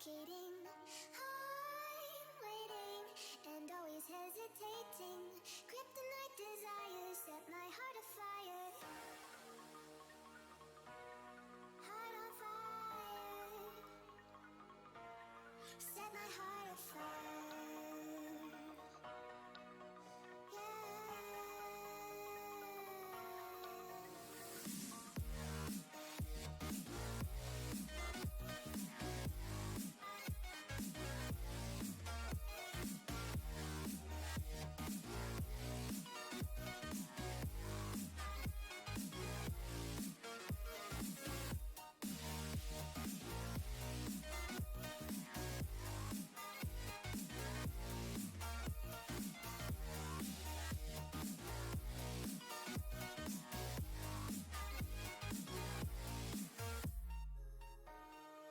suffocating. I'm waiting and always hesitating. Kryptonite desires set my heart afire. Heart on fire. Set my heart afire.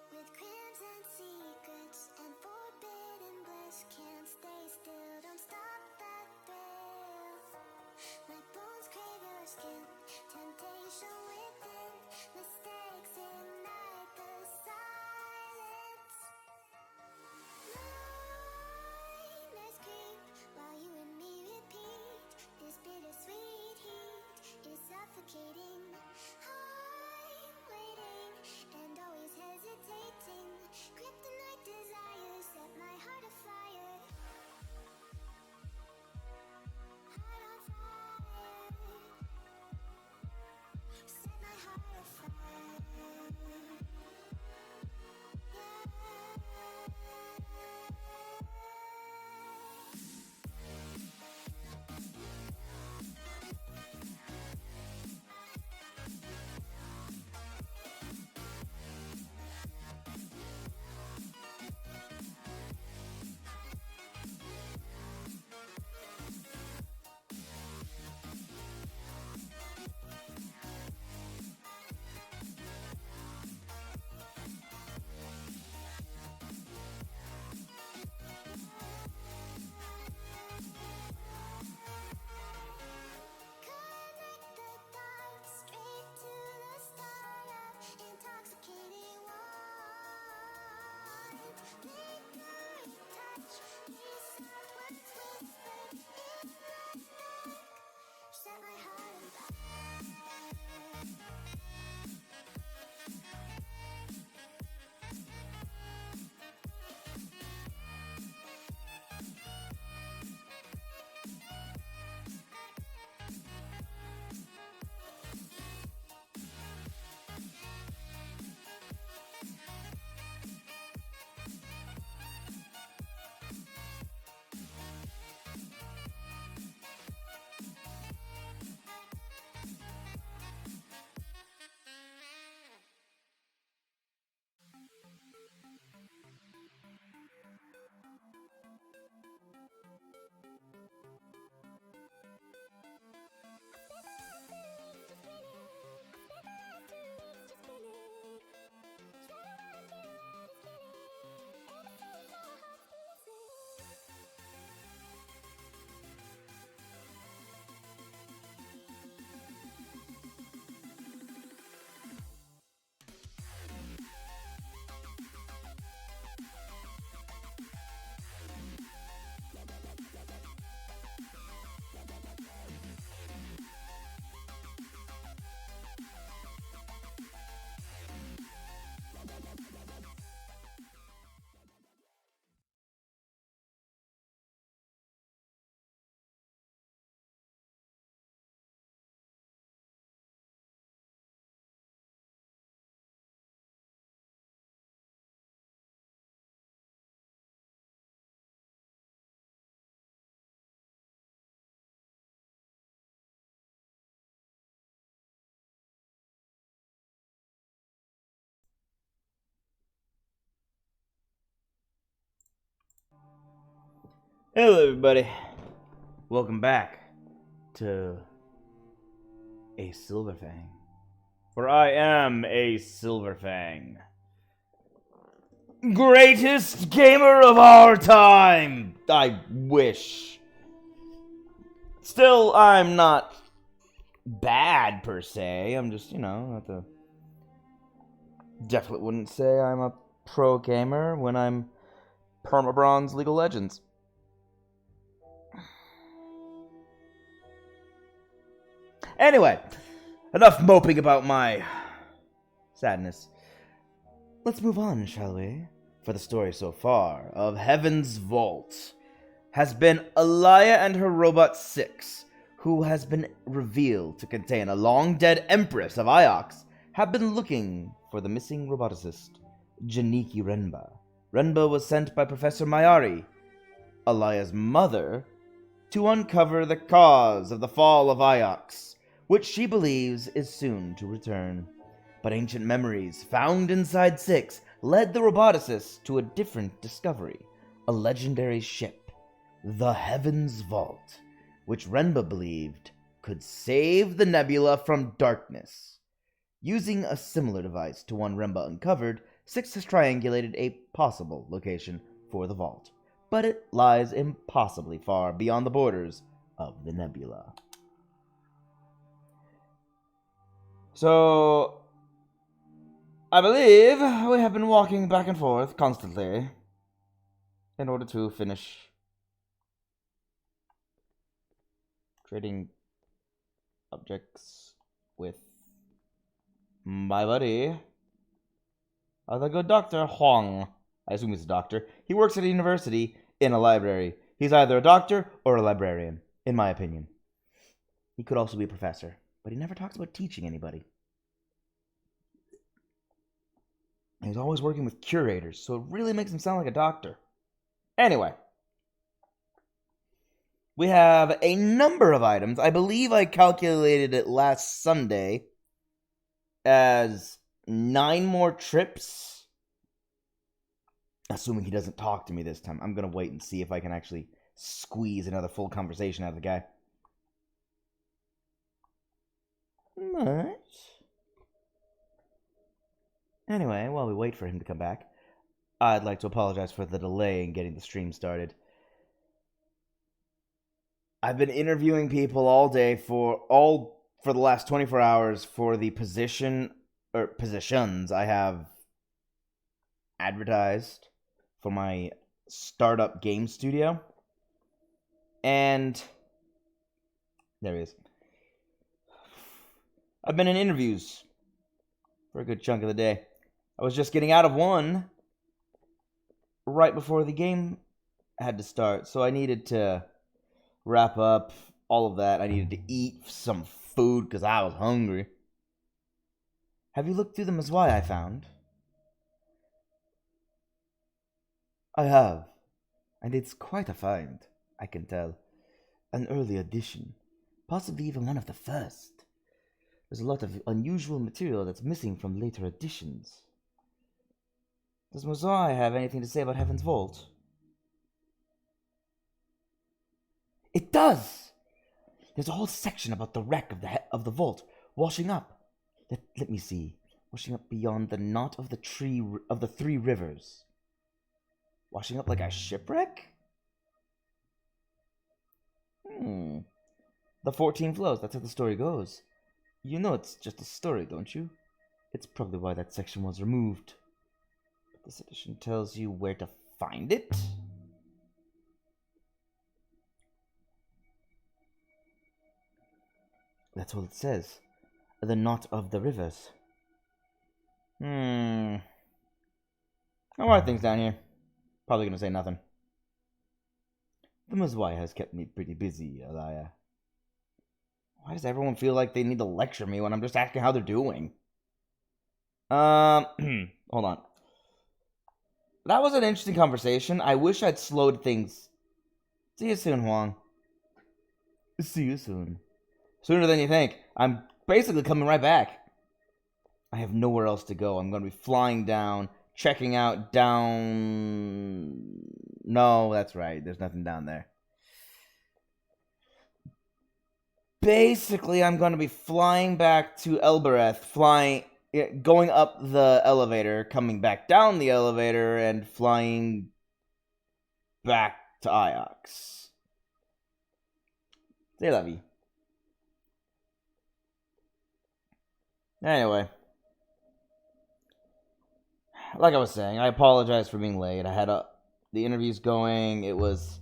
With crimson secrets and forbidden bliss, can't stay still, don't stop that thrill. My bones crave your skin, temptation within, mistakes ignite the silence. Nightmares creep while you and me repeat. This bittersweet heat is suffocating. I'm waiting and always hesitating. Kryptonite desires set my heart afire. Heart on fire. Set my heart afire. Connect the dots straight to the start of intoxicating wine. Flickering touch, these soft words whispered in the dark. Set my heart on fire. Hello, everybody. Welcome back to a Silverfang. For I am a Silverfang. Greatest gamer of our time! I wish. Still, I'm not bad, per se. I'm just, not the... Definitely wouldn't say I'm a pro gamer when I'm permabronze League of Legends. Anyway, enough moping about my sadness. Let's move on, shall we? For the story so far of Heaven's Vault has been Alaya and her robot 6, who has been revealed to contain a long-dead empress of Iox, have been looking for the missing roboticist, Janiki Renba. Renba was sent by Professor Mayari, Alaya's mother, to uncover the cause of the fall of Iox, which she believes is soon to return. But ancient memories found inside 6 led the roboticist to a different discovery, a legendary ship, the Heaven's Vault, which Renba believed could save the nebula from darkness. Using a similar device to one Renba uncovered, 6 has triangulated a possible location for the vault, but it lies impossibly far beyond the borders of the nebula. So, I believe we have been walking back and forth constantly in order to finish trading objects with my buddy, the good Dr. Huang. I assume he's a doctor. He works at a university in a library. He's either a doctor or a librarian, in my opinion. He could also be a professor, but he never talks about teaching anybody. He's always working with curators, so it really makes him sound like a doctor. Anyway, we have a number of items. I believe I calculated it last Sunday as 9 more trips. Assuming he doesn't talk to me this time. I'm going to wait and see if I can actually squeeze another full conversation out of the guy. But anyway, while we wait for him to come back, I'd like to apologize for the delay in getting the stream started. I've been interviewing people all day for the last 24 hours for the positions I have advertised for my startup game studio. And there he is. I've been in interviews for a good chunk of the day. I was just getting out of one right before the game had to start, so I needed to wrap up all of that. I needed to eat some food because I was hungry. Have you looked through the Mazwai I found? I have, and it's quite a find, I can tell. An early edition, possibly even one of the first. There's a lot of unusual material that's missing from later editions. Does Mazwai have anything to say about Heaven's Vault? It does! There's a whole section about the wreck of the vault washing up. Let me see. Washing up beyond the knot of the 3 rivers. Washing up like a shipwreck? The 14 flows, that's how the story goes. You know it's just a story, don't you? It's probably why that section was removed. But this edition tells you where to find it? That's all it says. The knot of the rivers. How are things down here? Probably gonna say nothing. The Mazwai has kept me pretty busy, Alaya. Why does everyone feel like they need to lecture me when I'm just asking how they're doing? Hold on. That was an interesting conversation. I wish I'd slowed things. See you soon, Huang. See you soon. Sooner than you think. I'm basically coming right back. I have nowhere else to go. I'm going to be flying down, checking out down... No, that's right. There's nothing down there. Basically, I'm going to be flying back to Elbereth, going up the elevator, coming back down the elevator, and flying back to Iox. C'est la vie. like I was saying, I apologize for being late. I had the interviews going. It was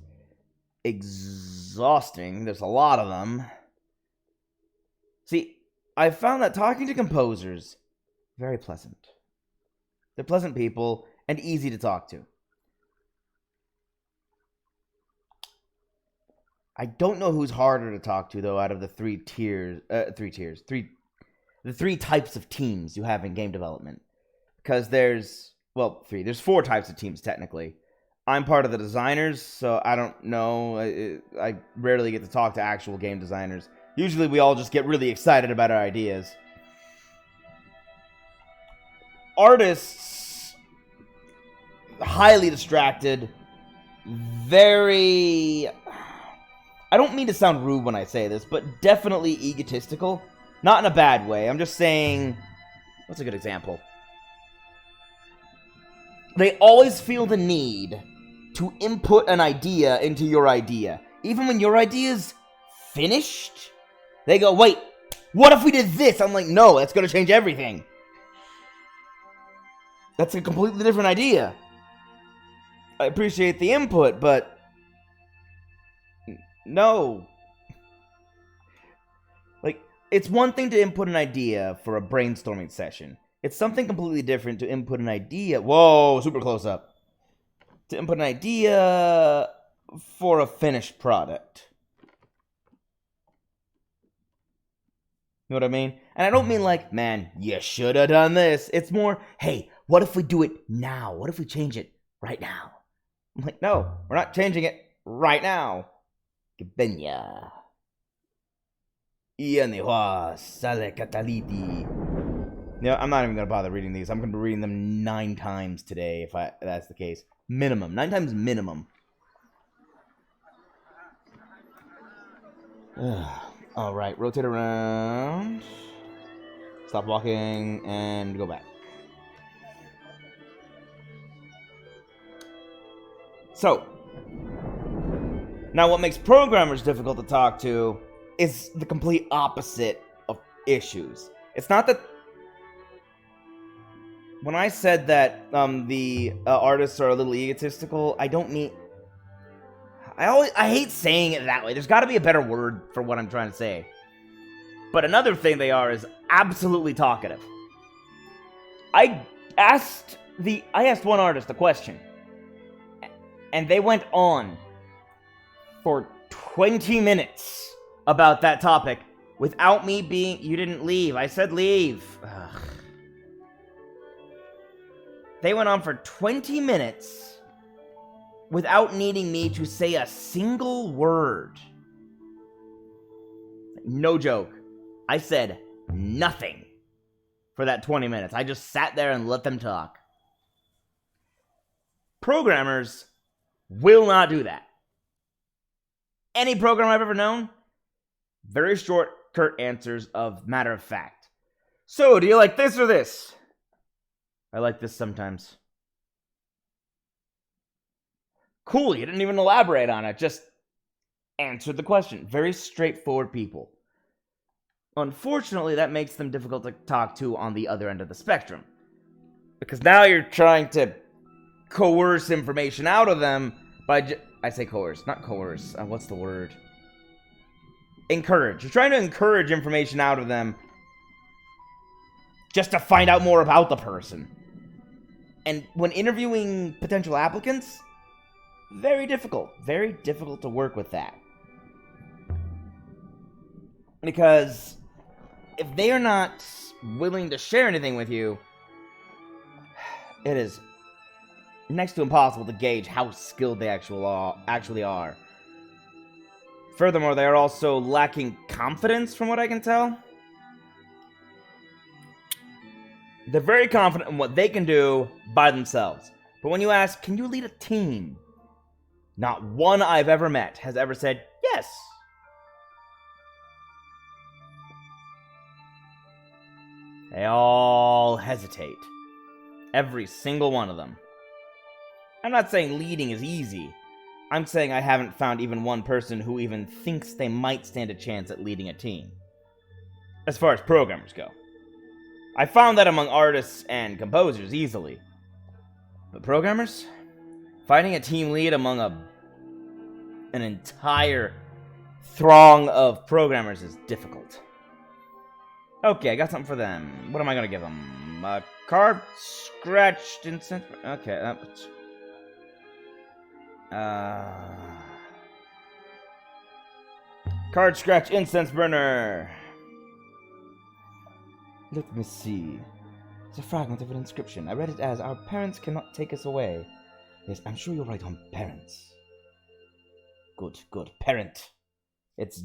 exhausting. There's a lot of them. See, I found that talking to composers very pleasant. They're pleasant people and easy to talk to. I don't know who's harder to talk to though out of the three types of teams you have in game development. Because there's four types of teams technically. I'm part of the designers, so I don't know. I rarely get to talk to actual game designers. Usually we all just get really excited about our ideas. Artists, highly distracted, very... I don't mean to sound rude when I say this, but definitely egotistical. Not in a bad way. I'm just saying... What's a good example? They always feel the need to input an idea into your idea. Even when your idea's finished, they go, wait, what if we did this? I'm like, no, that's going to change everything. That's a completely different idea. I appreciate the input, but... no. Like, it's one thing to input an idea for a brainstorming session. It's something completely different to input an idea... Whoa, super close up. To input an idea for a finished product. You know what I mean? And I don't mean like, man, you should have done this. It's more, hey, what if we do it now? What if we change it right now? I'm like, no, we're not changing it right now. Gbenya. Ianihwa Sale Kataliti. No, I'm not even going to bother reading these. I'm going to be reading them 9 times today, if that's the case. Minimum. 9 times minimum. Alright, rotate around. Stop walking, and go back. So, now what makes programmers difficult to talk to is the complete opposite of issues. It's not that... When I said that the artists are a little egotistical, I don't mean... I hate saying it that way. There's got to be a better word for what I'm trying to say. But another thing they are is absolutely talkative. I asked one artist a question, and they went on for 20 minutes about that topic without me being... You didn't leave. I said leave. Ugh. They went on for 20 minutes without needing me to say a single word. No joke. I said nothing for that 20 minutes. I just sat there and let them talk. Programmers will not do that. Any program I've ever known, very short, curt answers of matter of fact. So, do you like this or this? I like this sometimes. Cool, you didn't even elaborate on it. Just answered the question. Very straightforward people. Unfortunately, that makes them difficult to talk to on the other end of the spectrum. Because now you're trying to coerce information out of them by... I say coerce, not coerce. What's the word? Encourage. You're trying to encourage information out of them just to find out more about the person. And when interviewing potential applicants, very difficult to work with that. Because if they are not willing to share anything with you, it is next to impossible to gauge how skilled they actually are. Furthermore, they are also lacking confidence, from what I can tell. They're very confident in what they can do by themselves. But when you ask, can you lead a team? Not one I've ever met has ever said, yes. They all hesitate. Every single one of them. I'm not saying leading is easy. I'm saying I haven't found even one person who even thinks they might stand a chance at leading a team. As far as programmers go. I found that among artists and composers easily. But programmers? Finding a team lead among an entire throng of programmers is difficult. Okay, I got something for them. What am I gonna give them? A carved, scratched incense. Okay. Card scratch incense burner. Let me see. It's a fragment of an inscription. I read it as, "Our parents cannot take us away." Yes, I'm sure you're right on parents. Good, good. Parent. It's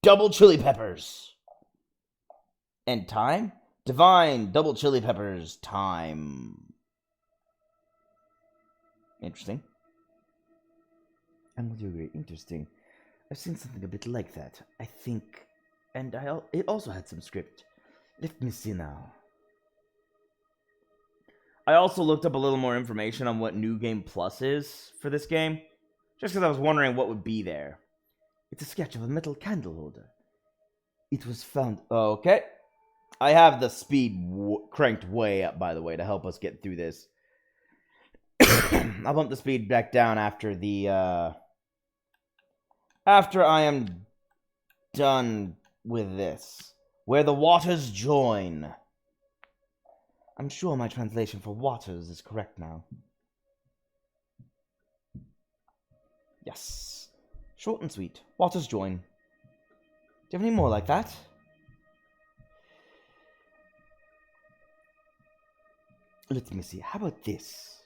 double chili peppers. And time? Divine double chili peppers time. Interesting. I'm with you agree. Interesting. I've seen something a bit like that. I think. And it also had some script. Let me see now. I also looked up a little more information on what New Game Plus is for this game, just because I was wondering what would be there. It's a sketch of a metal candle holder. It was found... Okay. I have the speed cranked way up, by the way, to help us get through this. I'll bump the speed back down after the, after I am done with this. Where the waters join. I'm sure my translation for waters is correct now. Yes. Short and sweet. Waters join. Do you have any more like that? Let me see. How about this?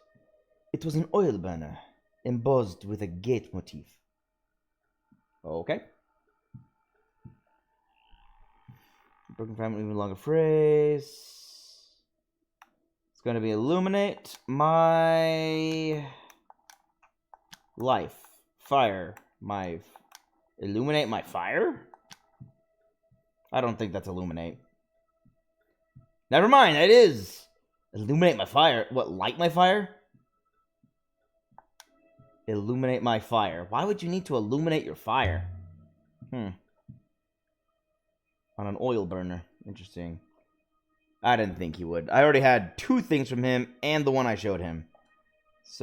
It was an oil burner, embossed with a gate motif. Okay. Broken fragment, even longer phrase. It's going to be illuminate my life. Fire. Illuminate my fire? I don't think that's illuminate. Never mind, it is. Illuminate my fire. What, light my fire? Illuminate my fire. Why would you need to illuminate your fire? On an oil burner. Interesting. I didn't think he would. I already had 2 things from him and the one I showed him. So...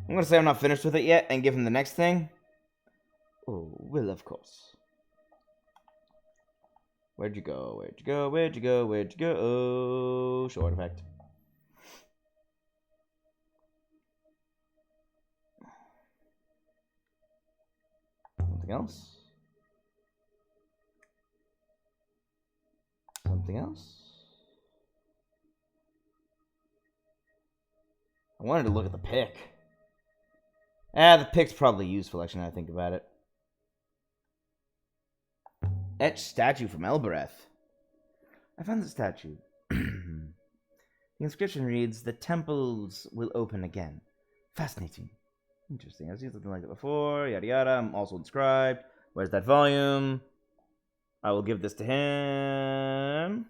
I'm going to say I'm not finished with it yet and give him the next thing. Oh, well, of course. Where'd you go? Where'd you go? Where'd you go? Where'd you go? Oh, show artifact. Something else? Something else? I wanted to look at the pick. The pick's probably useful, actually, now I think about it. Etched statue from Elbereth. I found the statue. The inscription reads, "The temples will open again." Fascinating. Interesting. I've seen something like that before. Yada yada. I'm also inscribed. Where's that volume? I will give this to him.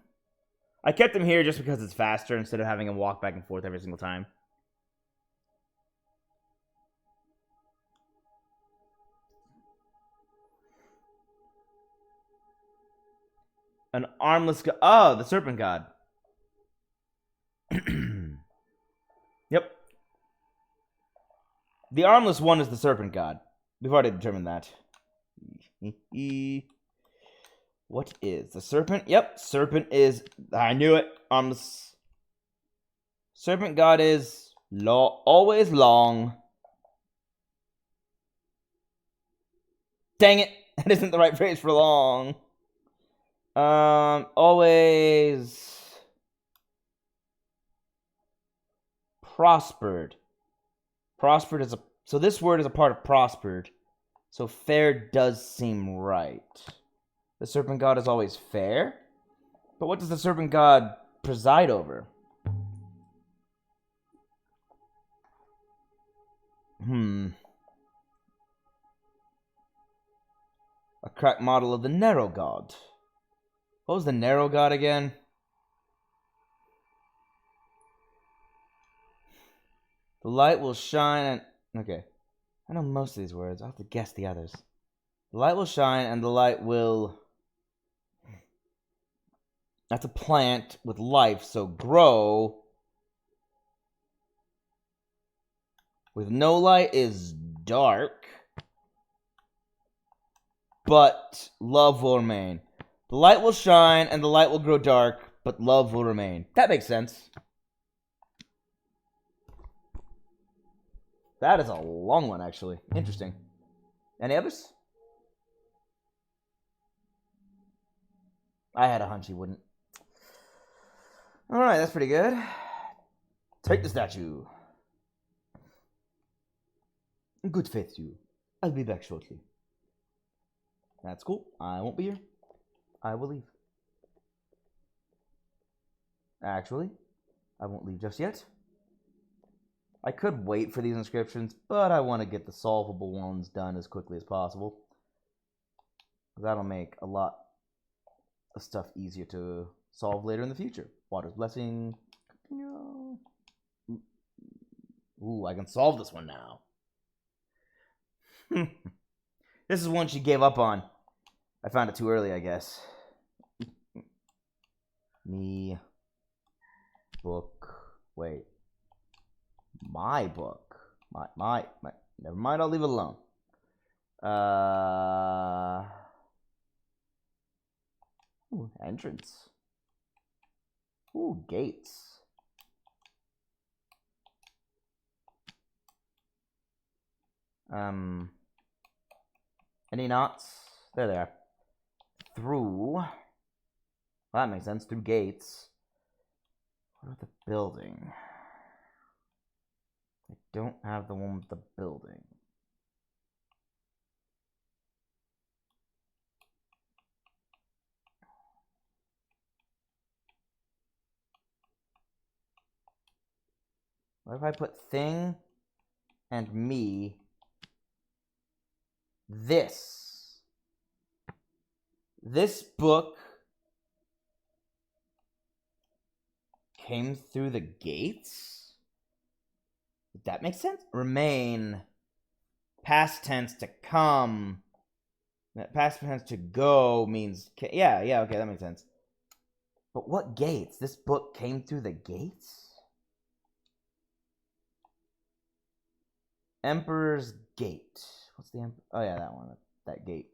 I kept him here just because it's faster instead of having him walk back and forth every single time. An armless god. Oh, the serpent god. Yep. The armless one is the serpent god. We've already determined that. What is the serpent? Yep, serpent is... I knew it. Armless. Serpent god is always long. Dang it. That isn't the right phrase for long. Always prospered. Prospered is a... So this word is a part of prospered. So fair does seem right. The serpent god is always fair? But what does the serpent god preside over? A cracked model of the narrow god. What was the narrow god again? The light will shine and... Okay. I know most of these words. I'll have to guess the others. The light will shine and the light will... That's a plant with life, so grow. With no light is dark. But love will remain. The light will shine and the light will grow dark, but love will remain. That makes sense. That is a long one, actually. Interesting. Any others? I had a hunch he wouldn't. Alright, that's pretty good. Take the statue. Good faith to you. I'll be back shortly. That's cool. I won't be here. I will leave. Actually, I won't leave just yet. I could wait for these inscriptions, but I want to get the solvable ones done as quickly as possible. That'll make a lot of stuff easier to solve later in the future. Water's blessing. Ooh, I can solve this one now. This is one she gave up on. I found it too early, I guess. Me. Book. Wait. My book. My. Never mind, I'll leave it alone. Ooh, entrance. Ooh, gates. Any knots? There they are. Through. Well, that makes sense. Through gates. What about the building? I don't have the one with the building. What if I put thing and me? This book came through the gates? Did that make sense? Remain. Past tense to come. Past tense to go means... Yeah, okay, that makes sense. But what gates? This book came through the gates? Emperor's Gate. What's the Emperor? Oh, yeah, that one. That gate.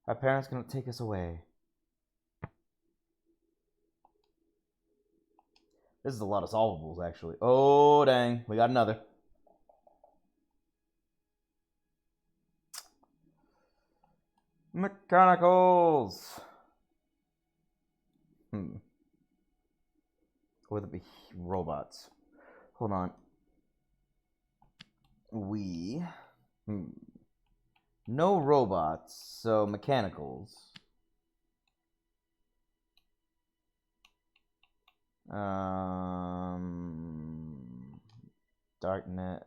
Our parents gonna take us away. This is a lot of solvables, actually. Oh, dang. We got another. Mechanicals. Or the robots. Hold on. No robots, so mechanicals. Darkness.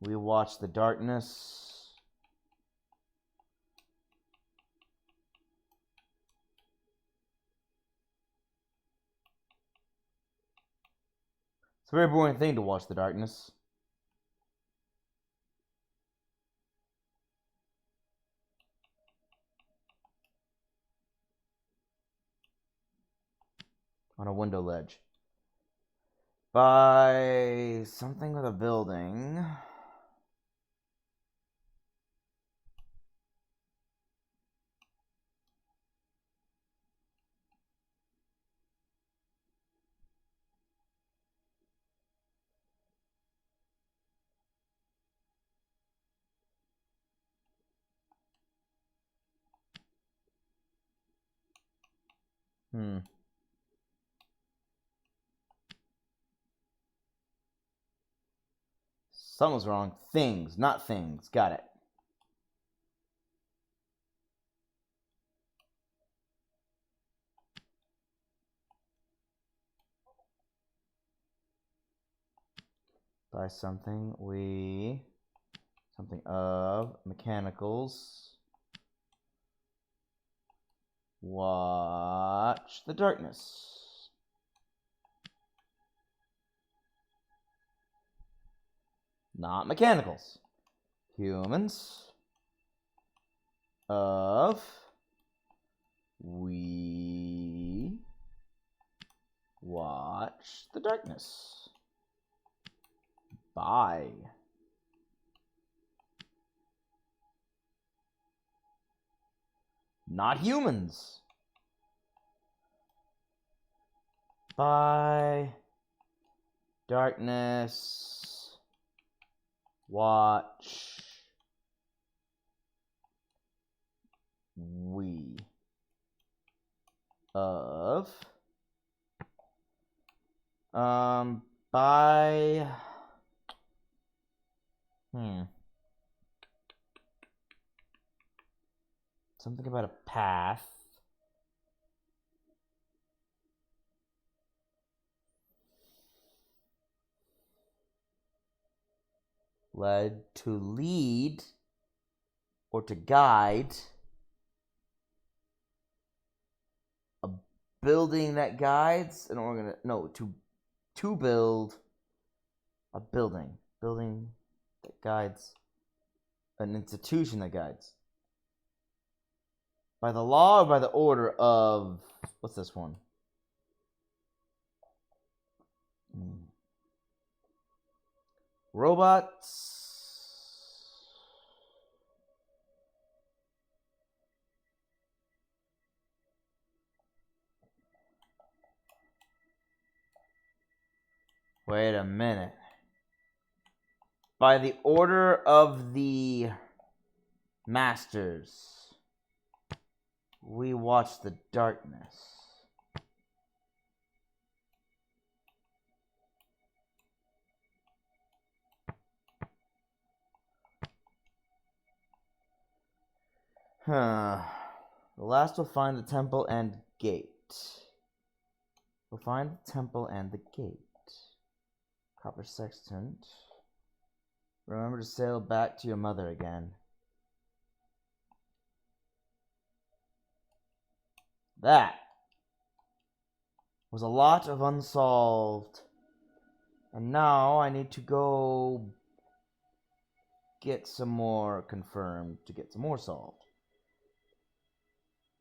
We watch the darkness. It's a very boring thing to watch the darkness. On a window ledge. By something with a building. Something's wrong. Things, not things. Got it. By something of mechanicals. Watch the darkness. not mechanicals. Humans of we watch the darkness by not humans by darkness watch we of by something about a path. Led to lead or to guide a building that guides an to build a building that guides an institution that guides by the law or by the order of what's this one? Robots. Wait a minute. By the order of the masters, we watch the darkness. The last will find the temple and gate. We'll find the temple and the gate. Copper sextant. Remember to sail back to your mother again. That was a lot of unsolved. And now I need to go get some more confirmed to get some more solved.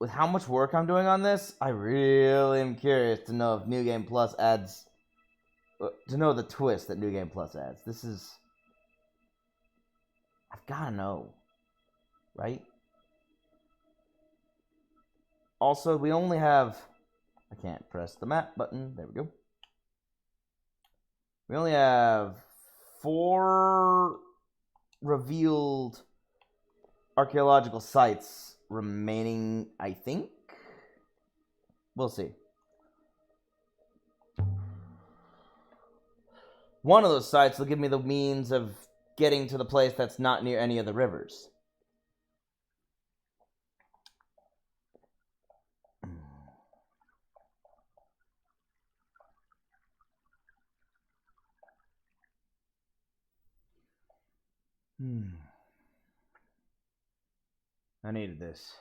With how much work I'm doing on this, I really am curious to know if New Game Plus adds... to know the twist that New Game Plus adds. This is... I've got to know. Right? Also, we only have... I can't press the map button. There we go. We only have 4 revealed archaeological sites remaining, I think. We'll see. One of those sites will give me the means of getting to the place that's not near any of the rivers. I needed this.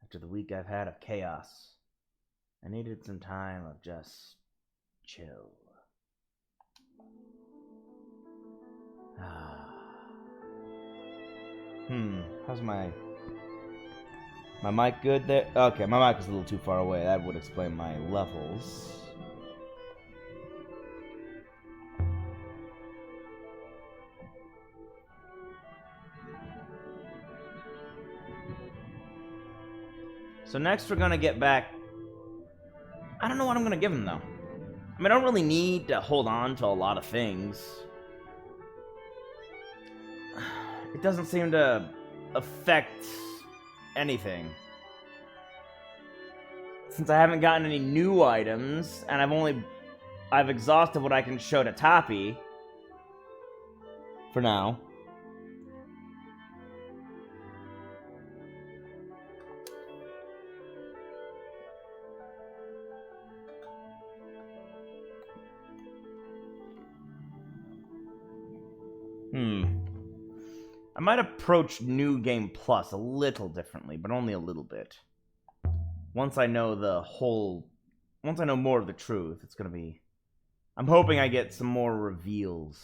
After the week I've had of chaos, I needed some time of just chill. How's my mic good there? Okay, my mic is a little too far away. That would explain my levels. So next we're gonna get back... I don't know what I'm gonna give him, though. I mean, I don't really need to hold on to a lot of things. It doesn't seem to affect anything. Since I haven't gotten any new items, and I've exhausted what I can show to Tappy. For now. I might approach New Game Plus a little differently, but only a little bit. Once I know more of the truth, it's gonna be... I'm hoping I get some more reveals.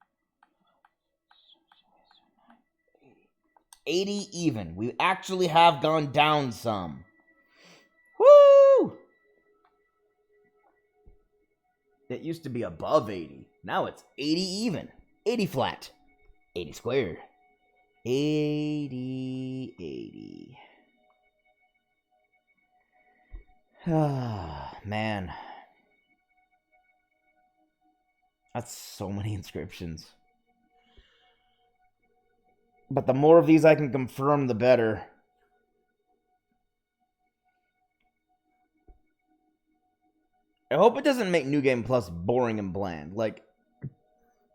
80 even. We actually have gone down some. Woo! It used to be above 80. Now it's 80 even. 80 flat. 80 square. 80. Ah, man. That's so many inscriptions. But the more of these I can confirm, the better. I hope it doesn't make New Game Plus boring and bland. Like,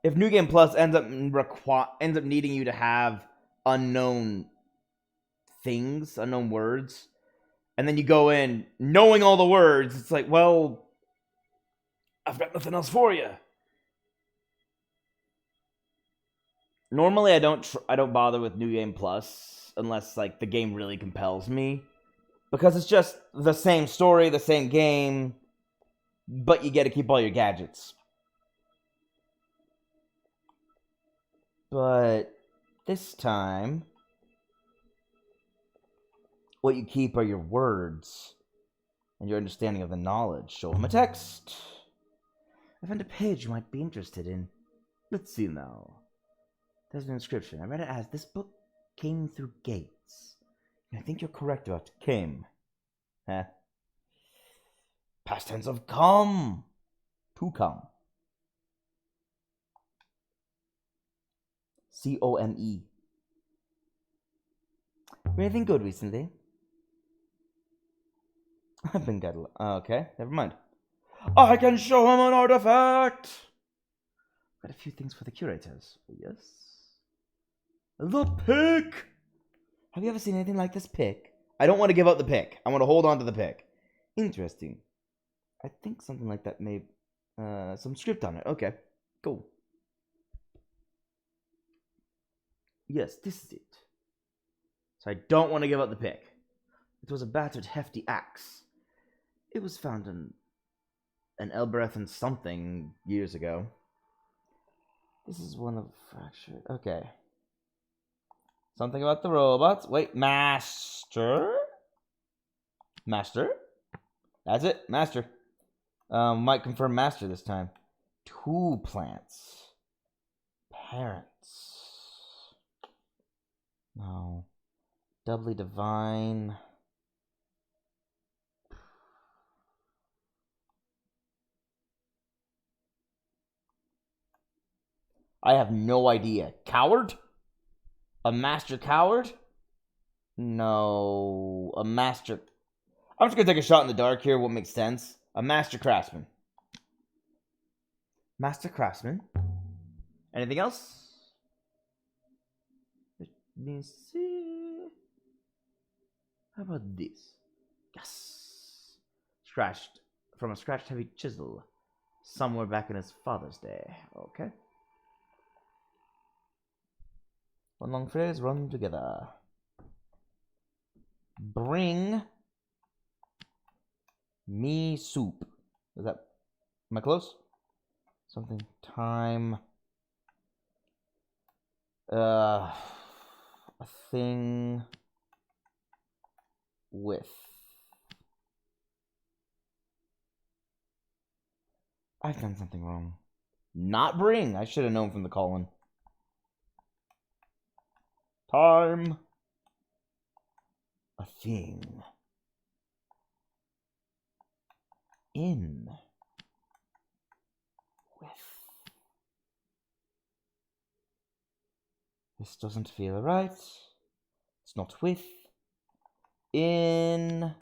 if New Game Plus ends up needing you to have unknown things, unknown words, and then you go in knowing all the words, it's like, well, I've got nothing else for you. Normally, I don't bother with New Game Plus unless like the game really compels me, because it's just the same story, the same game, but you get to keep all your gadgets. But this time, what you keep are your words and your understanding of the knowledge. Show him a text. I found a page you might be interested in. Let's see now. There's an inscription. I read it as, "This book came through gates." And I think you're correct about came. Past tense of come. To come. C-O-M-E. Anything good recently? I've been good. Okay, never mind. I can show him an artifact! Got a few things for the curators. Yes. The pick! Have you ever seen anything like this pick? I don't want to give up the pick. I want to hold on to the pick. Interesting. I think something like that may... some script on it. Okay, cool. Yes, this is it. So I don't want to give up the pick. It was a battered, hefty axe. It was found in an Elbereth something years ago. This is one of fractured. Okay. Something about the robots. Wait, master? Master? That's it, master. Might confirm master this time. 2 plants. Parents. No. Doubly divine. I have no idea. Coward? A master coward? No. A master... I'm just going to take a shot in the dark here. What makes sense? A master craftsman. Master craftsman. Anything else? Let me see. How about this? Yes. Scratched. From a scratched heavy chisel. Somewhere back in his father's day. Okay. One long phrase, run together. Bring me soup. Is that... Am I close? Something time. A thing with. I've done something wrong. Not bring. I should have known from the colon. Time. A thing. In. With. This doesn't feel right. It's not with. In.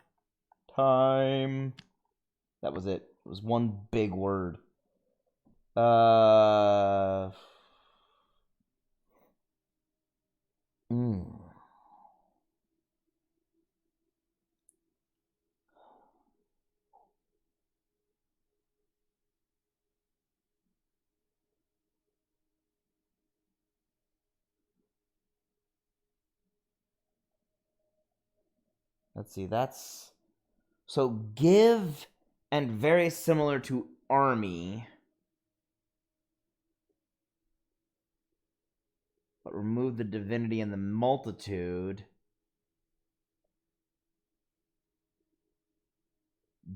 Time. That was it. It was one big word. Let's see, that's... So, give and very similar to army. but remove the divinity and the multitude.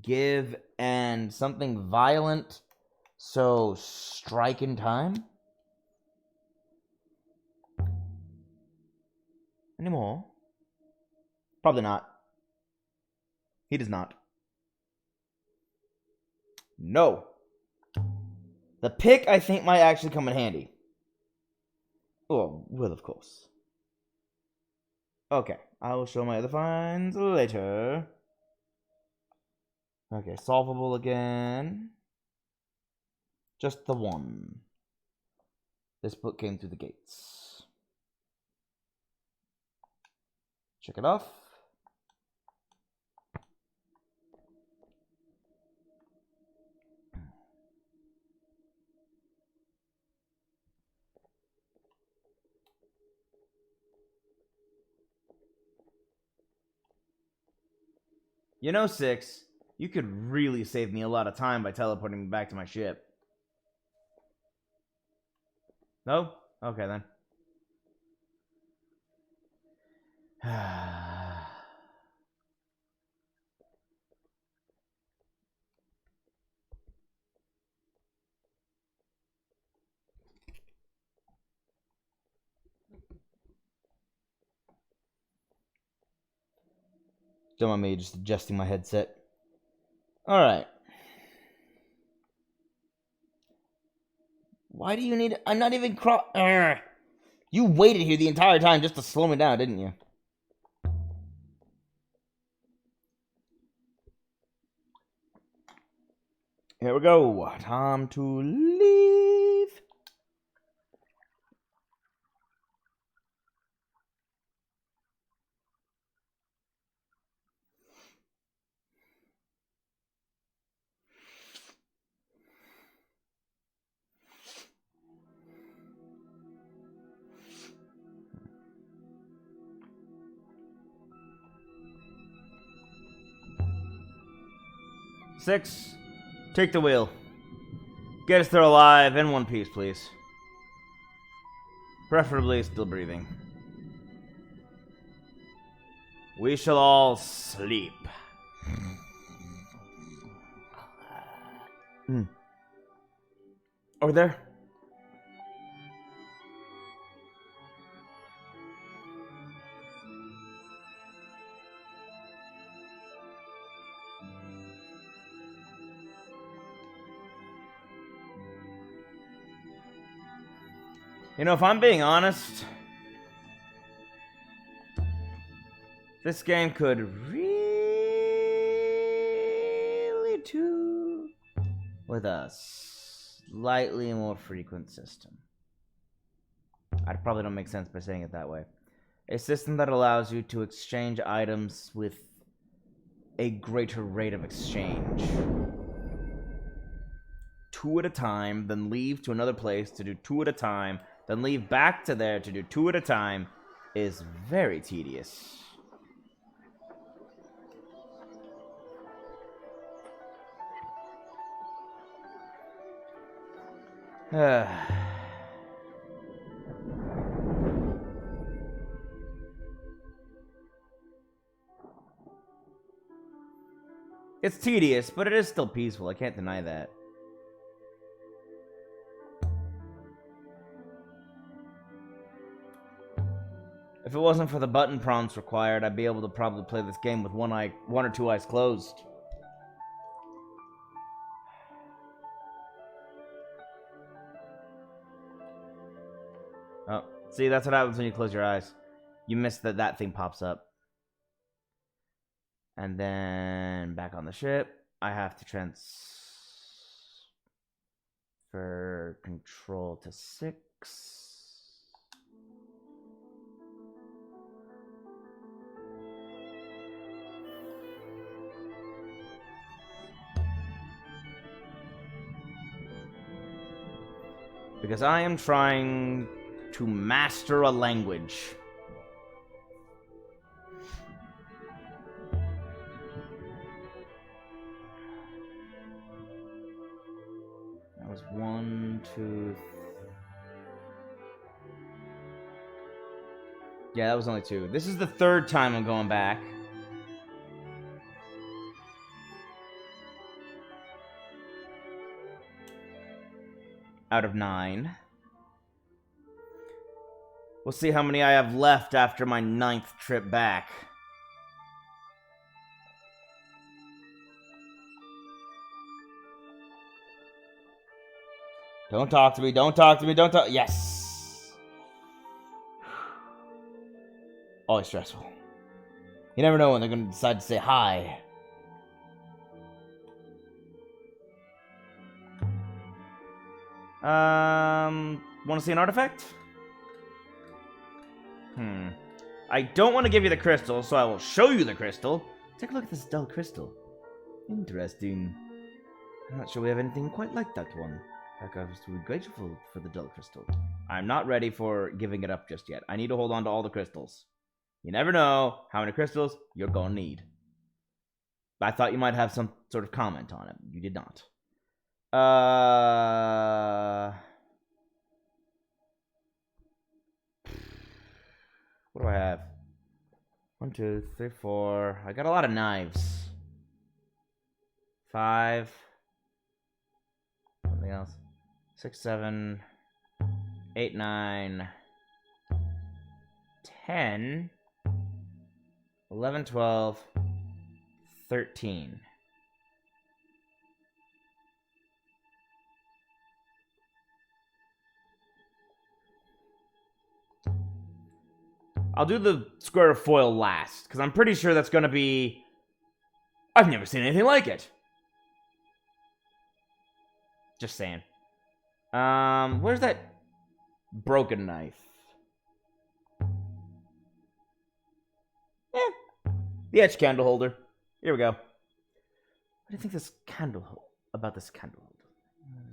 Give and something violent, so strike in time? Any more? Probably not. He does not. No. The pick, I think, might actually come in handy. Oh, will, of course. Okay, I will show my other finds later. Okay, solvable again. Just the one. This book came through the gates. Check it off. You know, Six, you could really save me a lot of time by teleporting me back to my ship. No? Okay, then. Don't mind me just adjusting my headset. Alright. Why do you need... I'm not even You waited here the entire time just to slow me down, didn't you? Here we go. Time to leave. Six, take the wheel. Get us there alive in one piece, please. Preferably still breathing. We shall all sleep. Over there. You know, if I'm being honest, this game could really do with a slightly more frequent system. I probably don't make sense by saying it that way. A system that allows you to exchange items with a greater rate of exchange. 2 at a time, then leave to another place to do 2 at a time, then leave back to there to do 2 at a time is very tedious. It's tedious, but it is still peaceful. I can't deny that. If it wasn't for the button prompts required, I'd be able to probably play this game with one or two eyes closed. Oh, see, that's what happens when you close your eyes. You miss that thing pops up. And then back on the ship, I have to transfer control to 6. Because I am trying to master a language. That was 1, 2, Yeah, that was only 2. This is the 3rd time I'm going back. Out of 9. We'll see how many I have left after my 9th trip back. Don't talk to me, don't talk to me, don't talk. Yes! Always stressful. You never know when they're gonna decide to say hi. Want to see an artifact? I don't want to give you the crystal, so I will show you the crystal. Take a look at this dull crystal. Interesting. I'm not sure we have anything quite like that one. Heck, I was too grateful for the dull crystal. I'm not ready for giving it up just yet. I need to hold on to all the crystals. You never know how many crystals you're gonna need. I thought you might have some sort of comment on it. You did not. What do I have? 1, 2, 3, 4. I got a lot of knives. 5. Something else. 6, 7, 8, 9, 10, 11, 12, 13. I'll do the square of foil last, because I'm pretty sure that's going to be... I've never seen anything like it. Just saying. Where's that broken knife? The etch candle holder. Here we go. What do you think about this candle holder? The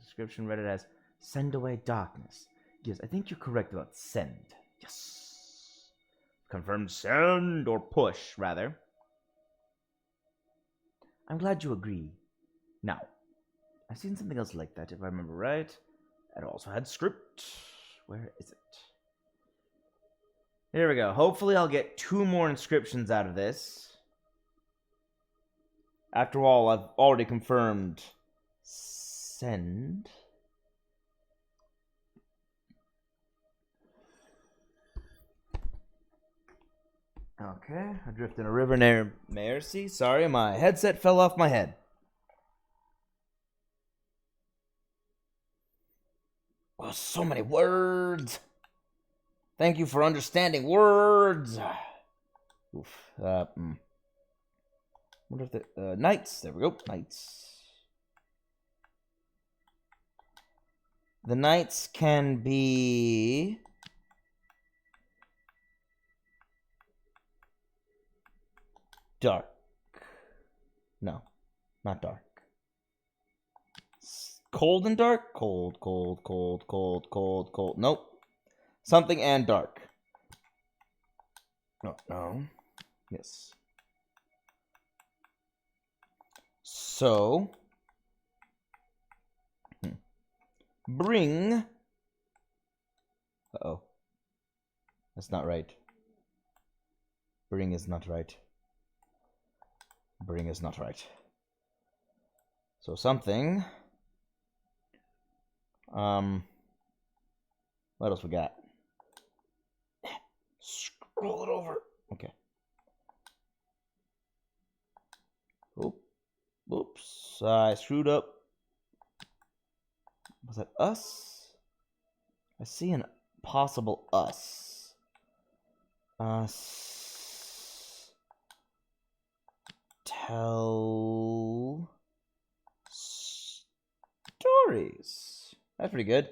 description read it as, send away darkness. Yes, I think you're correct about send. Yes. Confirm send, or push, rather. I'm glad you agree. Now, I've seen something else like that, if I remember right. It also had script. Where is it? Here we go. Hopefully I'll get 2 more inscriptions out of this. After all, I've already confirmed send. Okay, adrift in a river near Mercy. Sorry, my headset fell off my head. Oh, so many words. Thank you for understanding words. Oof. Wonder if the knights. There we go. Knights. The knights can be dark. No, not dark. Cold and dark? Cold, cold, cold, cold, cold, cold. Nope. Something and dark. No, no. Yes. So, bring. Uh-oh. That's not right. Bring is not right. Bring is not right. So something. What else we got? Scroll it over. Okay. Oops. I screwed up. Was that us? I see an possible us. Tell stories. That's pretty good.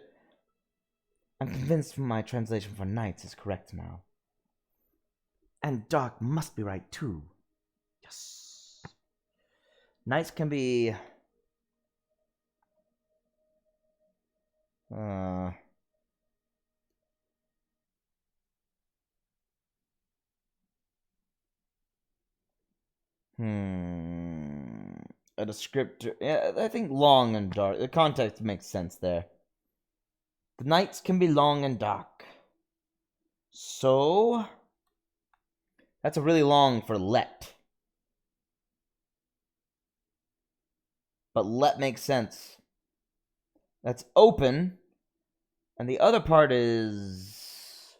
I'm convinced my translation for knights is correct now. And dark must be right too. Yes. Knights can be... A descriptor. Yeah, I think long and dark. The context makes sense there. The nights can be long and dark. So, That's a really long for let. But let makes sense. That's open. And the other part is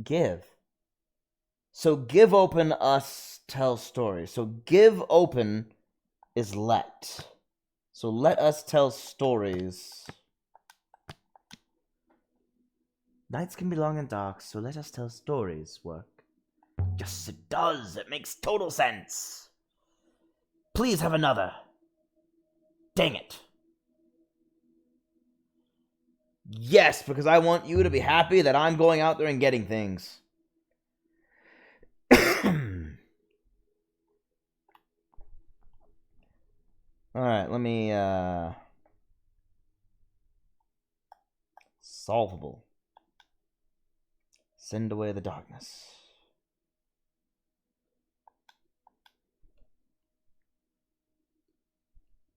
give. So give open, us tell stories. So give open is let. So let us tell stories. Nights can be long and dark, so let us tell stories work. Yes, it does. It makes total sense. Please have another. Dang it. Yes, because I want you to be happy that I'm going out there and getting things. Alright, let me, solvable. Send away the darkness.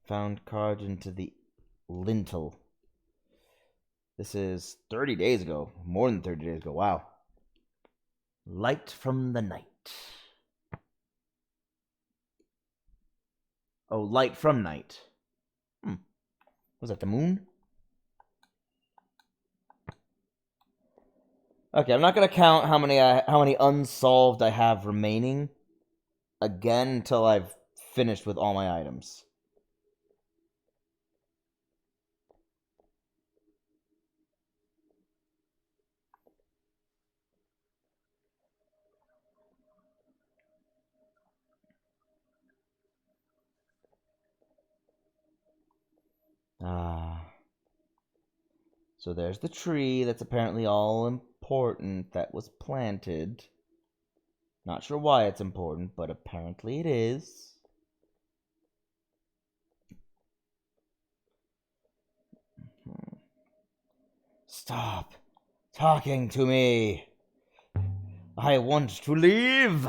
Found cards into the lintel. This is 30 days ago. More than 30 days ago. Wow. Light from the night. Oh, light from night. Was that the moon? Okay, I'm not gonna count how many unsolved I have remaining again until I've finished with all my items. So there's the tree that's apparently all important that was planted. Not sure why it's important, but apparently it is. Stop talking to me. I want to leave.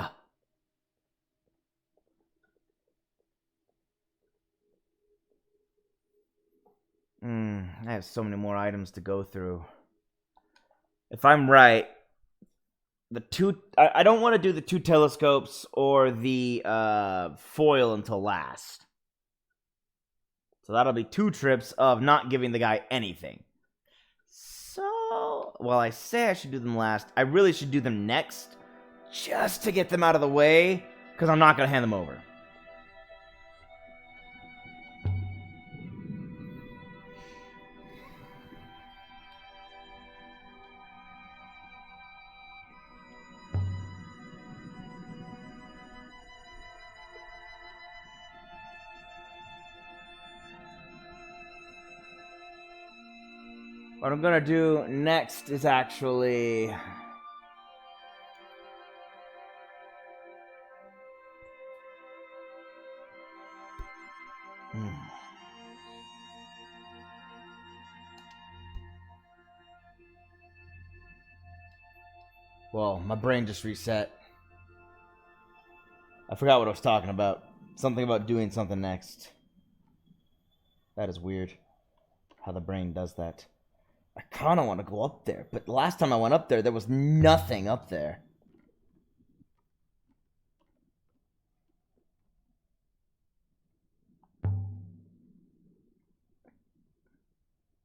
I have so many more items to go through. If I'm right, I don't want to do the 2 telescopes or the foil until last. So that'll be 2 trips of not giving the guy anything. So, while I say I should do them last, I really should do them next, just to get them out of the way, because I'm not going to hand them over. What I'm gonna do next is actually... Well, my brain just reset. I forgot what I was talking about. Something about doing something next. That is weird. How the brain does that. I kind of want to go up there, but last time I went up there, there was nothing up there.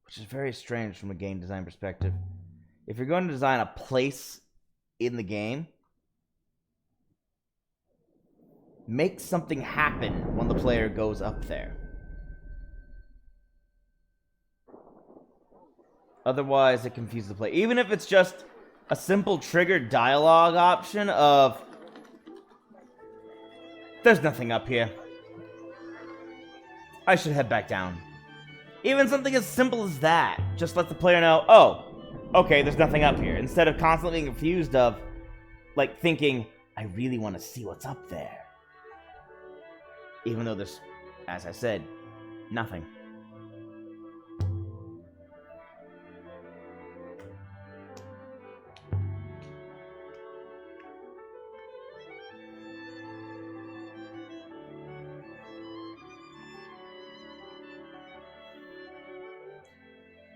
Which is very strange from a game design perspective. If you're going to design a place in the game, make something happen when the player goes up there. Otherwise, it confuses the player. Even if it's just a simple triggered dialogue option of... There's nothing up here. I should head back down. Even something as simple as that just lets the player know, oh, okay, there's nothing up here. Instead of constantly being confused of, like, thinking, I really want to see what's up there. Even though there's, as I said, nothing.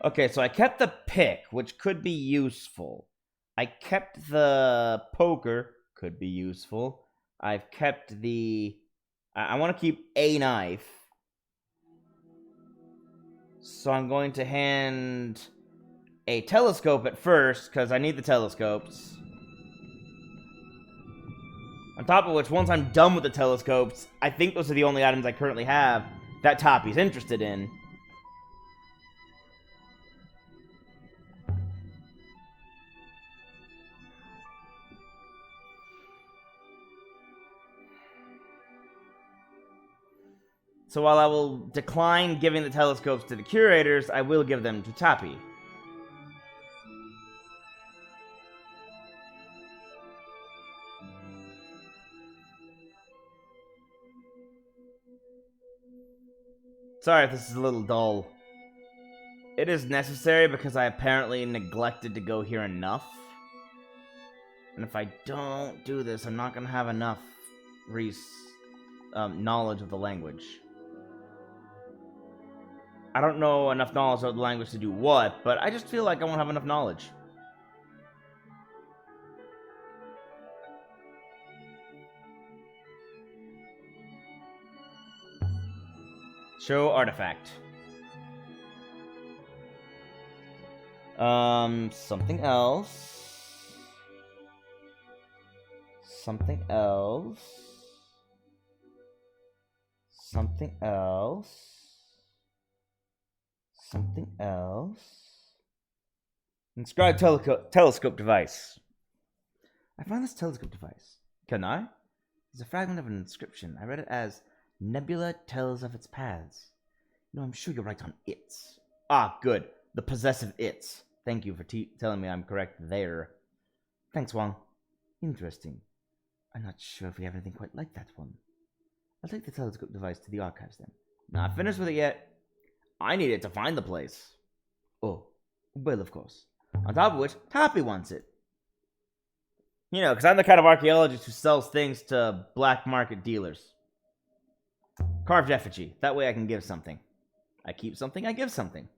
Okay, so I kept the pick, which could be useful. I kept the poker, could be useful. I've kept the... I want to keep a knife. So I'm going to hand a telescope at first, because I need the telescopes. On top of which, once I'm done with the telescopes, I think those are the only items I currently have that Tappy's interested in. So while I will decline giving the telescopes to the curators, I will give them to Tappy. Sorry if this is a little dull. It is necessary because I apparently neglected to go here enough. And if I don't do this, I'm not going to have enough knowledge of the language. I don't know enough knowledge of the language to do what, but I just feel like I won't have enough knowledge. Show artifact. Something else. Something else. Something else. Something else. Inscribed telescope device. I found this telescope device. Can I? It's a fragment of an inscription. I read it as Nebula tells of its paths. No, I'm sure you're right on its. Ah, good. The possessive its. Thank you for telling me I'm correct there. Thanks, Wong. Interesting. I'm not sure if we have anything quite like that one. I'll take the telescope device to the archives then. Not finished with it yet. I need it to find the place. Oh, well, of course. On top of which, Tappy wants it. You know, because I'm the kind of archaeologist who sells things to black market dealers. Carved effigy. That way I can give something. I keep something, I give something.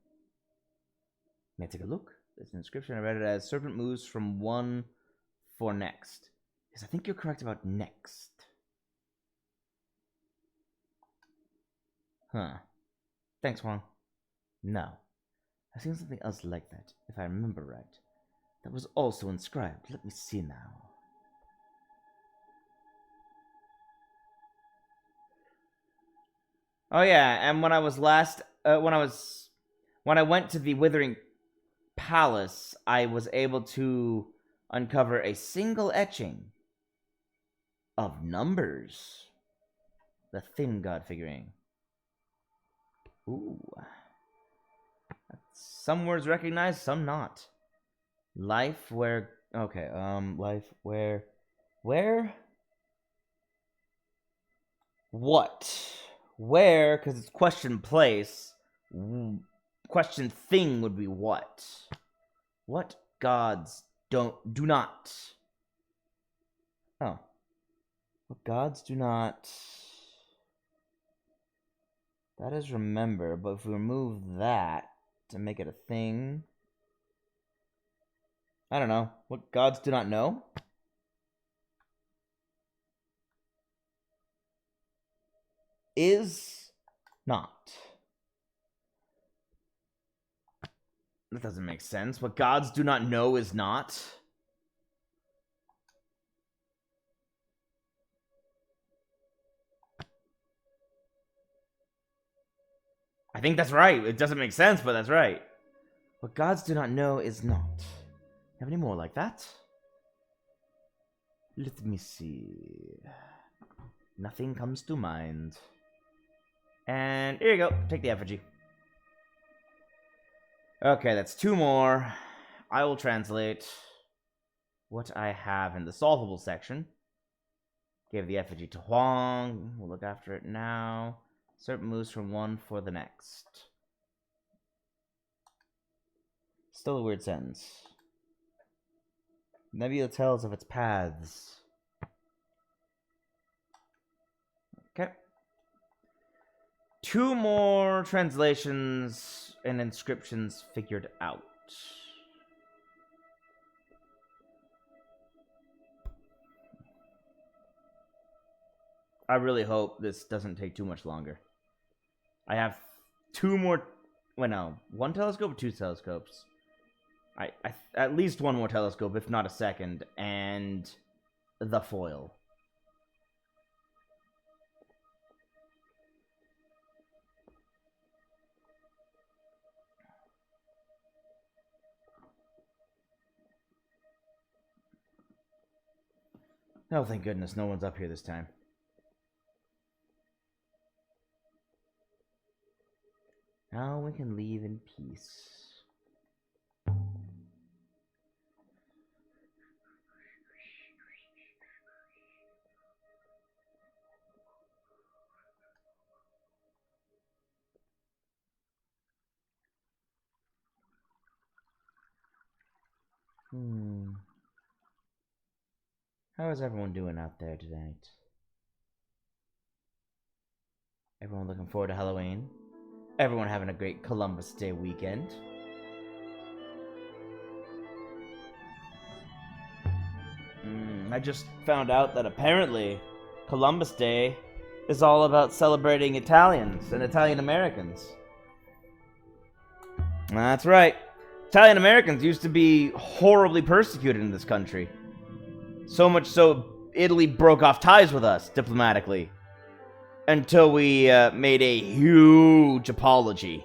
May I take a look? There's an inscription. I read it as Serpent moves from one for next. Yes, I think you're correct about next. Huh. Thanks, Wong. No. I've seen something else like that, if I remember right. That was also inscribed. Let me see now. Oh yeah, and when I was when I went to the Withering Palace, I was able to uncover a single etching of numbers. The Thin God figurine. Ooh. Some words recognized, some not. Life where... Okay, life where... Where? What? Where, because it's question place. Question thing would be what? What gods do not... Oh. What gods do not... That is remember, but if we remove that to make it a thing... I don't know. What gods do not know? Is not. That doesn't make sense. What gods do not know is not. I think that's right. It doesn't make sense, but that's right. What gods do not know is not. Have any more like that? Let me see. Nothing comes to mind. And here you go. Take the effigy. Okay, that's two more. I will translate what I have in the solvable section. Gave the effigy to Huang. We'll look after it now. Serpent moves from one for the next. Still a weird sentence. Nebula tells of its paths. Okay. Two more translations and inscriptions figured out. I really hope this doesn't take too much longer. I have two more. Well, no, one telescope or two telescopes. I at least one more telescope, if not a second, and the foil. Oh, thank goodness, no one's up here this time. Now we can leave in peace. How is everyone doing out there tonight? Everyone looking forward to Halloween? Everyone having a great Columbus Day weekend? I just found out that apparently Columbus Day is all about celebrating Italians and Italian Americans. That's right. Italian Americans used to be horribly persecuted in this country. So much so, Italy broke off ties with us diplomatically. Until we made a huge apology.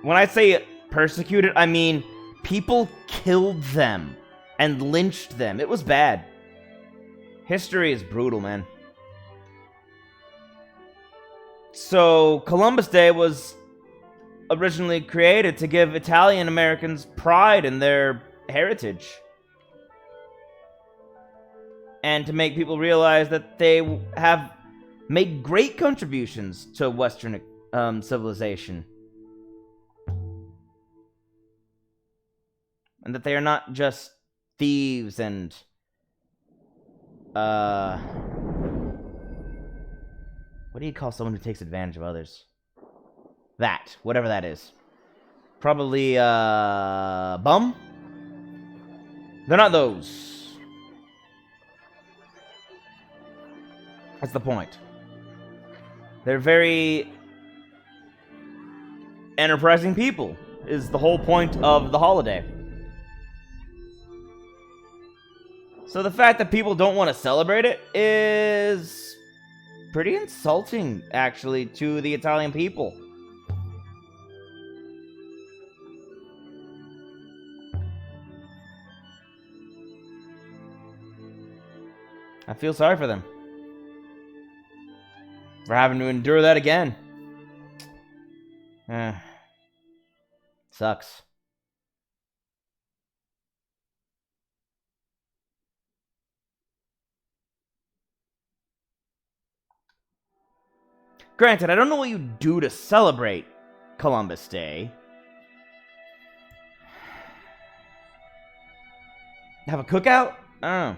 When I say persecuted, I mean people killed them and lynched them. It was bad. History is brutal, man. So, Columbus Day was originally created to give Italian Americans pride in their heritage. And to make people realize that they have made great contributions to Western civilization. And that they are not just thieves and what do you call someone who takes advantage of others? That, whatever that is. Probably bum? They're not those. That's the point. They're very enterprising people, is the whole point of the holiday. So the fact that people don't want to celebrate it is pretty insulting, actually, to the Italian people. I feel sorry for them. For having to endure that again. Sucks. Granted, I don't know what you do to celebrate Columbus Day. Have a cookout? Oh.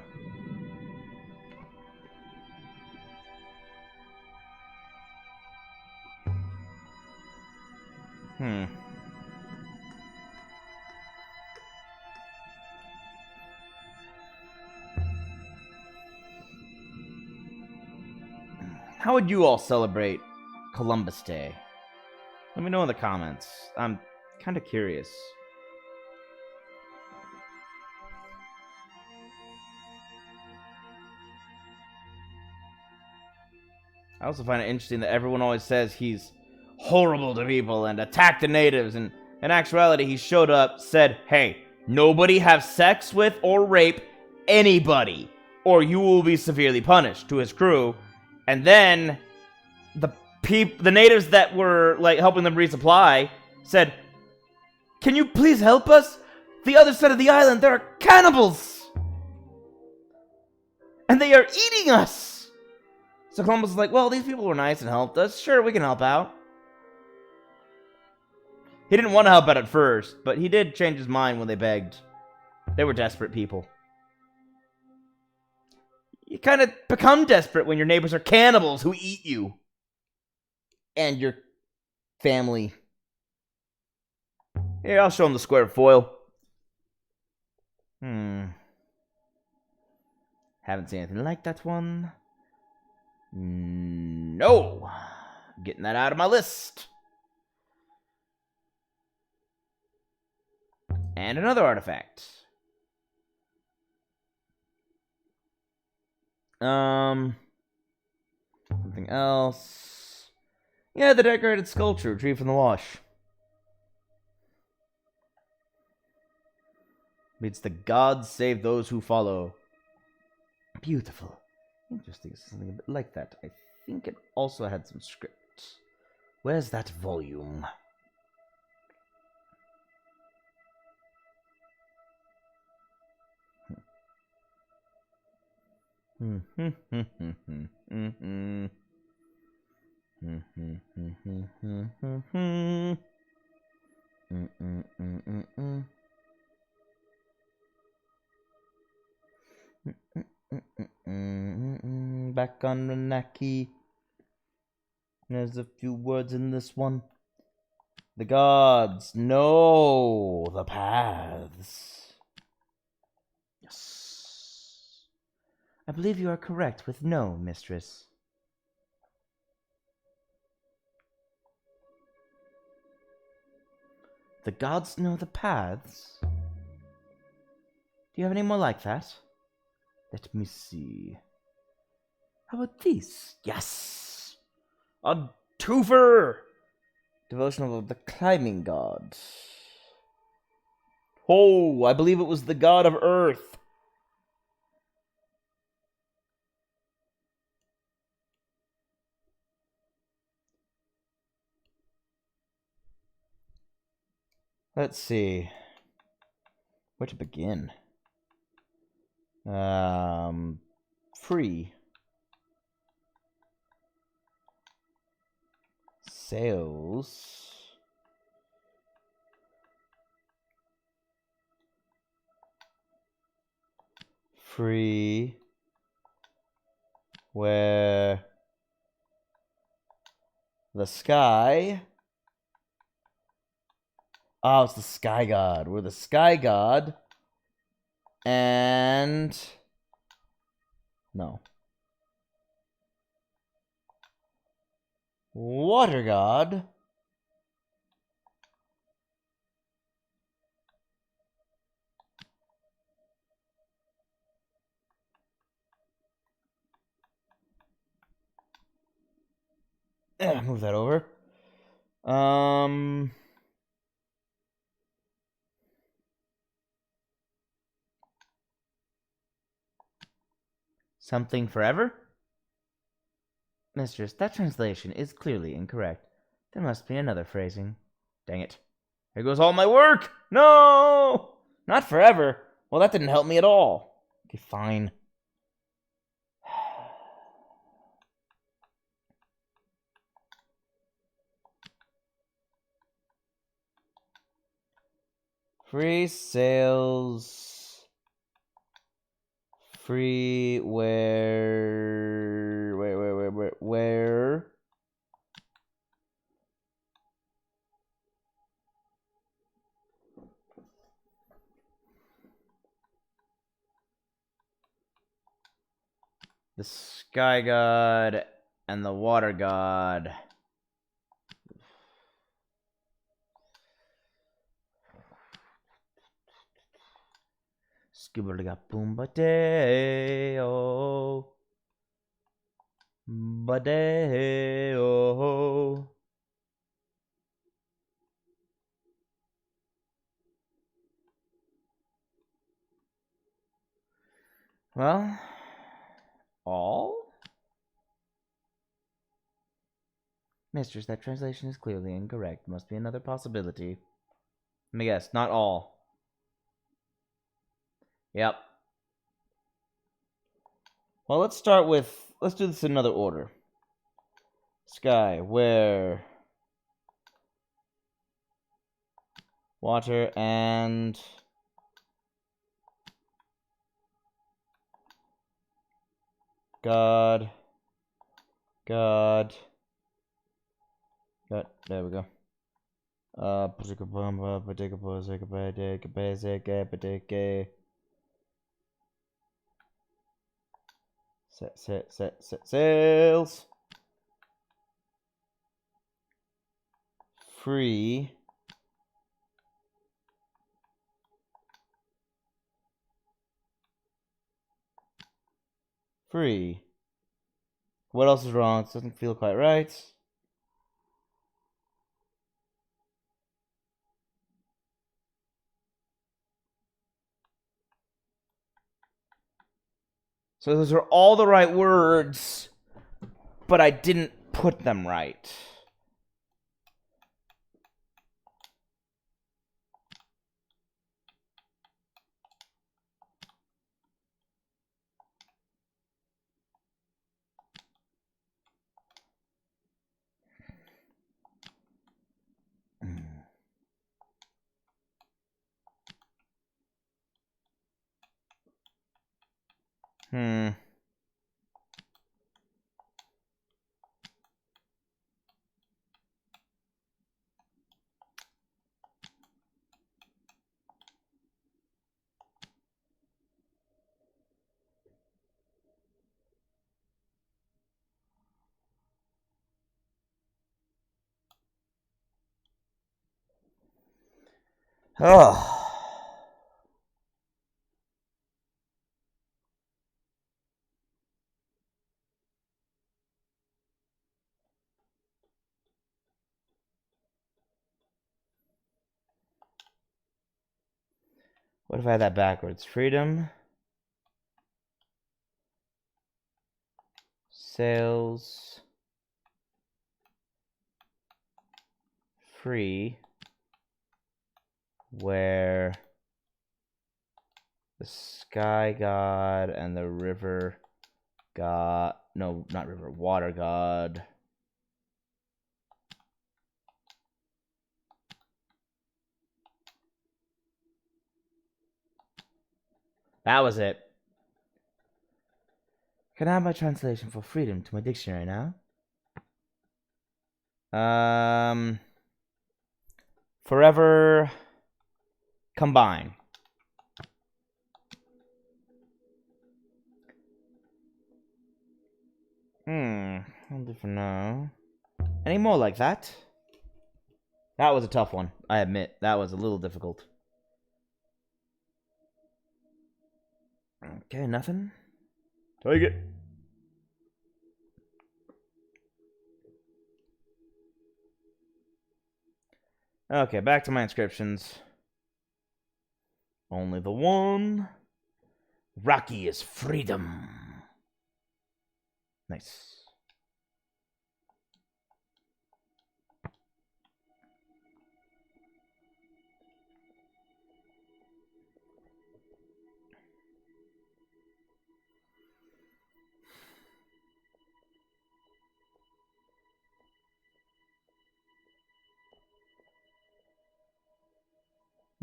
How would you all celebrate Columbus Day? Let me know in the comments. I'm kind of curious. I also find it interesting that everyone always says he's horrible to people and attacked the natives, and in actuality he showed up, said, hey, nobody have sex with or rape anybody, or you will be severely punished, to his crew. And then the natives that were like helping them resupply said, can you please help us? The other side of the island, there are cannibals! And they are eating us! So Columbus was like, well, these people were nice and helped us. Sure, we can help out. He didn't want to help out at first, but he did change his mind when they begged. They were desperate people. You kind of become desperate when your neighbors are cannibals who eat you. And your family. Here, I'll show them the square foil. Haven't seen anything like that one. No. Getting that out of my list. And another artifact. Something else. Yeah, the decorated sculpture retrieved from the wash. Reads, the gods save those who follow. Beautiful. Interesting. Something a bit like that. I think it also had some script. Where's that volume? Back on Renaki. There's a few words in this one. The gods know the paths. Yes. I believe you are correct with no, mistress. The gods know the paths? Do you have any more like that? Let me see. How about this? Yes! A twofer! Devotional of the climbing god. Oh, I believe it was the god of earth. Let's see. Where to begin? Free. Sales. Free. Where the sky. Oh, it's the sky god. We're the sky god. And no. Water god. Move that over. Something forever? Mistress, that translation is clearly incorrect. There must be another phrasing. Dang it. Here goes all my work! No! Not forever. Well, that didn't help me at all. Okay, fine. Free sales. Free where? Where? The sky god and the water god. Scuba boomba deo. Badeo. Well, all? Mistress, that translation is clearly incorrect. Must be another possibility. Let me guess, not all. Yep. Well, let's start with... Let's do this in another order. Sky, where... Water and... God. There we go. Sails. Free. Free. What else is wrong? It doesn't feel quite right. So those are all the right words, but I didn't put them right. Hmm. Oh. What if I had that backwards? Freedom. Sails. Free. Where the sky god and the river god. No, not river. Water god. That was it. Can I add my translation for freedom to my dictionary now? Forever combine. I'll do for now. Any more like that? That was a tough one, I admit. That was a little difficult. Okay, nothing. Take it. Okay, back to my inscriptions. Only the one. Rocky is freedom. Nice.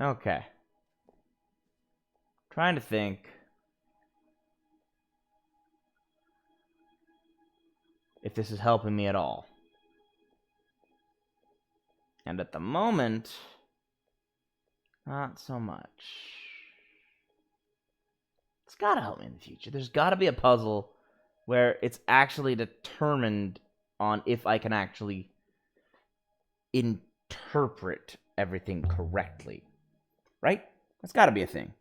Okay. Trying to think if this is helping me at all. And at the moment, not so much. It's gotta help me in the future. There's gotta be a puzzle where it's actually determined on if I can actually interpret everything correctly. Right? That's gotta be a thing.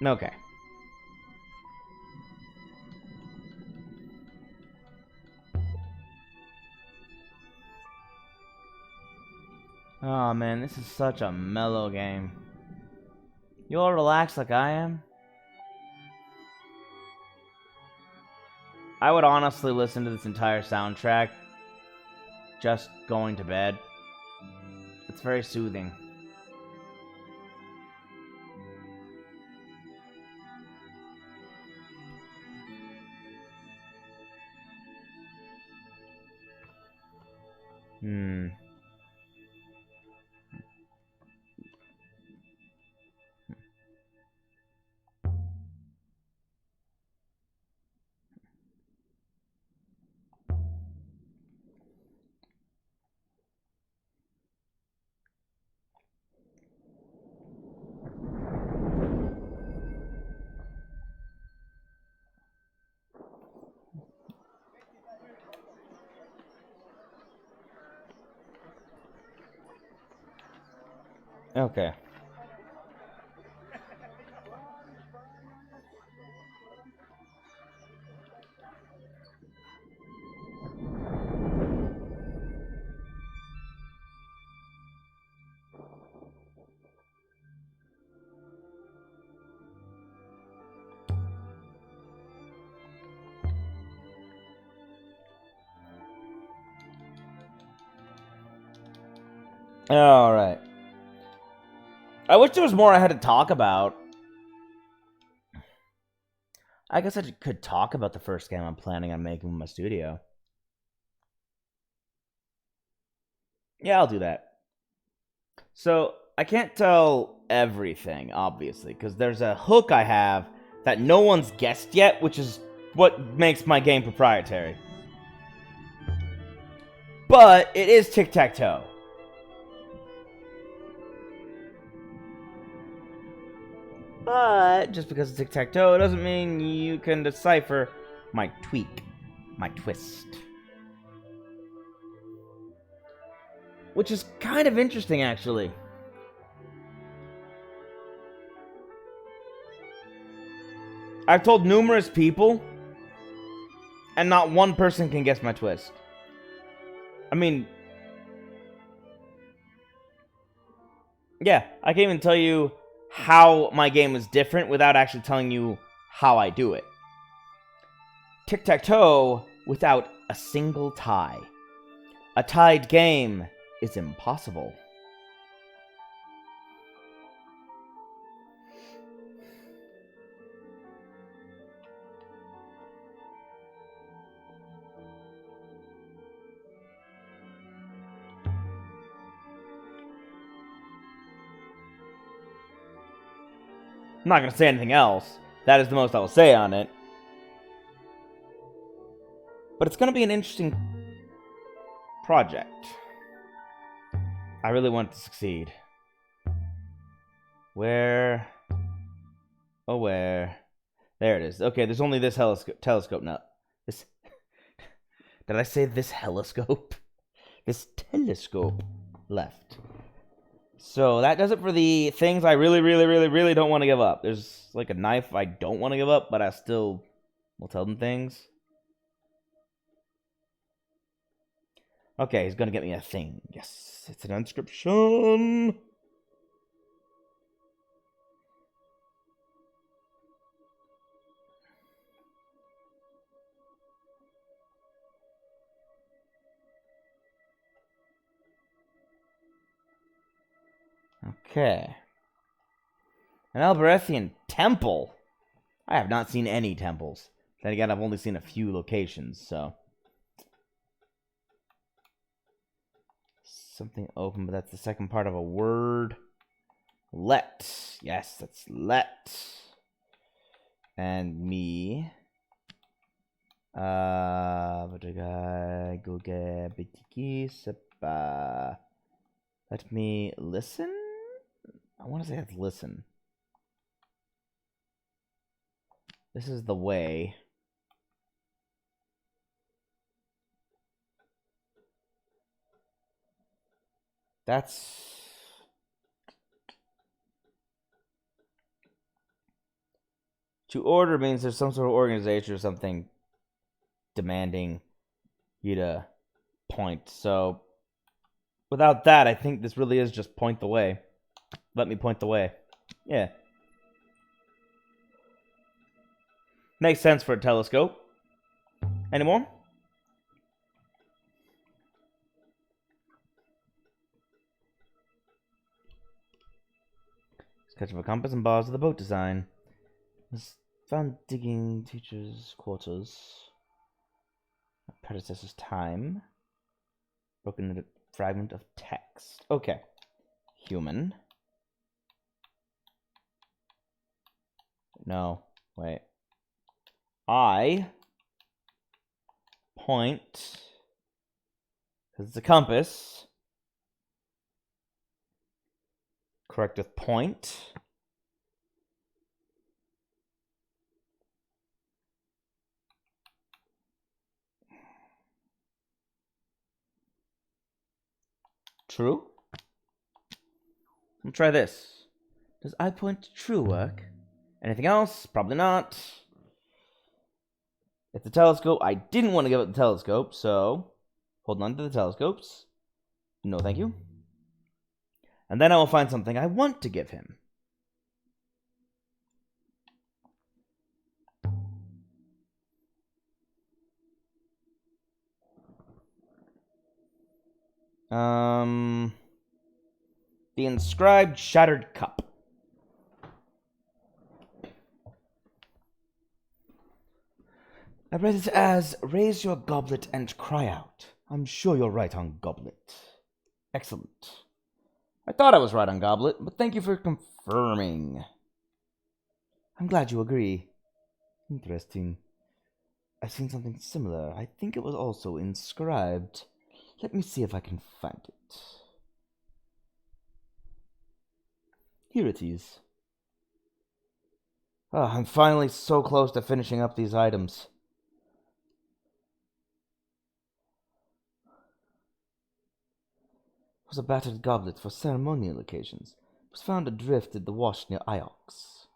Okay. Oh man, this is such a mellow game. You all relaxed like I am? I would honestly listen to this entire soundtrack just going to bed. It's very soothing. Okay. All right. I wish there was more I had to talk about. I guess I could talk about the first game I'm planning on making in my studio. Yeah, I'll do that. So, I can't tell everything, obviously, because there's a hook I have that no one's guessed yet, which is what makes my game proprietary. But it is tic-tac-toe. But just because it's tic-tac-toe, it doesn't mean you can decipher my tweak, my twist. Which is kind of interesting, actually. I've told numerous people, and not one person can guess my twist. I mean, yeah, I can't even tell you how my game is different without actually telling you how I do it. Tic-tac-toe without a single tie. A tied game is impossible. I'm not going to say anything else. That is the most I will say on it. But it's going to be an interesting project. I really want it to succeed. Where? Oh, where? There it is. Okay, there's only this telescope now. This. Did I say this heloscope? This telescope left. So that does it for the things I really, really, really, really don't want to give up. There's like a knife I don't want to give up, but I still will tell them things. Okay, he's gonna get me a thing. Yes, it's an inscription. Okay. An Alberethian temple. I have not seen any temples. Then again, I've only seen a few locations, so. Something open, but that's the second part of a word. Let. Yes, that's let. And me. Let me listen? I want to say that's listen. This is the way. That's... To order means there's some sort of organization or something demanding you to point. So, without that, I think this really is just point the way. Let me point the way. Yeah. Makes sense for a telescope. Any more? Sketch of a compass and bars of the boat design. Was found digging teacher's quarters. My predecessor's time. Broken into fragment of text. Okay. Human. No. Wait. I point. Because it's a compass. Correct with point. True? We'll try this. Does I point true work? Anything else? Probably not. It's the telescope. I didn't want to give it the telescope, so hold on to the telescopes. No, thank you. And then I will find something I want to give him. The inscribed shattered cup. I read it as, raise your goblet and cry out. I'm sure you're right on goblet. Excellent. I thought I was right on goblet, but thank you for confirming. I'm glad you agree. Interesting. I've seen something similar. I think it was also inscribed. Let me see if I can find it. Here it is. Oh, I'm finally so close to finishing up these items. It was a battered goblet for ceremonial occasions. It was found adrift in the wash near Iox.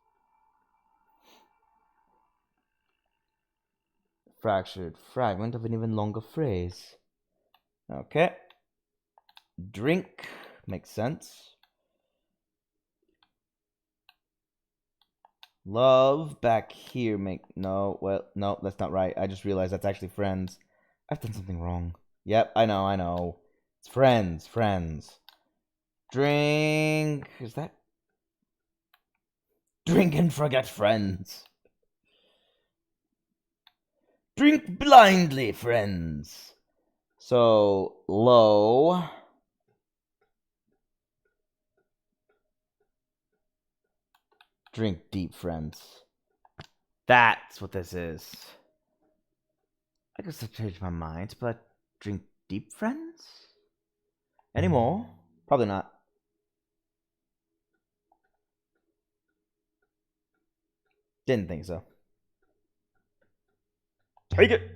Fractured fragment of an even longer phrase. Okay. Drink. Makes sense. Love back here no, that's not right. I just realized that's actually friends. I've done something wrong. Yep, I know. It's friends. Drink. Is that? Drink and forget friends. Drink blindly, friends. So, low. Drink deep, friends. That's what this is. I guess I changed my mind, but drink deep, friends? Any more? Probably not. Didn't think so. Take it!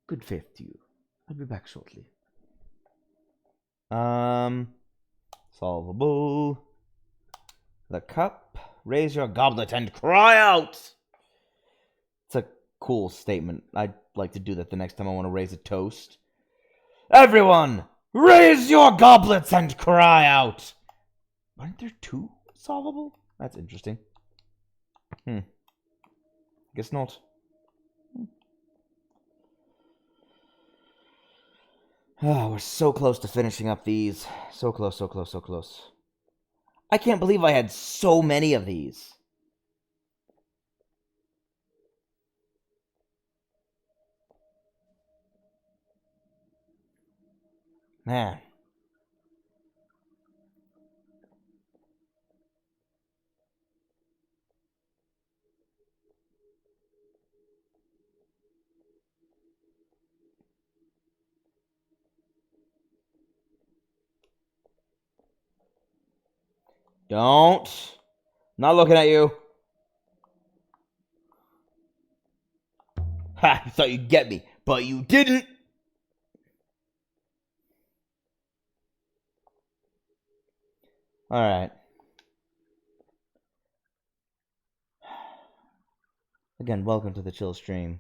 Good faith to you. I'll be back shortly. Solvable. The cup. Raise your goblet and cry out! It's a cool statement. I'd like to do that the next time I want to raise a toast. Everyone! Raise your goblets and cry out! Aren't there two solvable? That's interesting. Guess not. Oh, we're so close to finishing up these. So close. I can't believe I had so many of these. Man. Don't. Not looking at you. Ha! You thought you'd get me, but you didn't. Alright. Again, welcome to the chill stream,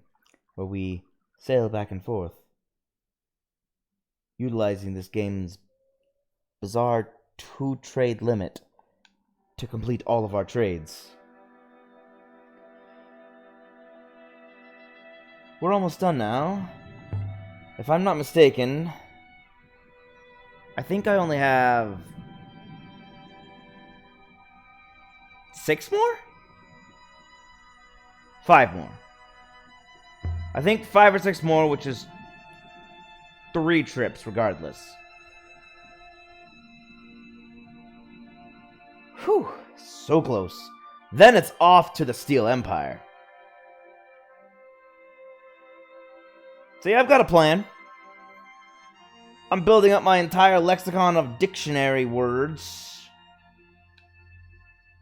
where we sail back and forth, utilizing this game's bizarre 2-trade limit to complete all of our trades. We're almost done now. If I'm not mistaken, I think I only have 6 more? 5 more. I think 5 or 6 more, which is 3 trips regardless. Whew, so close. Then it's off to the Steel Empire. See, I've got a plan. I'm building up my entire lexicon of dictionary words.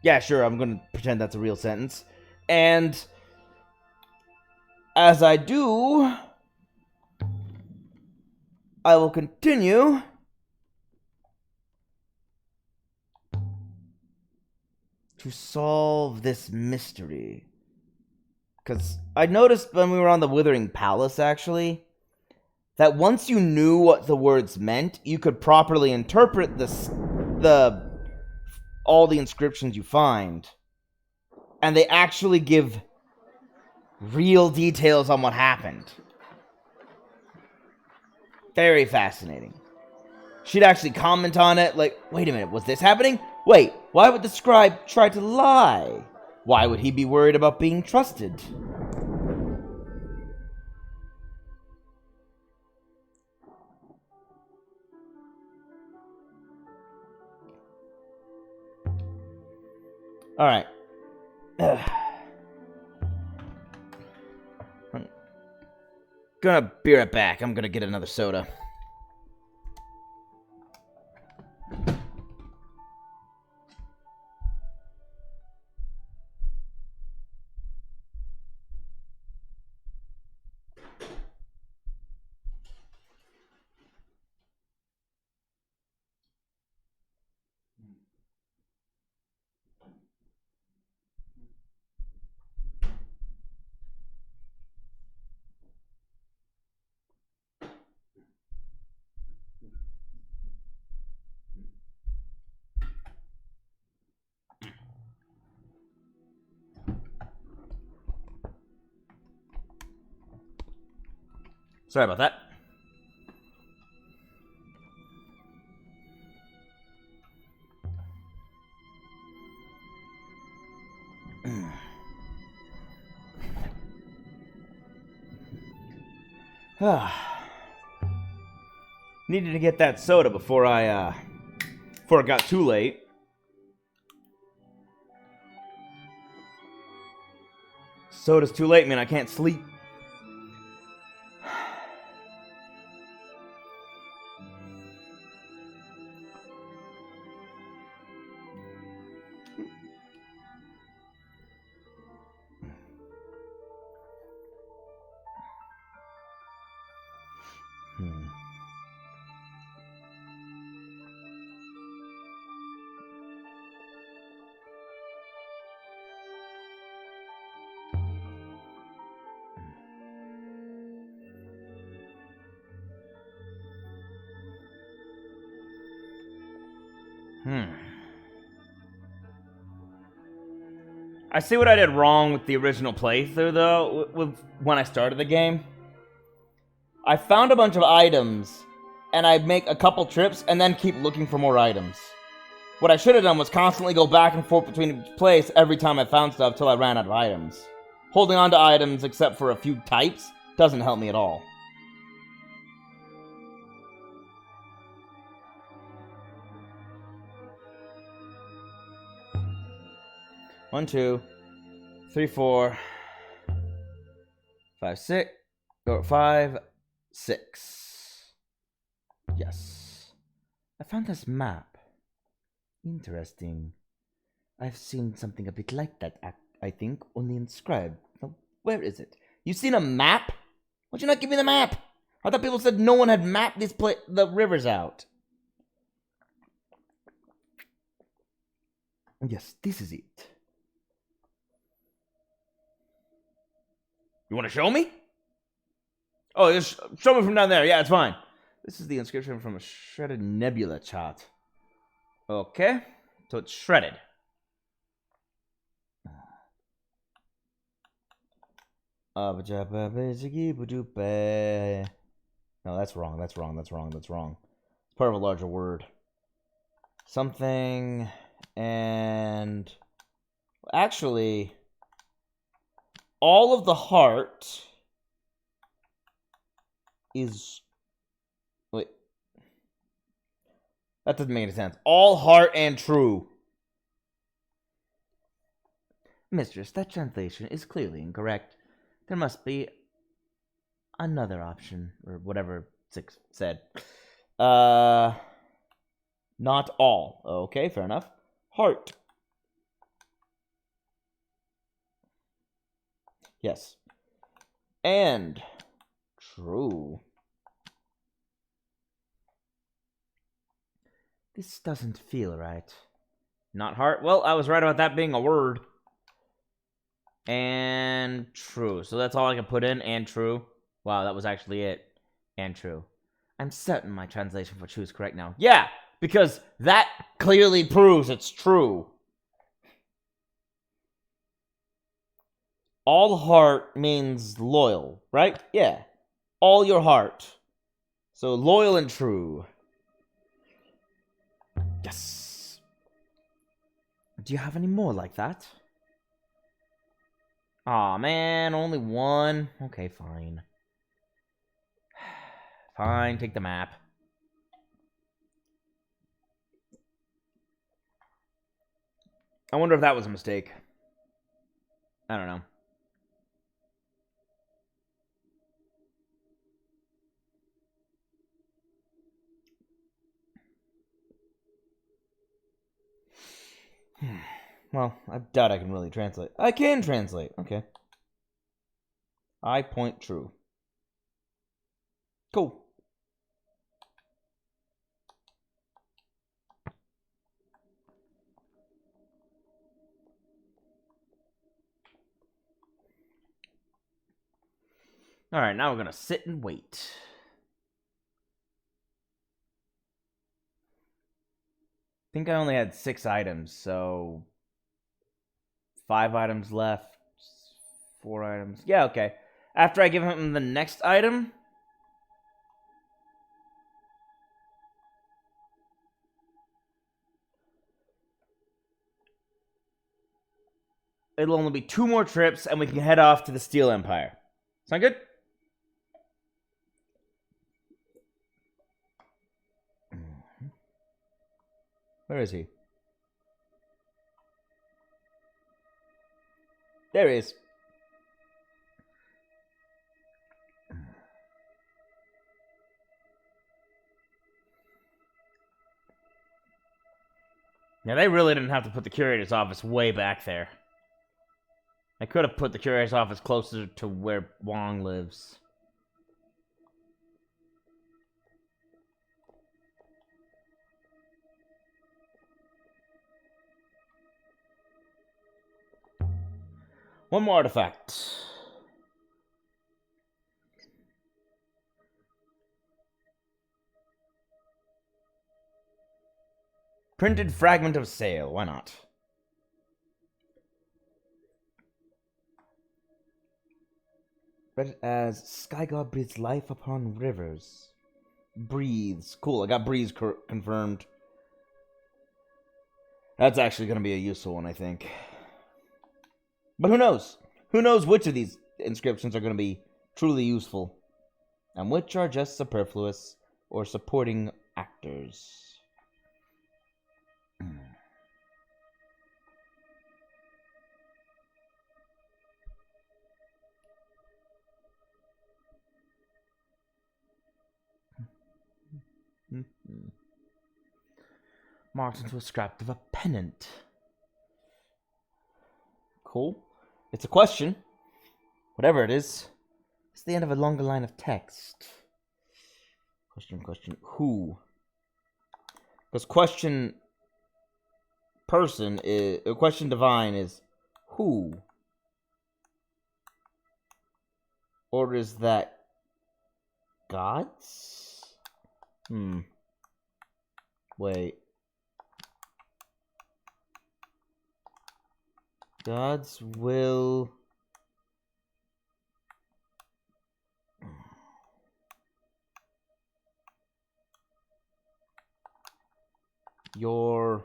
Yeah, sure, I'm gonna pretend that's a real sentence. And as I do, I will continue to solve this mystery. Because I noticed when we were on the Withering Palace, actually, that once you knew what the words meant, you could properly interpret all the inscriptions you find. And they actually give real details on what happened. Very fascinating. She'd actually comment on it, like, wait a minute, was this happening? Wait, why would the scribe try to lie? Why would he be worried about being trusted? Alright. I'm gonna be right back. I'm gonna get another soda. Sorry about that. Needed to get that soda before it got too late. Soda's too late, man. I can't sleep. I see what I did wrong with the original playthrough, though, when I started the game. I found a bunch of items, and I'd make a couple trips, and then keep looking for more items. What I should have done was constantly go back and forth between each place every time I found stuff till I ran out of items. Holding on to items, except for a few types, doesn't help me at all. One, 2, 3, 4, 5, 6, or 5, 6. Yes. I found this map. Interesting. I've seen something a bit like that, I think, only inscribed. Now, where is it? You seen a map? Why'd you not give me the map? I thought people said no one had mapped the rivers out. Yes, this is it. You want to show me? Oh, just show me from down there. Yeah, it's fine. This is the inscription from a shredded nebula chart. Okay, so it's shredded. No, that's wrong. That's wrong. It's part of a larger word. Something and actually all of the heart is... Wait. That doesn't make any sense. All heart and true. Mistress, that translation is clearly incorrect. There must be another option, or whatever Six said. Not all. Okay, fair enough. Heart. Yes. And true. This doesn't feel right. Not heart. Well, I was right about that being a word. And true. So that's all I can put in. And true. Wow, that was actually it. And true. I'm certain my translation for true is correct now. Yeah, because that clearly proves it's true. All heart means loyal, right? Yeah. All your heart. So loyal and true. Yes. Do you have any more like that? Aw, man, only one. Okay, fine. Fine, take the map. I wonder if that was a mistake. I don't know. Well, I doubt I can really translate. I can translate. Okay. I point true. Cool. Alright, now we're gonna sit and wait. I think I only had 6 items, so 5 items left. 4 items. Yeah, okay. After I give him the next item, it'll only be 2 more trips and we can head off to the Steel Empire. Sound good? Where is he? There he is. Now, they really didn't have to put the curator's office way back there. I could have put the curator's office closer to where Wong lives. One more artifact. Printed fragment of sail. Why not? Read it as Sky God breathes life upon rivers. Breathes. Cool, I got breathes confirmed. That's actually going to be a useful one, I think. But who knows? Who knows which of these inscriptions are going to be truly useful, and which are just superfluous or supporting actors. Marked into a scrap of a pennant. Cool. It's a question. Whatever it is. It's the end of a longer line of text. Question. Who? Because question person is... Question divine is who? Or is that gods? Wait. Gods will... Your...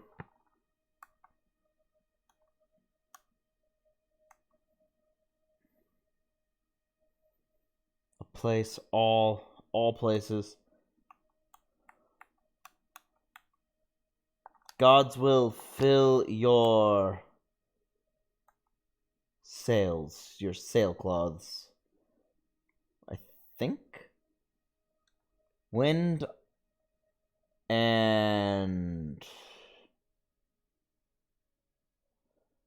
A place, all places. Gods will fill your sails, your sailcloths. I think. Wind and...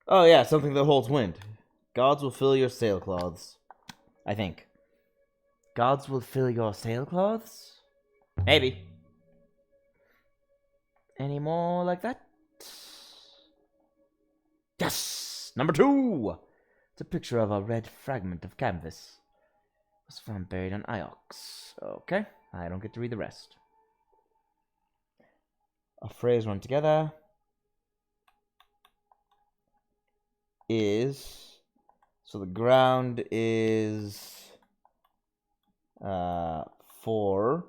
Oh yeah, something that holds wind. Gods will fill your sailcloths. I think. Gods will fill your sailcloths? Maybe. Any more like that? Yes! Number 2! It's a picture of a red fragment of canvas. It was found buried on Iox. Okay, I don't get to read the rest. A phrase run together is... So the ground is... 4.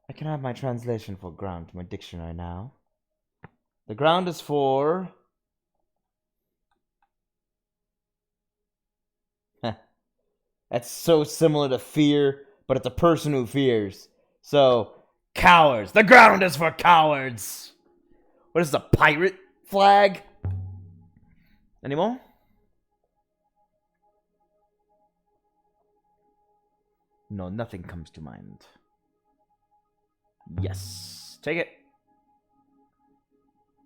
I can have my translation for ground to my dictionary now. The ground is 4. That's so similar to fear, but it's a person who fears. So, cowards. The ground is for cowards. What is this, a pirate flag? Any more? No, nothing comes to mind. Yes. Take it.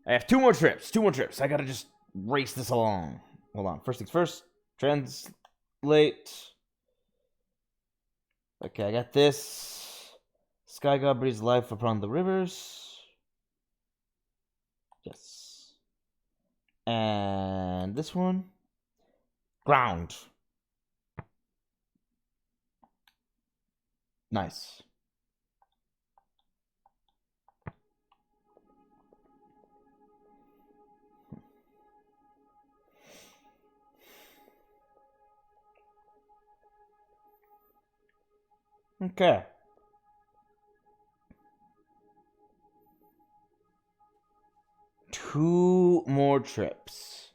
I have 2 more trips. 2 more trips. I gotta just race this along. Hold on. First things first. Translate. Okay, I got this. Sky God breathes life upon the rivers. Yes. And this one. Ground. Nice. Okay. Two more trips.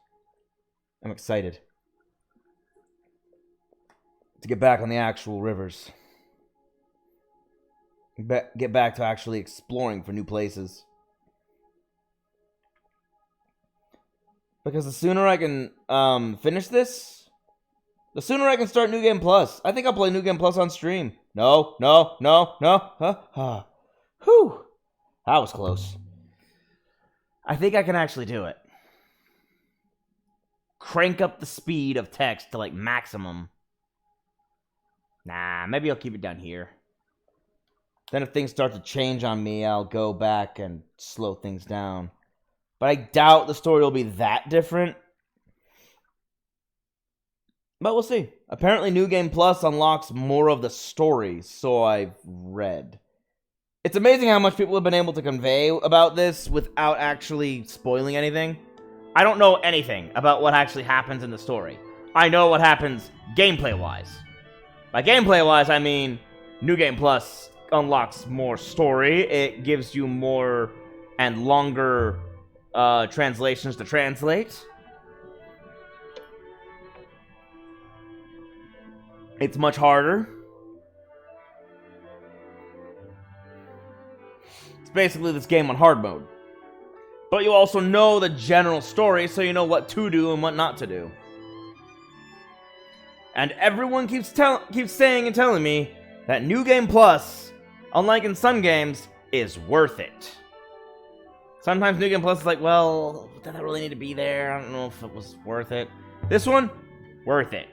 I'm excited to get back on the actual rivers. Get back to actually exploring for new places. Because the sooner I can finish this, the sooner I can start New Game Plus. I think I'll play New Game Plus on stream. No. Whew. That was close. I think I can actually do it. Crank up the speed of text to like maximum. Nah, maybe I'll keep it down here. Then if things start to change on me, I'll go back and slow things down. But I doubt the story will be that different. But we'll see. Apparently New Game Plus unlocks more of the story, so I've read. It's amazing how much people have been able to convey about this without actually spoiling anything. I don't know anything about what actually happens in the story. I know what happens gameplay-wise. By gameplay-wise, I mean New Game Plus unlocks more story. It gives you more and longer translations to translate. It's much harder. It's basically this game on hard mode. But you also know the general story, so you know what to do and what not to do. And everyone keeps saying and telling me that New Game Plus, unlike in some games, is worth it. Sometimes New Game Plus is like, well, did that really need to be there? I don't know if it was worth it. This one, worth it.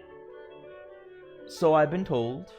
So I've been told.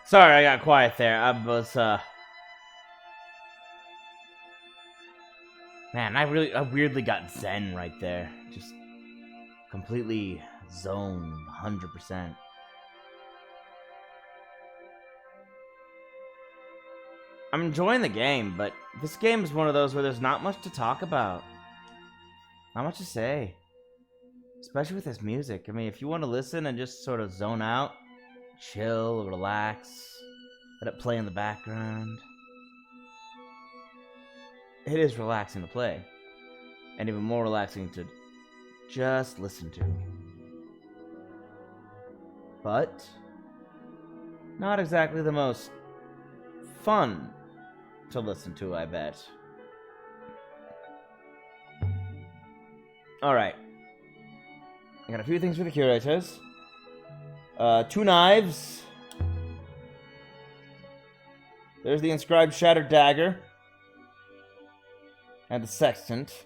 Sorry, I got quiet there. I was, Man, I weirdly got zen right there. Just completely zoned, 100%. I'm enjoying the game, but this game is one of those where there's not much to talk about. Not much to say. Especially with this music. I mean, if you want to listen and just sort of zone out, chill, relax, let it play in the background. It is relaxing to play. And even more relaxing to just listen to. But not exactly the most fun to listen to, I bet. Alright. I got a few things for the curators. 2 knives. There's the inscribed shattered dagger. And the sextant.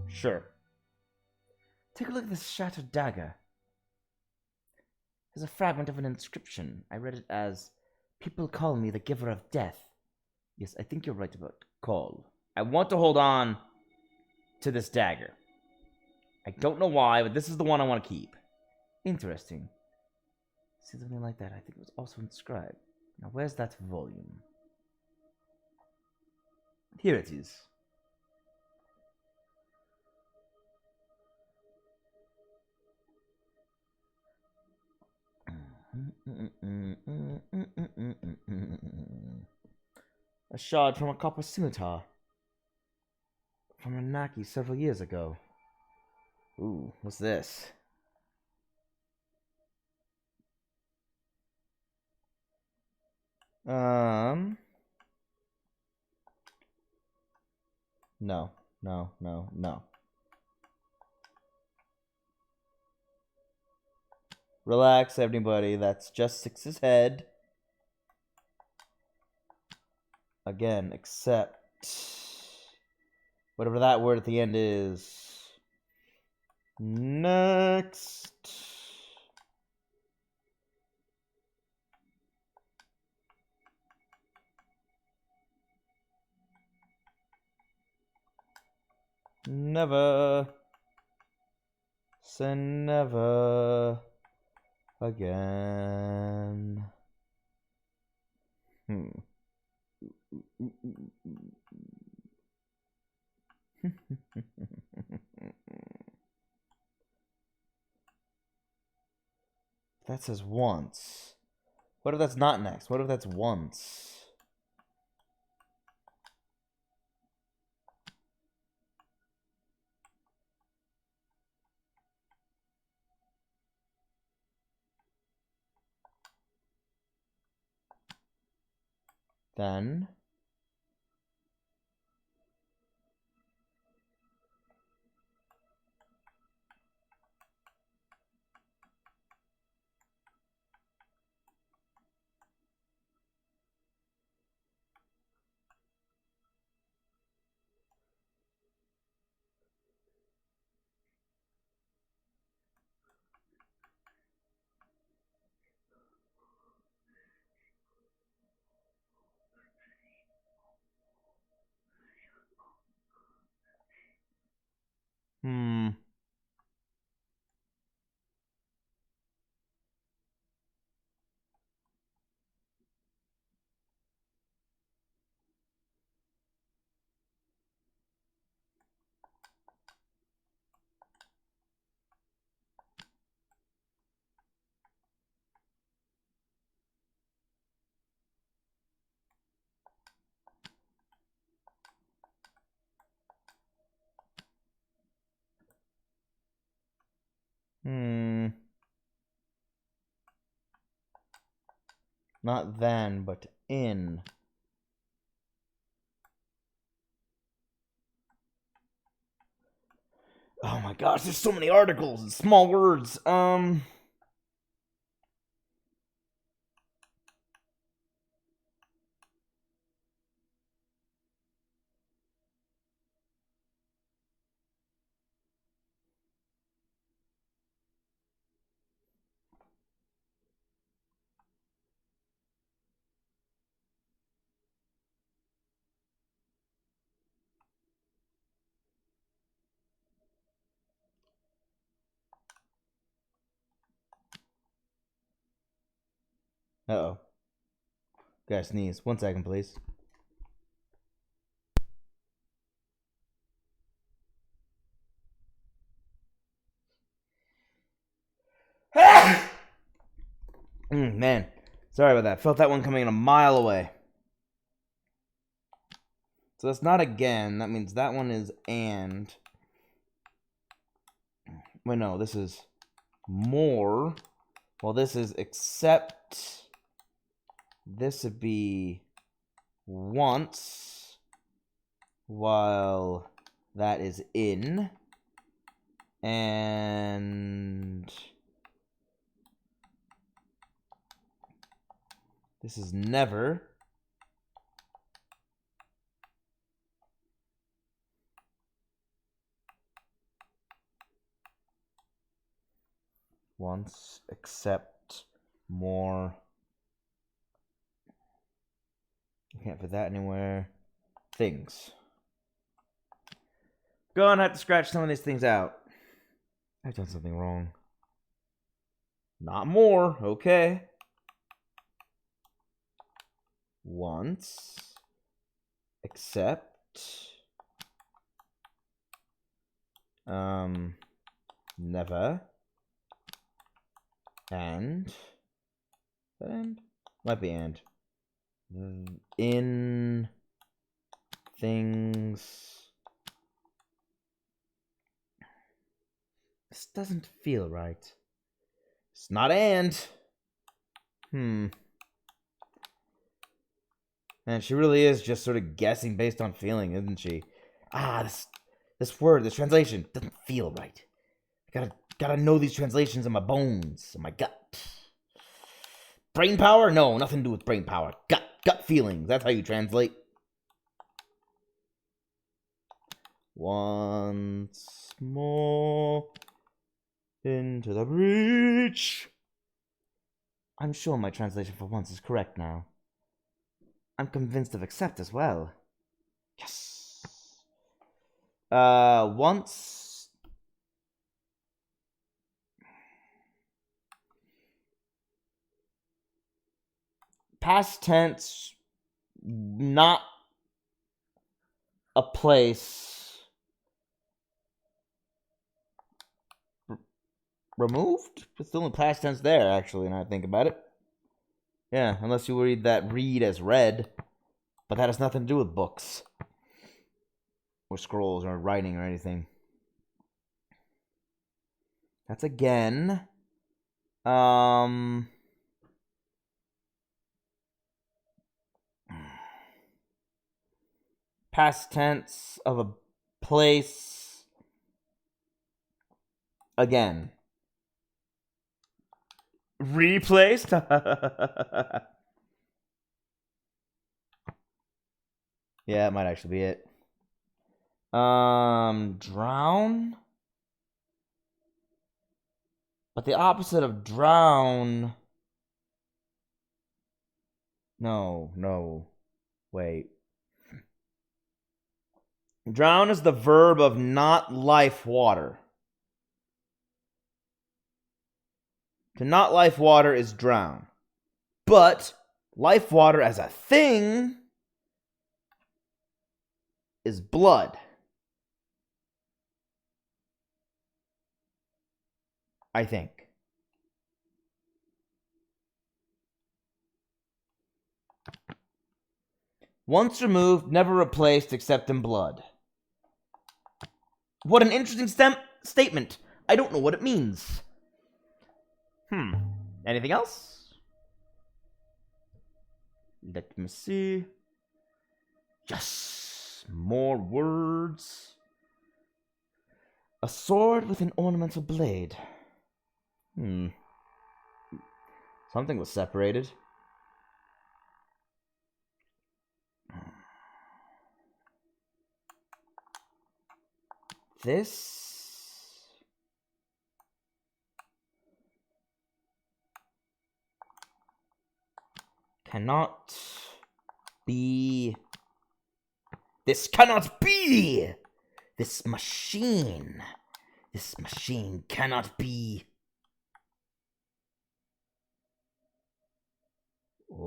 Sure. Take a look at this shattered dagger. There's a fragment of an inscription. I read it as, "People call me the giver of death." Yes, I think you're right about call. I want to hold on to this dagger. I don't know why, but this is the one I want to keep. Interesting. See something like that. I think it was also inscribed. Now, where's that volume? Here it is. A shard from a copper scimitar. From Anaki several years ago. Ooh, what's this? No, no, no, no. Relax, everybody. That's just Six's head. Again, except whatever that word at the end is. Next. Never say never again. That says once. What if that's not next? What if that's once? Then hmm. Hmm. Not then, but in. Oh my gosh, there's so many articles and small words. Uh-oh. Gotta sneeze. 1 second, please. Man, sorry about that. Felt that one coming in a mile away. So that's not again. That means that one is and. Wait, no, this is more. Well, this is except. This would be once. While that is in. And. This is never. Once, except, more. You can't fit that anywhere. Things. Gonna have to scratch some of these things out. I've done something wrong. Not more. Okay. Once, except, never, and, might be and, in, things, this doesn't feel right, it's not and, Man, she really is just sort of guessing based on feeling, isn't she? This word, this translation doesn't feel right. I gotta know these translations in my bones, in my gut. Brain power? No, nothing to do with brain power. Gut feelings. That's how you translate. Once more into the breach. I'm sure my translation for once is correct now. I'm convinced of accept as well. Yes. Once. Past tense. Not a place. Removed? It's still in past tense there, actually, now I think about it. Yeah, unless you read that read as read. But that has nothing to do with books. Or scrolls or writing or anything. That's again. Past tense of a place. Again. Replaced? Yeah, it might actually be it. Drown? But the opposite of drown... No. Wait. Drown is the verb of not life water. To not life water is drown. But life water as a thing is blood. I think. Once removed, never replaced except in blood. What an interesting statement. I don't know what it means. Anything else? Let me see. Yes! More words. A sword with an ornamental blade. Something was separated. This cannot be. This cannot be. This machine cannot be.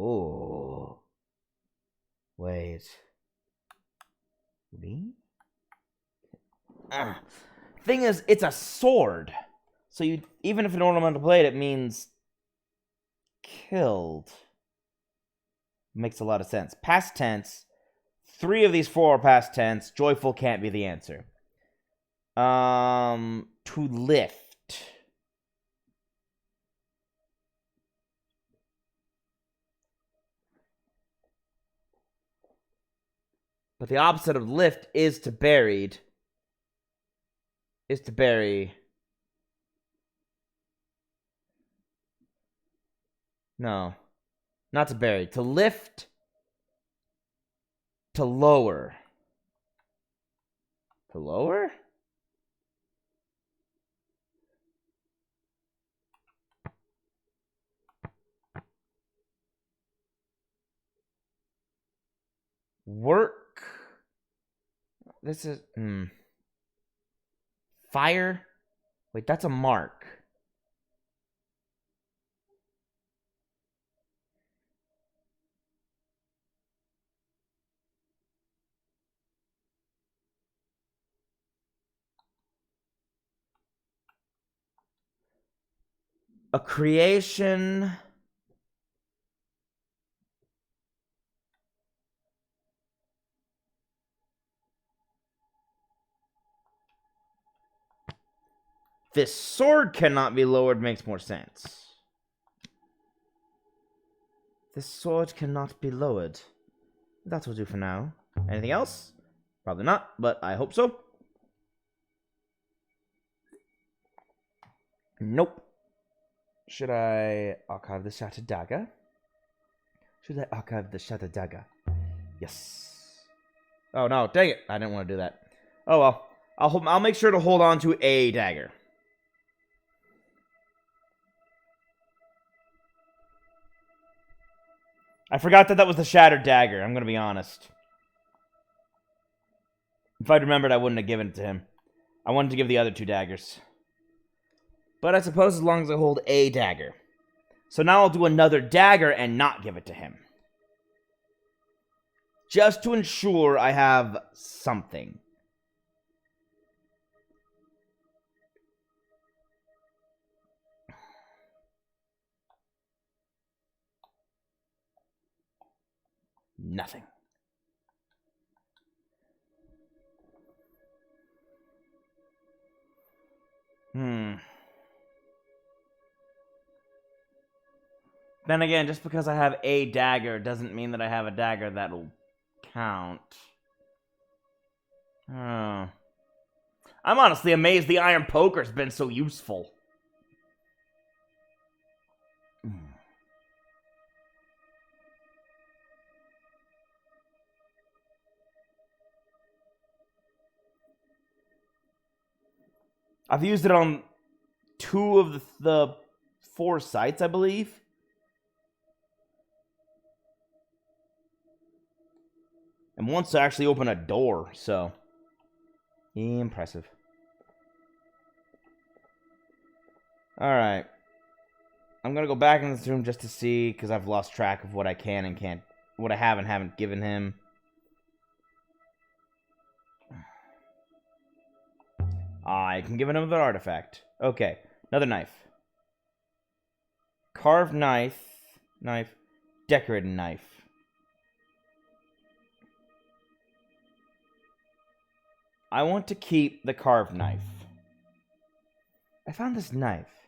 Oh. Wait. Me? Thing is, it's a sword. So you, even if an ornamental blade, it means killed. Makes a lot of sense. Past tense. 3 of these 4 are past tense. Joyful can't be the answer. To lift. But the opposite of lift is to buried. Is to bury. No. Not to bury. To lift. To lower. To lower? Work. This is. Fire? Wait, that's a mark. A creation. This sword cannot be lowered makes more sense. This sword cannot be lowered. That will do for now. Anything else? Probably not, but I hope so. Nope. Should I archive the Shattered Dagger? Should I archive the Shattered Dagger? Yes. Oh no, dang it. I didn't want to do that. Oh well. I'll make sure to hold on to a dagger. I forgot that was the Shattered Dagger, I'm gonna be honest. If I'd remembered, I wouldn't have given it to him. I wanted to give the other 2 daggers. But I suppose as long as I hold a dagger. So now I'll do another dagger and not give it to him. Just to ensure I have something. Nothing. Then again, just because I have a dagger doesn't mean that I have a dagger that'll count. Oh. I'm honestly amazed the iron poker's been so useful. I've used it on 2 of the 4 sites, I believe. And once to actually open a door, so impressive. Alright. I'm gonna go back in this room just to see, because I've lost track of what I can and can't, what I have and haven't given him. I can give him another artifact. Okay, another knife. Carved knife. Decorated knife. I want to keep the carved knife. I found this knife.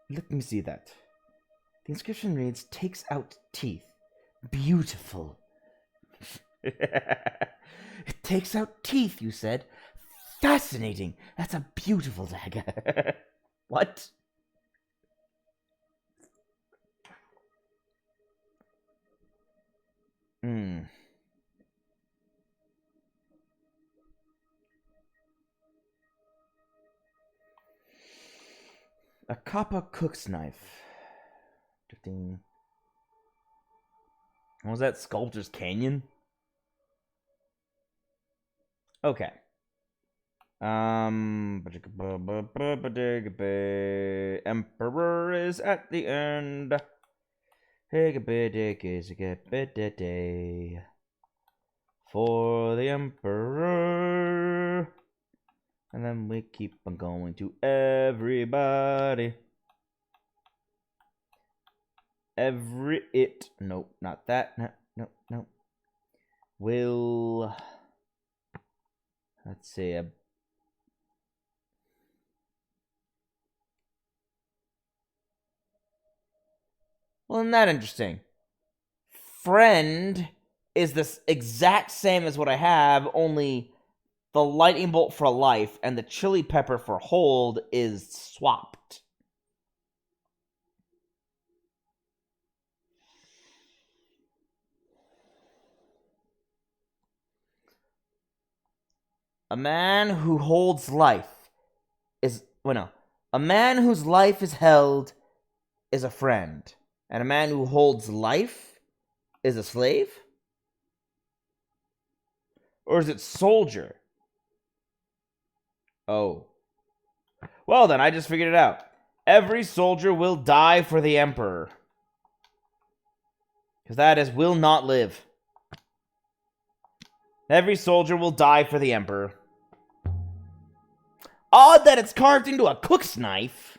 Let me see that. The inscription reads, takes out teeth. Beautiful. It takes out teeth, you said. Fascinating. That's a beautiful dagger. What? A copper cook's knife. Drifting. What was that? Sculptor's Canyon? Okay. Emperor is at the end. Day for the Emperor. And then we keep on going to everybody. Nope, not that. No. Will. Let's see. Well, isn't that interesting? Friend is the exact same as what I have, only the lightning bolt for life and the chili pepper for hold is swapped. A man who holds life is... Well, no. A man whose life is held is a friend. And a man who holds life is a slave? Or is it soldier? Oh. Well then, I just figured it out. Every soldier will die for the Emperor. Because that is will not live. Every soldier will die for the Emperor. Odd that it's carved into a cook's knife.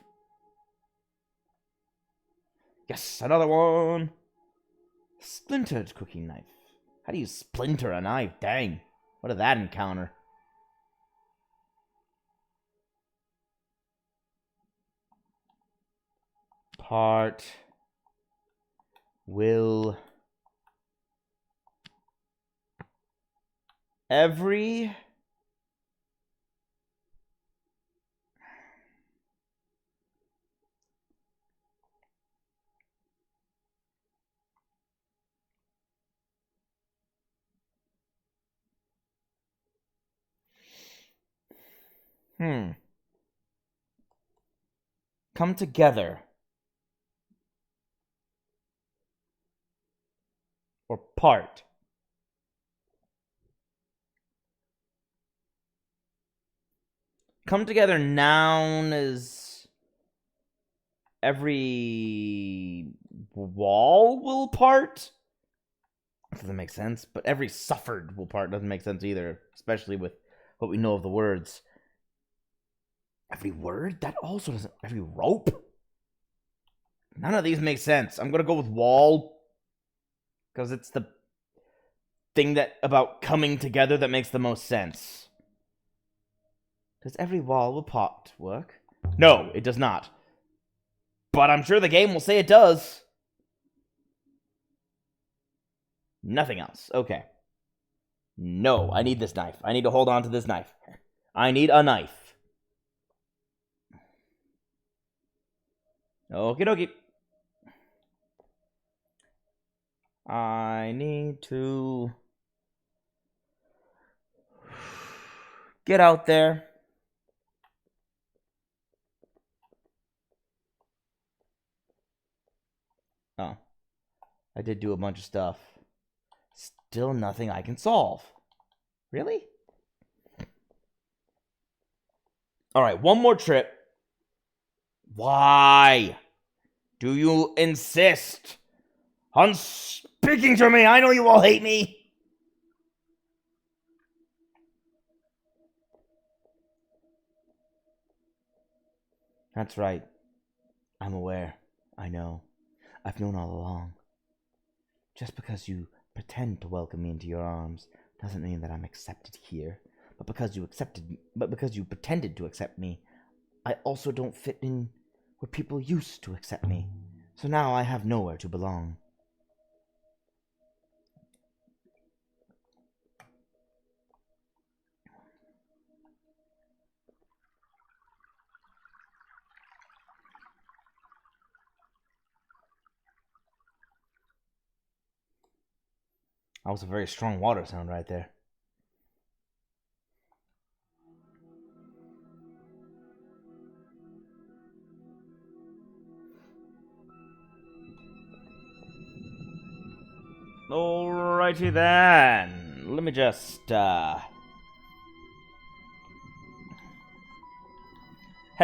Yes, another one. Splintered cooking knife. How do you splinter a knife? Dang. What did that encounter? Part. Will. Every. Come together. Or part. Come together noun is every wall will part. Doesn't make sense, but every suffered will part doesn't make sense either, especially with what we know of the words. Every word? That also doesn't... Every rope? None of these make sense. I'm gonna go with wall. Because it's the thing that about coming together that makes the most sense. Does every wall will part work? No, it does not. But I'm sure the game will say it does. Nothing else. Okay. No, I need this knife. I need to hold on to this knife. I need a knife. Okie dokie. I need to get out there. Oh. I did do a bunch of stuff. Still nothing I can solve. Really? Alright, one more trip. Why do you insist on speaking to me? I know you all hate me. That's right. I'm aware. I know. I've known all along. Just because you pretend to welcome me into your arms doesn't mean that I'm accepted here. But because you pretended to accept me, I also don't fit in where people used to accept me. So now I have nowhere to belong. That was a very strong water sound right there. Alrighty then. Let me just, head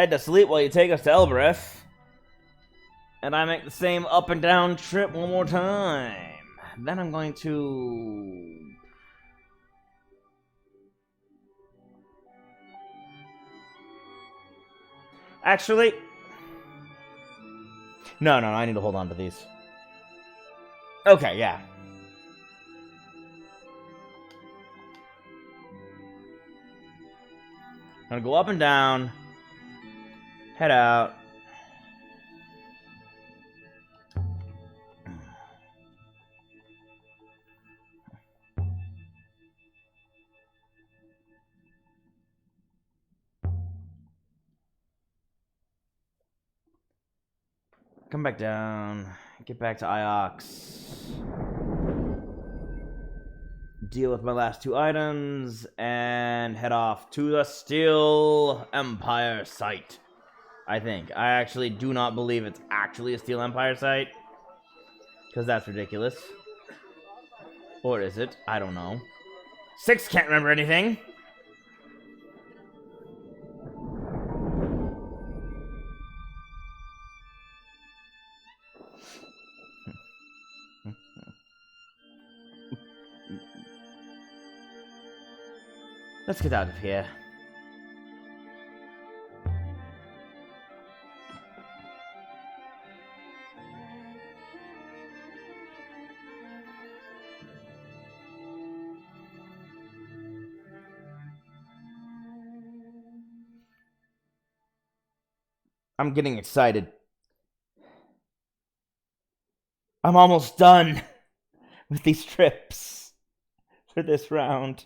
to sleep while you take us to Elbereth. And I make the same up and down trip one more time. Then I'm going to... Actually... No, I need to hold on to these. Okay, yeah. I'm gonna go up and down. Head out. Come back down. Get back to Iox. Deal with my last 2 items. And head off to the Steel Empire site. I think. I actually do not believe it's actually a Steel Empire site. Because that's ridiculous. Or is it? I don't know. 6 can't remember anything. Let's get out of here. I'm getting excited. I'm almost done with these trips for this round.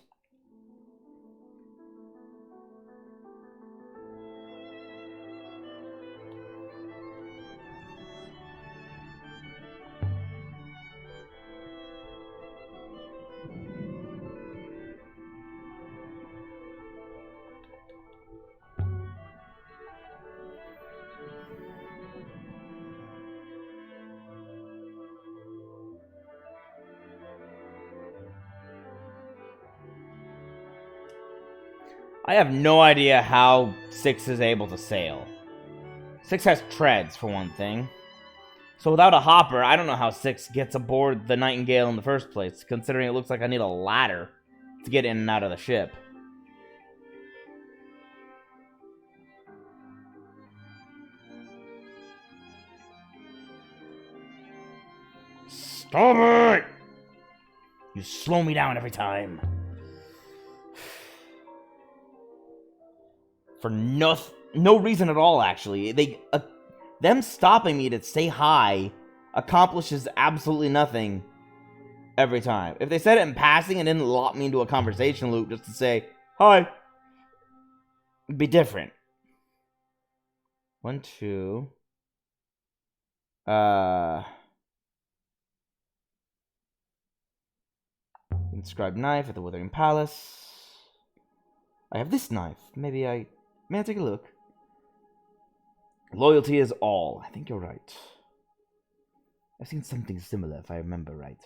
I have no idea how 6 is able to sail. 6 has treads, for one thing. So without a hopper, I don't know how 6 gets aboard the Nightingale in the first place, considering it looks like I need a ladder to get in and out of the ship. Stop it! You slow me down every time. For no reason at all, actually. Them stopping me to say hi accomplishes absolutely nothing every time. If they said it in passing and didn't lock me into a conversation loop just to say, hi, it'd be different. 1, 2. Inscribed knife at the Withering Palace. I have this knife. May I take a look? Loyalty is all. I think you're right. I've seen something similar, if I remember right.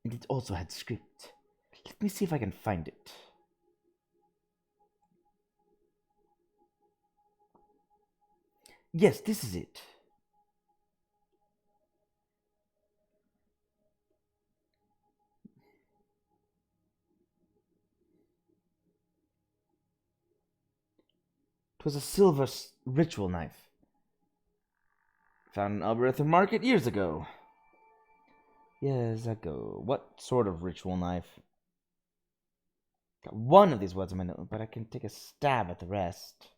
And it also had script. Let me see if I can find it. Yes, this is it. It was a silver ritual knife. Found in Albertha Market years ago. Years ago. What sort of ritual knife? Got one of these words in my note, but I can take a stab at the rest.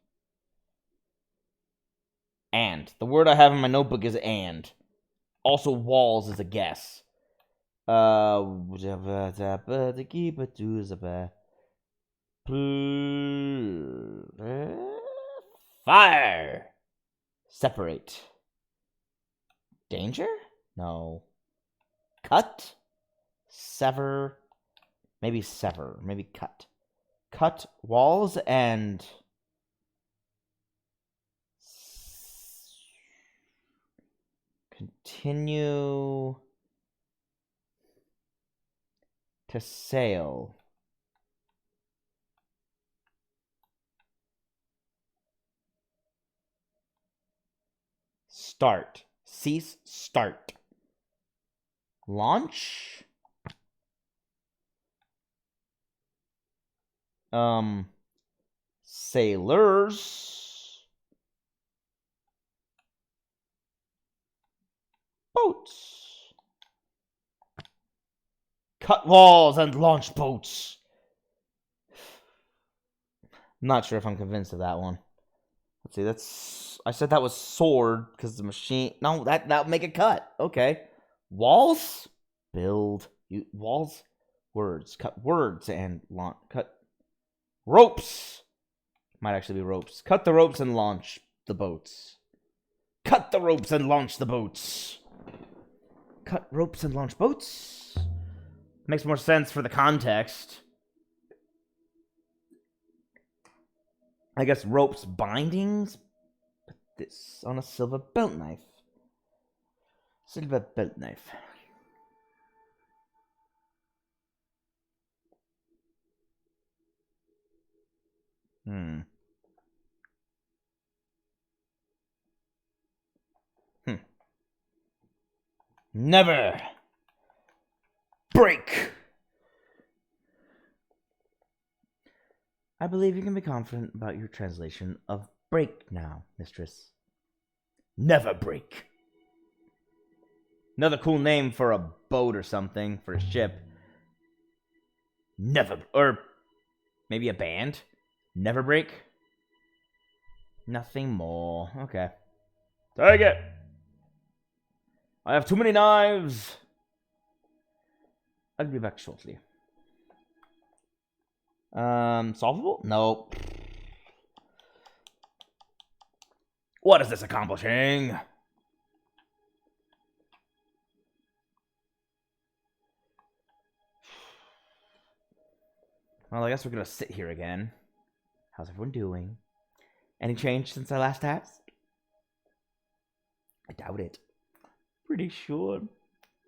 And. The word I have in my notebook is and. Also, walls is a guess. Fire! Separate. Danger? No. Cut? Sever? Maybe sever. Maybe cut. Cut walls and... continue to sail. Start cease, start. Launch? Sailors. Boats. Cut walls and launch boats. I'm not sure if I'm convinced of that one. Let's see, I said that was sword, because the machine... No, that would make a cut. Okay. Walls? Build. Walls? Words. Cut words and launch. Cut... Ropes! Might actually be ropes. Cut the ropes and launch the boats. Cut the ropes and launch the boats. Cut ropes and launch boats? Makes more sense for the context. I guess ropes bindings? Put this on a silver belt knife. Silver belt knife. Never break. I believe you can be confident about your translation of break now, mistress. Never break. Another cool name for a boat or something, for a ship. Never, or maybe a band? Never break? Nothing more. Okay. Take it. I have too many knives. I'll be back shortly. Solvable? Nope. What is this accomplishing? Well, I guess we're gonna sit here again. How's everyone doing? Any change since I last asked? I doubt it. Pretty sure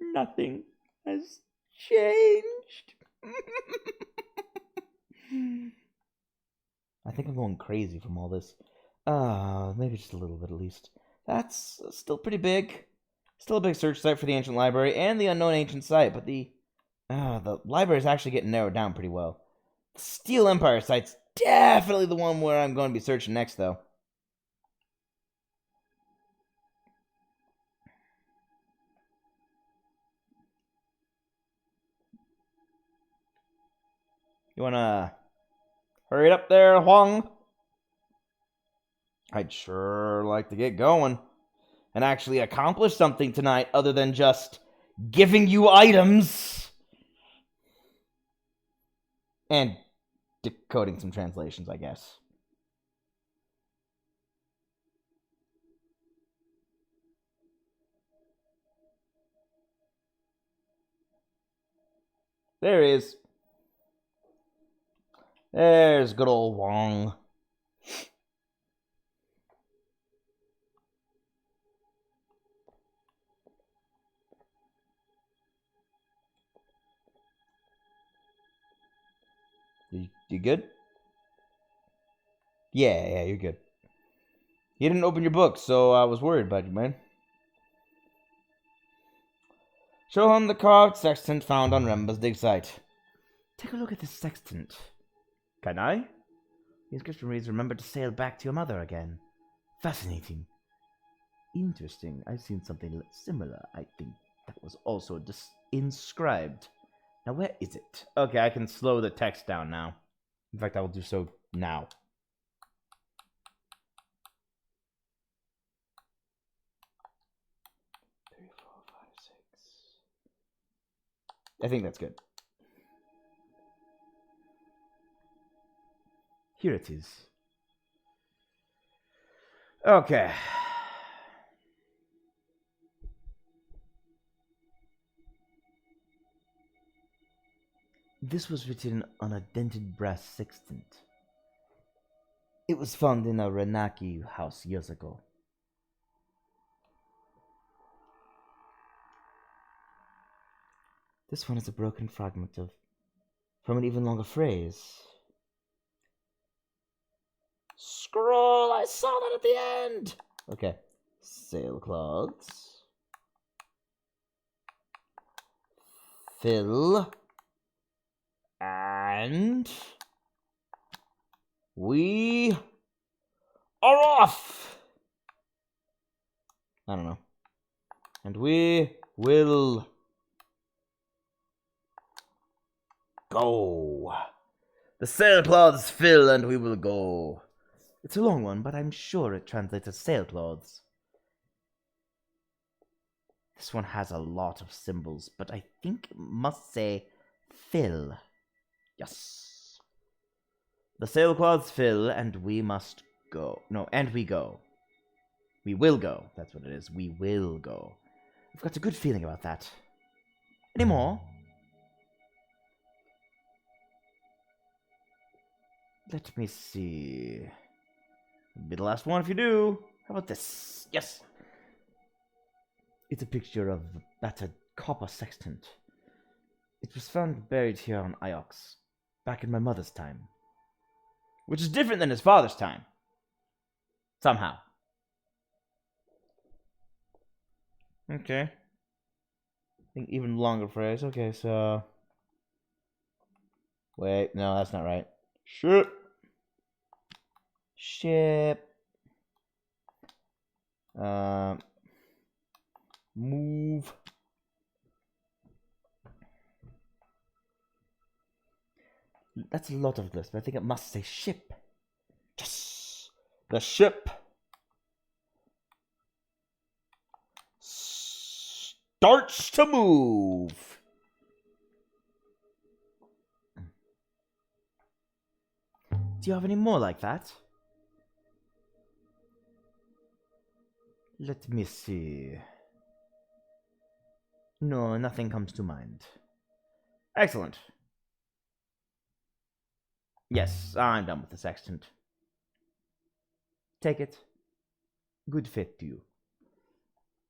nothing has changed. I think I'm going crazy from all this. Maybe just a little bit at least. That's still pretty big. Still a big search site for the ancient library and the unknown ancient site, but the library is actually getting narrowed down pretty well. The Steel Empire site's definitely the one where I'm going to be searching next, though. You wanna hurry it up there, Huang? I'd sure like to get going and actually accomplish something tonight other than just giving you items and decoding some translations, I guess. There he is. There's good old Wong. You good? Yeah, you're good. You didn't open your book, so I was worried about you, man. Show him the carved sextant found on Remba's dig site. Take a look at this sextant. Can I? The inscription reads, "Remember to sail back to your mother again." Fascinating. Interesting. I've seen something similar. I think that was also inscribed. Now, where is it? Okay, I can slow the text down now. In fact, I will do so now. I think that's good. Here it is. Okay. This was written on a dented brass sextant. It was found in a Renaki house years ago. This one is a broken fragment from an even longer phrase. Scroll! I saw that at the end! Okay. Sailcloths. fill, and we are off. I don't know. And we will go. The sailcloths fill and we will go. It's a long one, but I'm sure it translates as sailcloths. This one has a lot of symbols, but I think it must say fill. Yes. The sailcloths fill and we must go. No, and we go. We will go. That's what it is. We will go. I've got a good feeling about that. Any more? Let me see. Be the last one if you do. How about this? Yes. It's a picture of... That's a copper sextant. It was found buried here on Iox, back in my mother's time. Which is different than his father's time. Somehow. Okay. I think even longer phrase. Okay, so... Wait, no, that's not right. Ship. Move. That's a lot of this, but I think it must say ship. Yes! The ship starts to move. Do you have any more like that? Let me see. No, nothing comes to mind. Excellent. Yes, I'm done with the sextant. Take it. Good fit to you.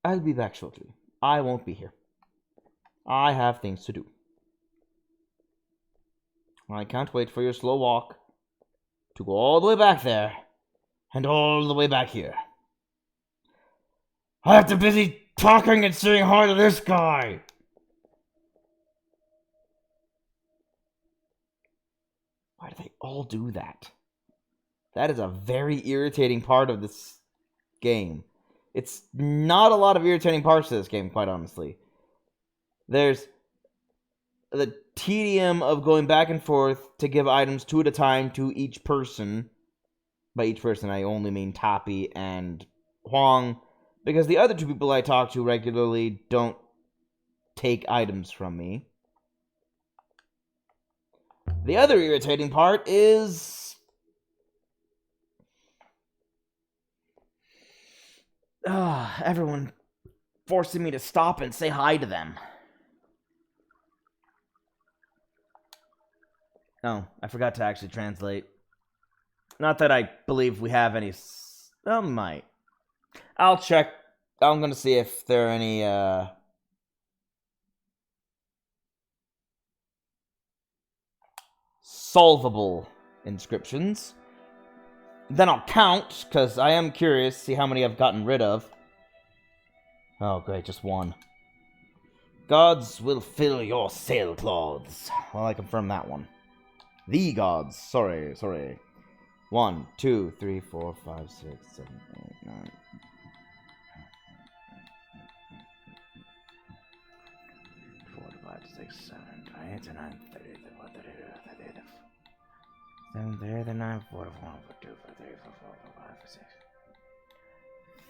I'll be back shortly. I won't be here. I have things to do. I can't wait for your slow walk to go all the way back there and all the way back here. I have to busy talking and saying hi to this guy. Why do they all do that? That is a very irritating part of this game. It's not a lot of irritating parts to this game, quite honestly. There's the tedium of going back and forth to give items two at a time to each person. By each person, I only mean Tapi and Huang, because the other two people I talk to regularly don't take items from me. The other irritating part is... everyone forcing me to stop and say hi to them. Oh, I forgot to actually translate. Not that I believe we have any... Oh, might. I'll check. I'm gonna see if there are any, solvable inscriptions. Then I'll count, because I am curious to see how many I've gotten rid of. Oh, great, just one. Gods will fill your sailcloths. Well, I confirm that one. The gods. Sorry. 1, 2, 3, 4, 5, 6, 7, 8, 9. 4, 5, 6, 7, 8, 9, 30, 7, 30, 9, 4, 1, 4, 2, 4, 3, 4, 4, 5, 6,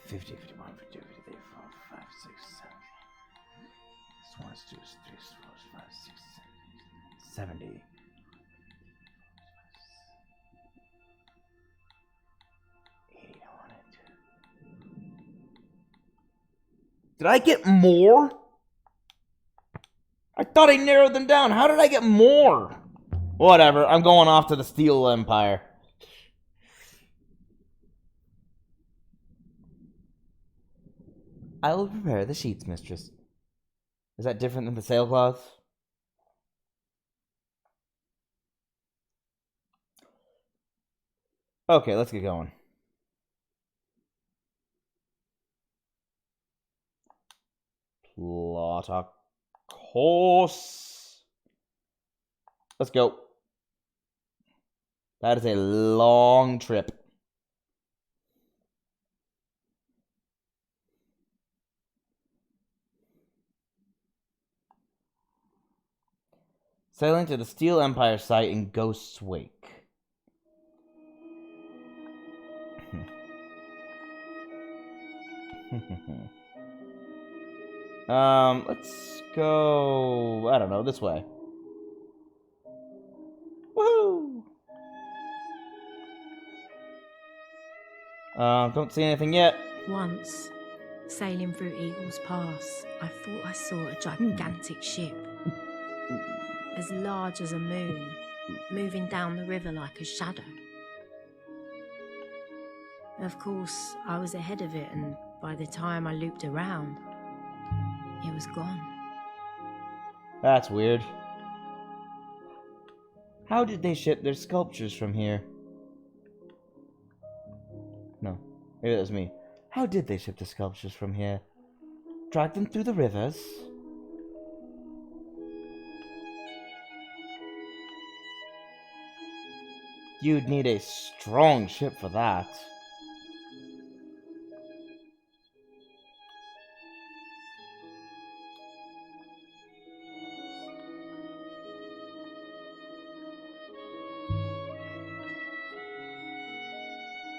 50, 51, 52, 53, 4, 5, 6, 7. 1, 2, 3, 4, 5, 6, 7, 70. Did I get more? I thought I narrowed them down. How did I get more? Whatever, I'm going off to the Steel Empire. I will prepare the sheets, mistress. Is that different than the sailcloth? Okay, let's get going. Plot a course Let's go. That is a long trip. Sailing to the Steel Empire site in Ghost's Wake. Let's go, I don't know, this way. Woohoo! Don't see anything yet. Once, sailing through Eagle's Pass, I thought I saw a gigantic ship, as large as a moon, moving down the river like a shadow. Of course, I was ahead of it, and by the time I looped around, it was gone. That's weird. How did they ship their sculptures from here? No, maybe that was me. How did they ship the sculptures from here? Drag them through the rivers? You'd need a strong ship for that.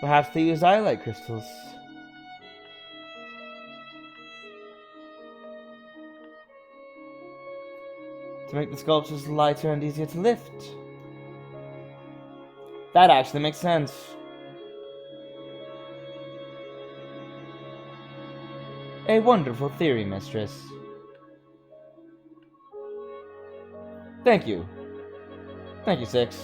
Perhaps they use eyelight crystals. To make the sculptures lighter and easier to lift. That actually makes sense. A wonderful theory, mistress. Thank you. Thank you, Six.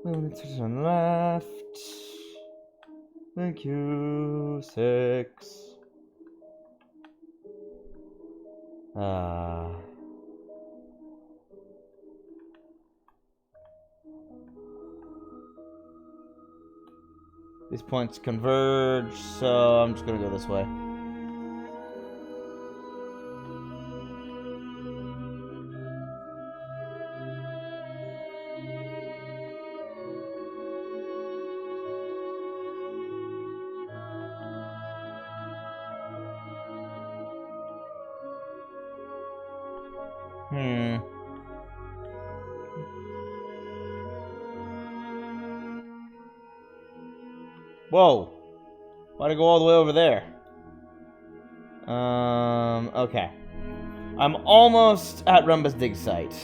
Let's turn left. Thank you, Six. These points converge, so I'm just gonna go this way. Whoa! Why'd I go all the way over there? Okay. I'm almost at Rumba's dig site.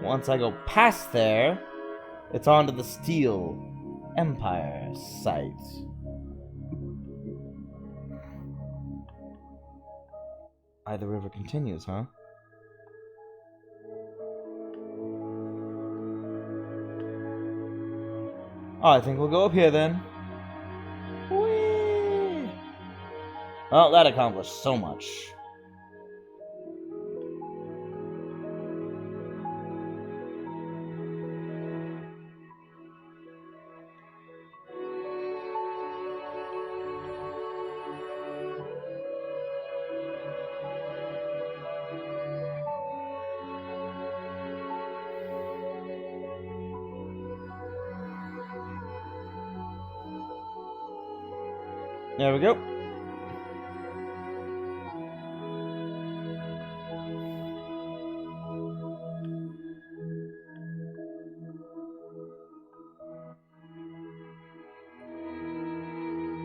Once I go past there, it's on to the Steel Empire site. The river continues, huh? Oh, I think we'll go up here then. Whee! Well, that accomplished so much. There we go.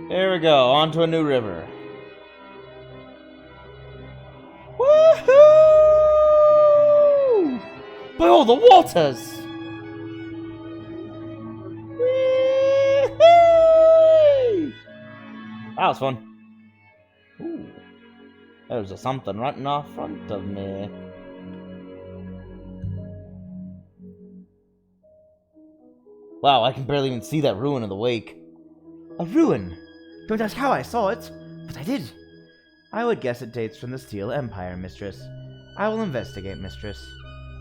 There we go, on to a new river. Woohoo! Behold the waters! That was fun. Ooh. There's a something right in our front of me. Wow, I can barely even see that ruin of the wake. A ruin? Don't ask how I saw it, but I did. I would guess it dates from the Steel Empire, mistress. I will investigate, mistress.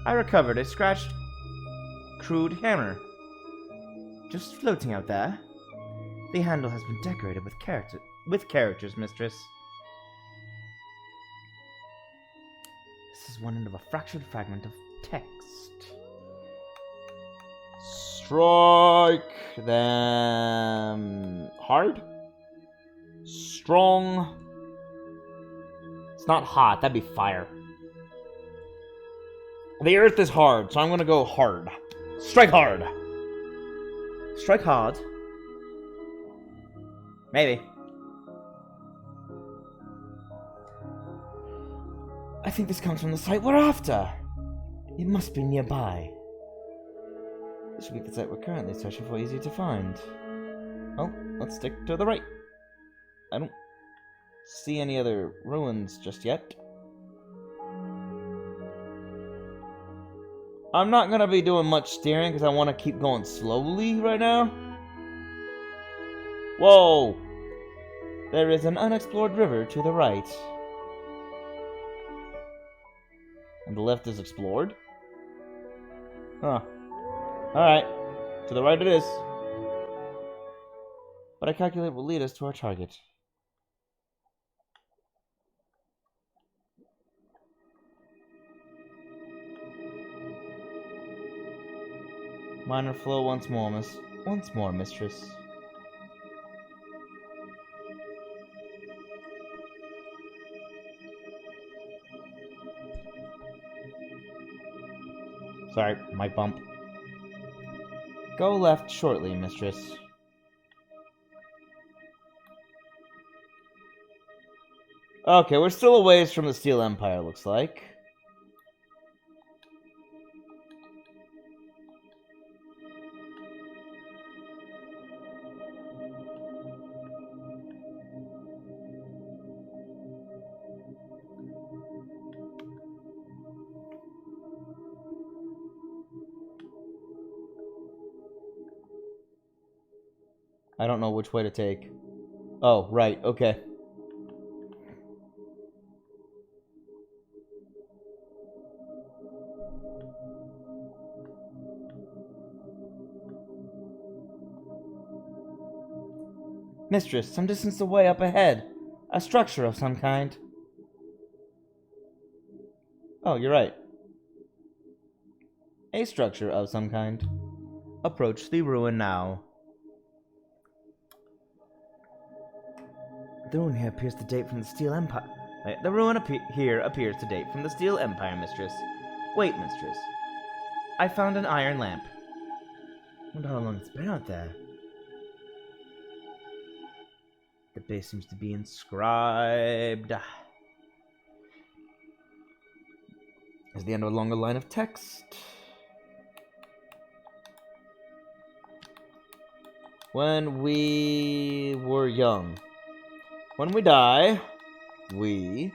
I recovered a scratched, crude hammer. Just floating out there. The handle has been decorated with characters, mistress. This is one end of a fractured fragment of text. Strike them hard? Strong. It's not hot, that'd be fire. The earth is hard, so I'm gonna go hard. Strike hard. Strike hard. Maybe. I think this comes from the site we're after. It must be nearby. This should be the site we're currently searching for, easy to find. Well, let's stick to the right. I don't see any other ruins just yet. I'm not gonna be doing much steering because I want to keep going slowly right now. Whoa! There is an unexplored river to the right. And the left is explored? Huh. Alright. To the right it is. But I calculate will lead us to our target. Minor flow once more, mistress. Sorry, mic bump. Go left shortly, mistress. Okay, we're still a ways from the Steel Empire, looks like. I don't know which way to take. Oh, right, okay. Mistress, some distance away up ahead. A structure of some kind. Oh, you're right. A structure of some kind. Approach the ruin now. The ruin here appears to date from the Steel Empire. The ruin here appears to date from the Steel Empire, mistress. Wait, mistress. I found an iron lamp. I wonder how long it's been out there. The base seems to be inscribed. Is the end of a longer line of text. When we were young. When we die, we...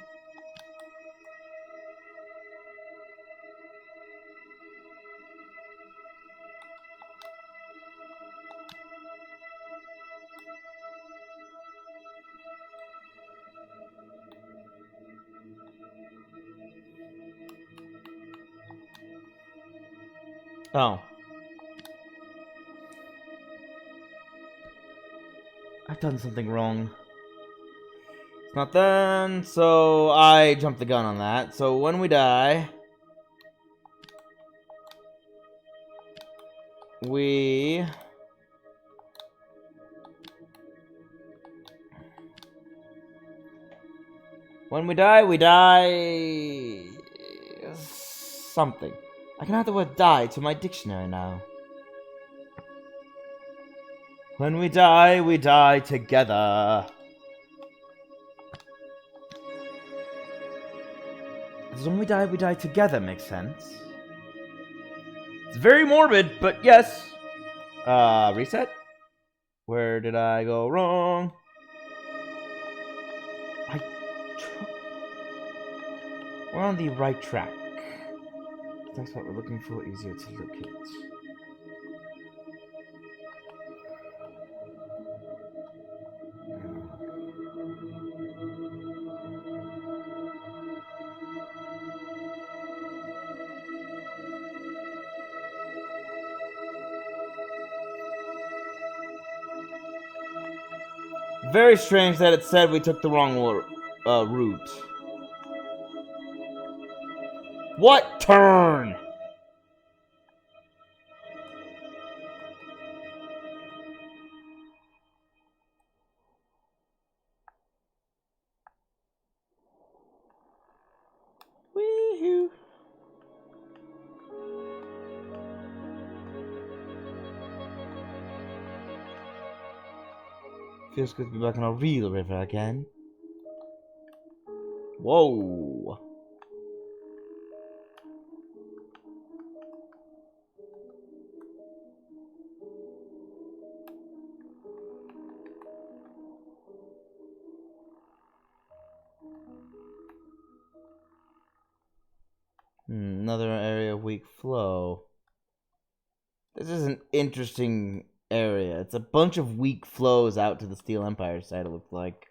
Oh. I've done something wrong. It's not then, so I jumped the gun on that. So when we die, we... When we die... Something. I can add the word die to my dictionary now. When we die together. Does when we die together make sense? It's very morbid, but yes. Reset? Where did I go wrong? We're on the right track. That's what we're looking for, easier to locate. Very strange that it said we took the wrong route. What turn? Wee-hoo. Feels good to be back on a real river again. Whoa. Another area of weak flow. This is an interesting area. It's a bunch of weak flows out to the Steel Empire side, it looks like.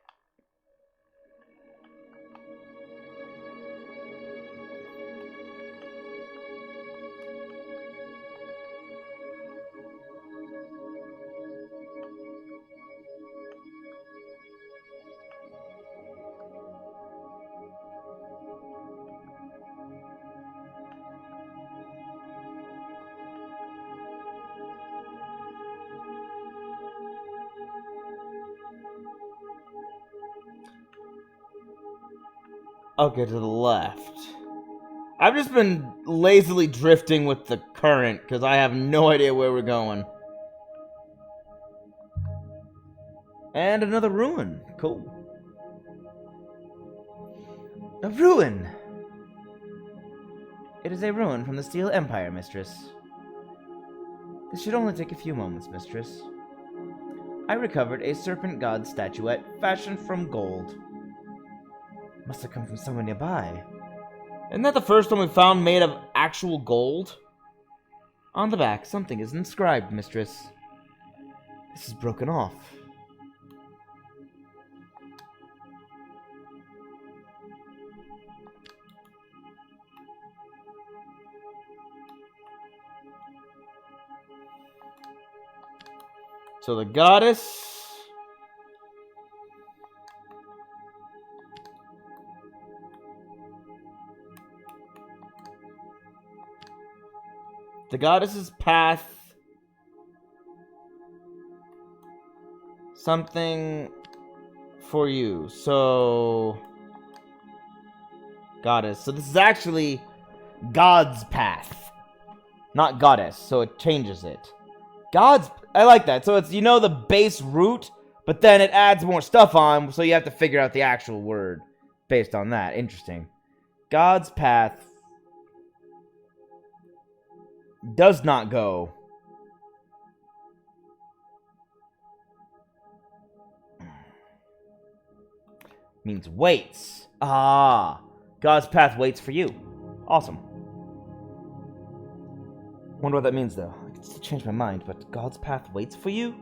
Okay, to the left. I've just been lazily drifting with the current because I have no idea where we're going. And another ruin. Cool. A ruin! It is a ruin from the Steel Empire, mistress. This should only take a few moments, mistress. I recovered a serpent god statuette fashioned from gold. Must have come from somewhere nearby. Isn't that the first one we found made of actual gold? On the back, something is inscribed, mistress. This is broken off. So the goddess... The goddess's path... Something for you. So... Goddess. So this is actually God's path. Not goddess. So it changes it. God's... I like that. So it's, you know, the base root, but then it adds more stuff on, so you have to figure out the actual word based on that. Interesting. God's path does not go. Means waits. Ah. God's path waits for you. Awesome. Wonder what that means, though. I could still change my mind, but God's path waits for you?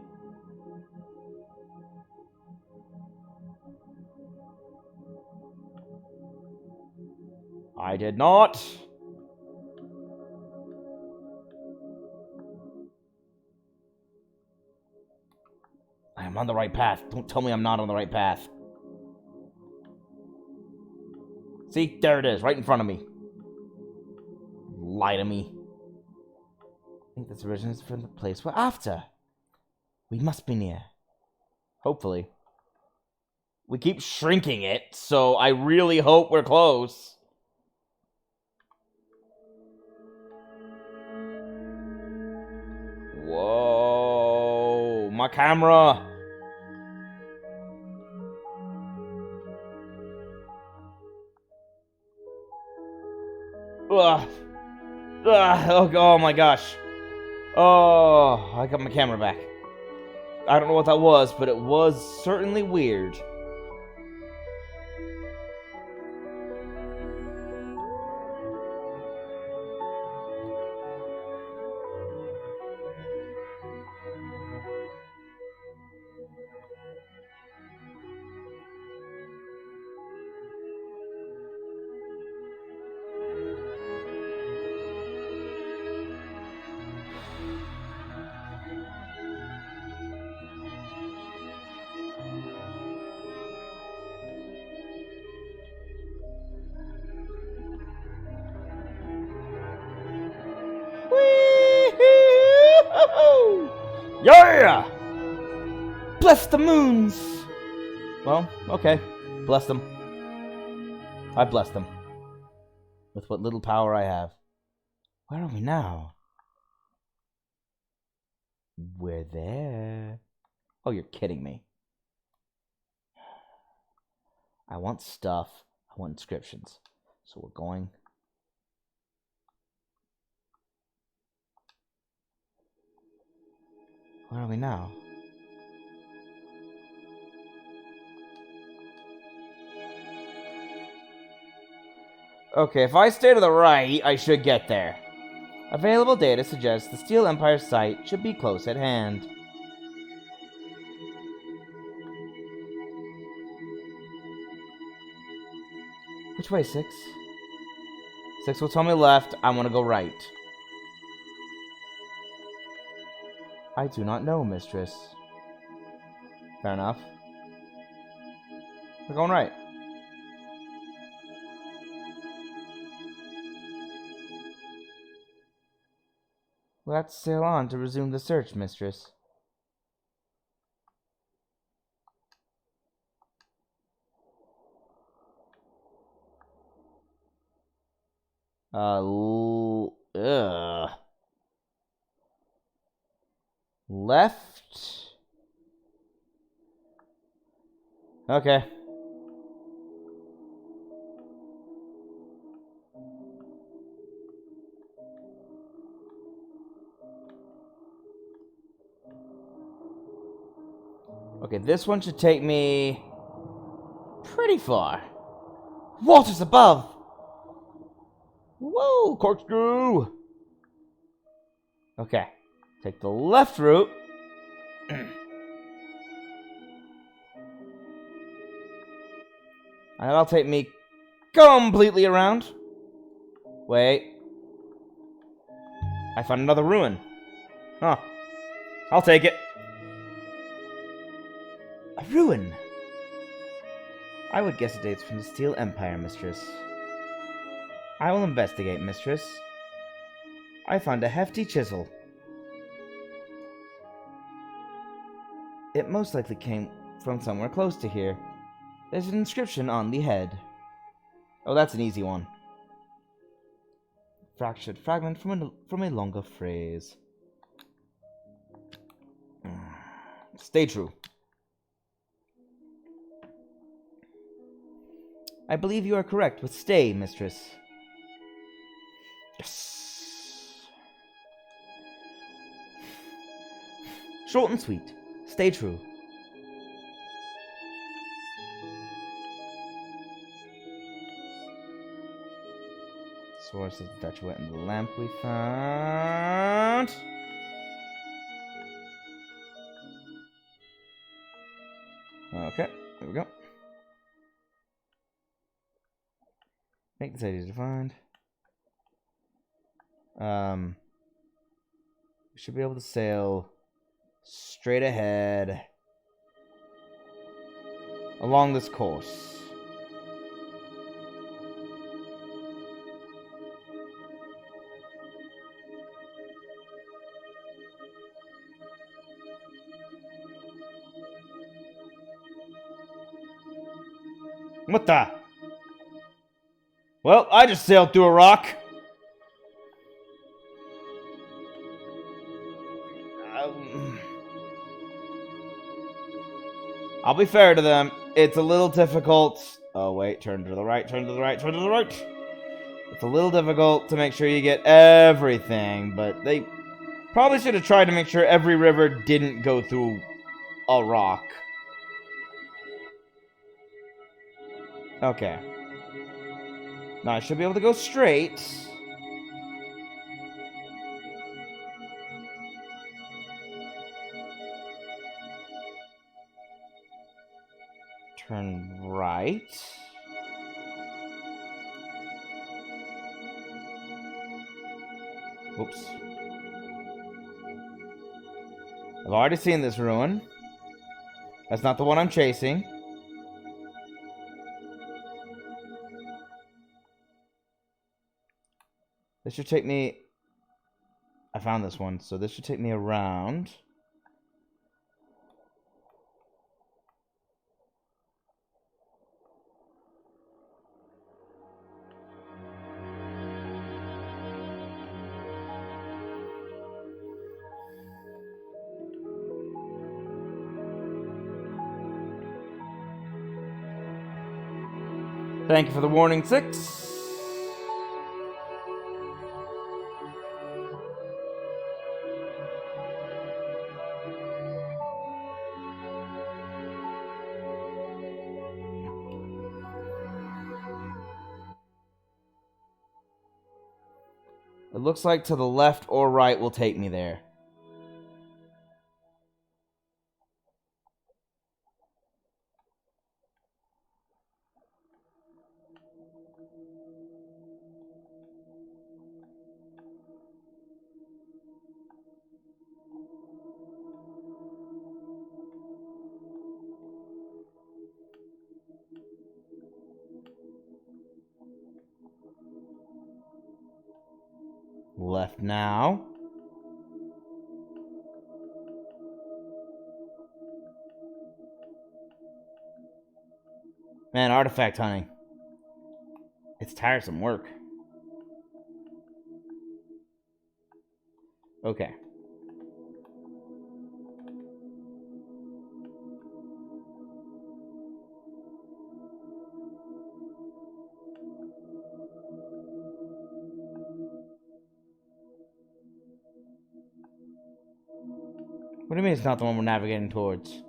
I did not. I am on the right path. Don't tell me I'm not on the right path. See? There it is, right in front of me. Lie to me. I think this originates from the place we're after. We must be near. Hopefully. We keep shrinking it, so I really hope we're close. Whoa, my camera. Ugh. Ugh. Oh my gosh. Oh, I got my camera back. I don't know what that was, but it was certainly weird. Yeah! Bless the moons! Well, okay. Bless them. I bless them. With what little power I have. Where are we now? We're there. Oh, you're kidding me. I want stuff. I want inscriptions. So we're going. Where are we now? Okay, if I stay to the right, I should get there. Available data suggests the Steel Empire site should be close at hand. Which way, 6? 6 will tell me left. I want to go right. I do not know, mistress. Fair enough. We're going right. Let's sail on to resume the search, mistress. Left. Okay. Okay, this one should take me pretty far. Waters above! Whoa, corkscrew! Okay, take the left route. And that'll take me completely around. Wait. I found another ruin. Huh. I'll take it. A ruin? I would guess it dates from the Steel Empire, mistress. I will investigate, mistress. I found a hefty chisel. It most likely came from somewhere close to here. There's an inscription on the head. Oh, that's an easy one. Fractured fragment from a longer phrase. Stay true. I believe you are correct with stay, mistress. Yes. Short and sweet. Stay true. Source of the statuette and the lamp we found. Okay, there we go. Make this easy to find. We should be able to sail straight ahead along this course. What the? Well, I just sailed through a rock. I'll be fair to them. It's a little difficult. Oh, wait. Turn to the right, turn to the right, turn to the right. It's a little difficult to make sure you get everything, but they probably should have tried to make sure every river didn't go through a rock. Okay. Now I should be able to go straight. Turn right. Oops. I've already seen this ruin. That's not the one I'm chasing. This should take me... I found this one, so this should take me around. Thank you for the warning, 6. It looks like to the left or right will take me there. Left now. Man, artifact hunting. It's tiresome work. Okay. What do you mean it's not the one we're navigating towards?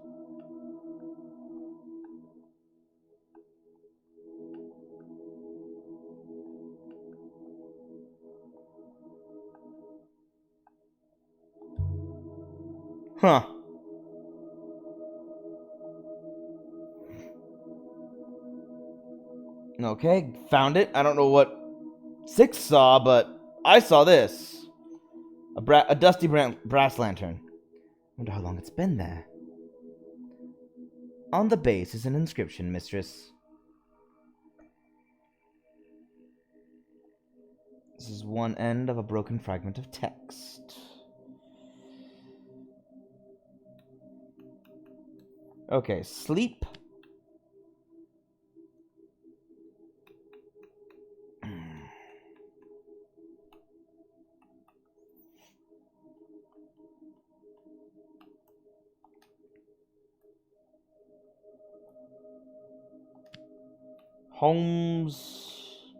Huh. Okay, found it. I don't know what 6 saw, but I saw this. A dusty brass lantern. Wonder how long it's been there. On the base is an inscription, mistress. This is one end of a broken fragment of text. Okay, sleep. Holmes.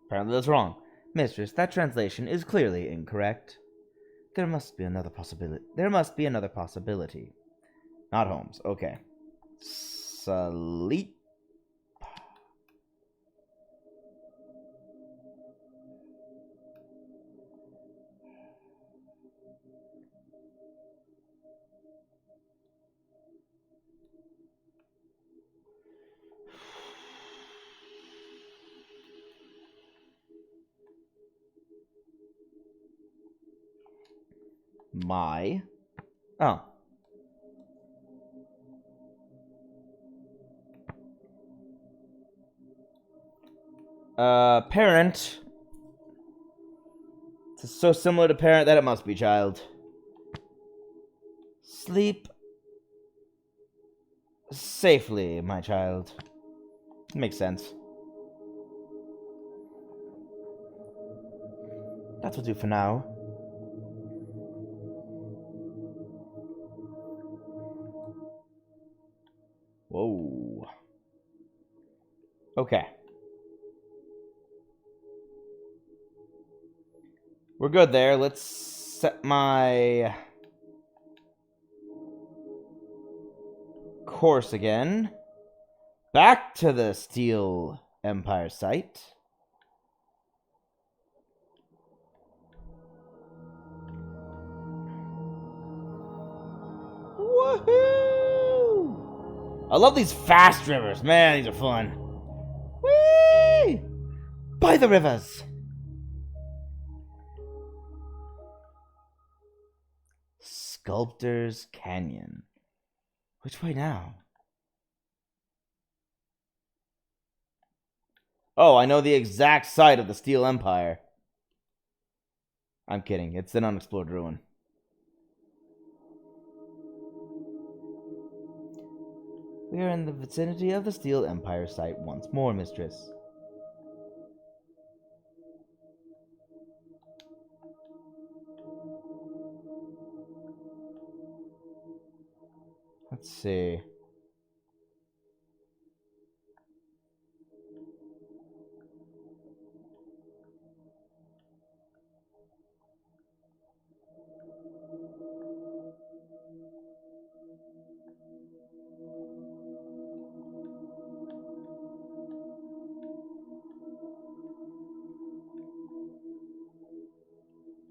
Apparently that's wrong. Mistress, that translation is clearly incorrect. There must be another possibility. Not Holmes. Okay. Sleep. Oh. Parent. It's so similar to parent that it must be child. Sleep safely, my child. Makes sense. That will do for now. Whoa. Okay. We're good there. Let's set my course again. Back to the Steel Empire site. Woohoo! I love these fast rivers. Man, these are fun. Whee! By the rivers. Sculptor's Canyon. Which way now? Oh, I know the exact site of the Steel Empire. I'm kidding. It's an unexplored ruin. We are in the vicinity of the Steel Empire site once more, mistress. Let's see.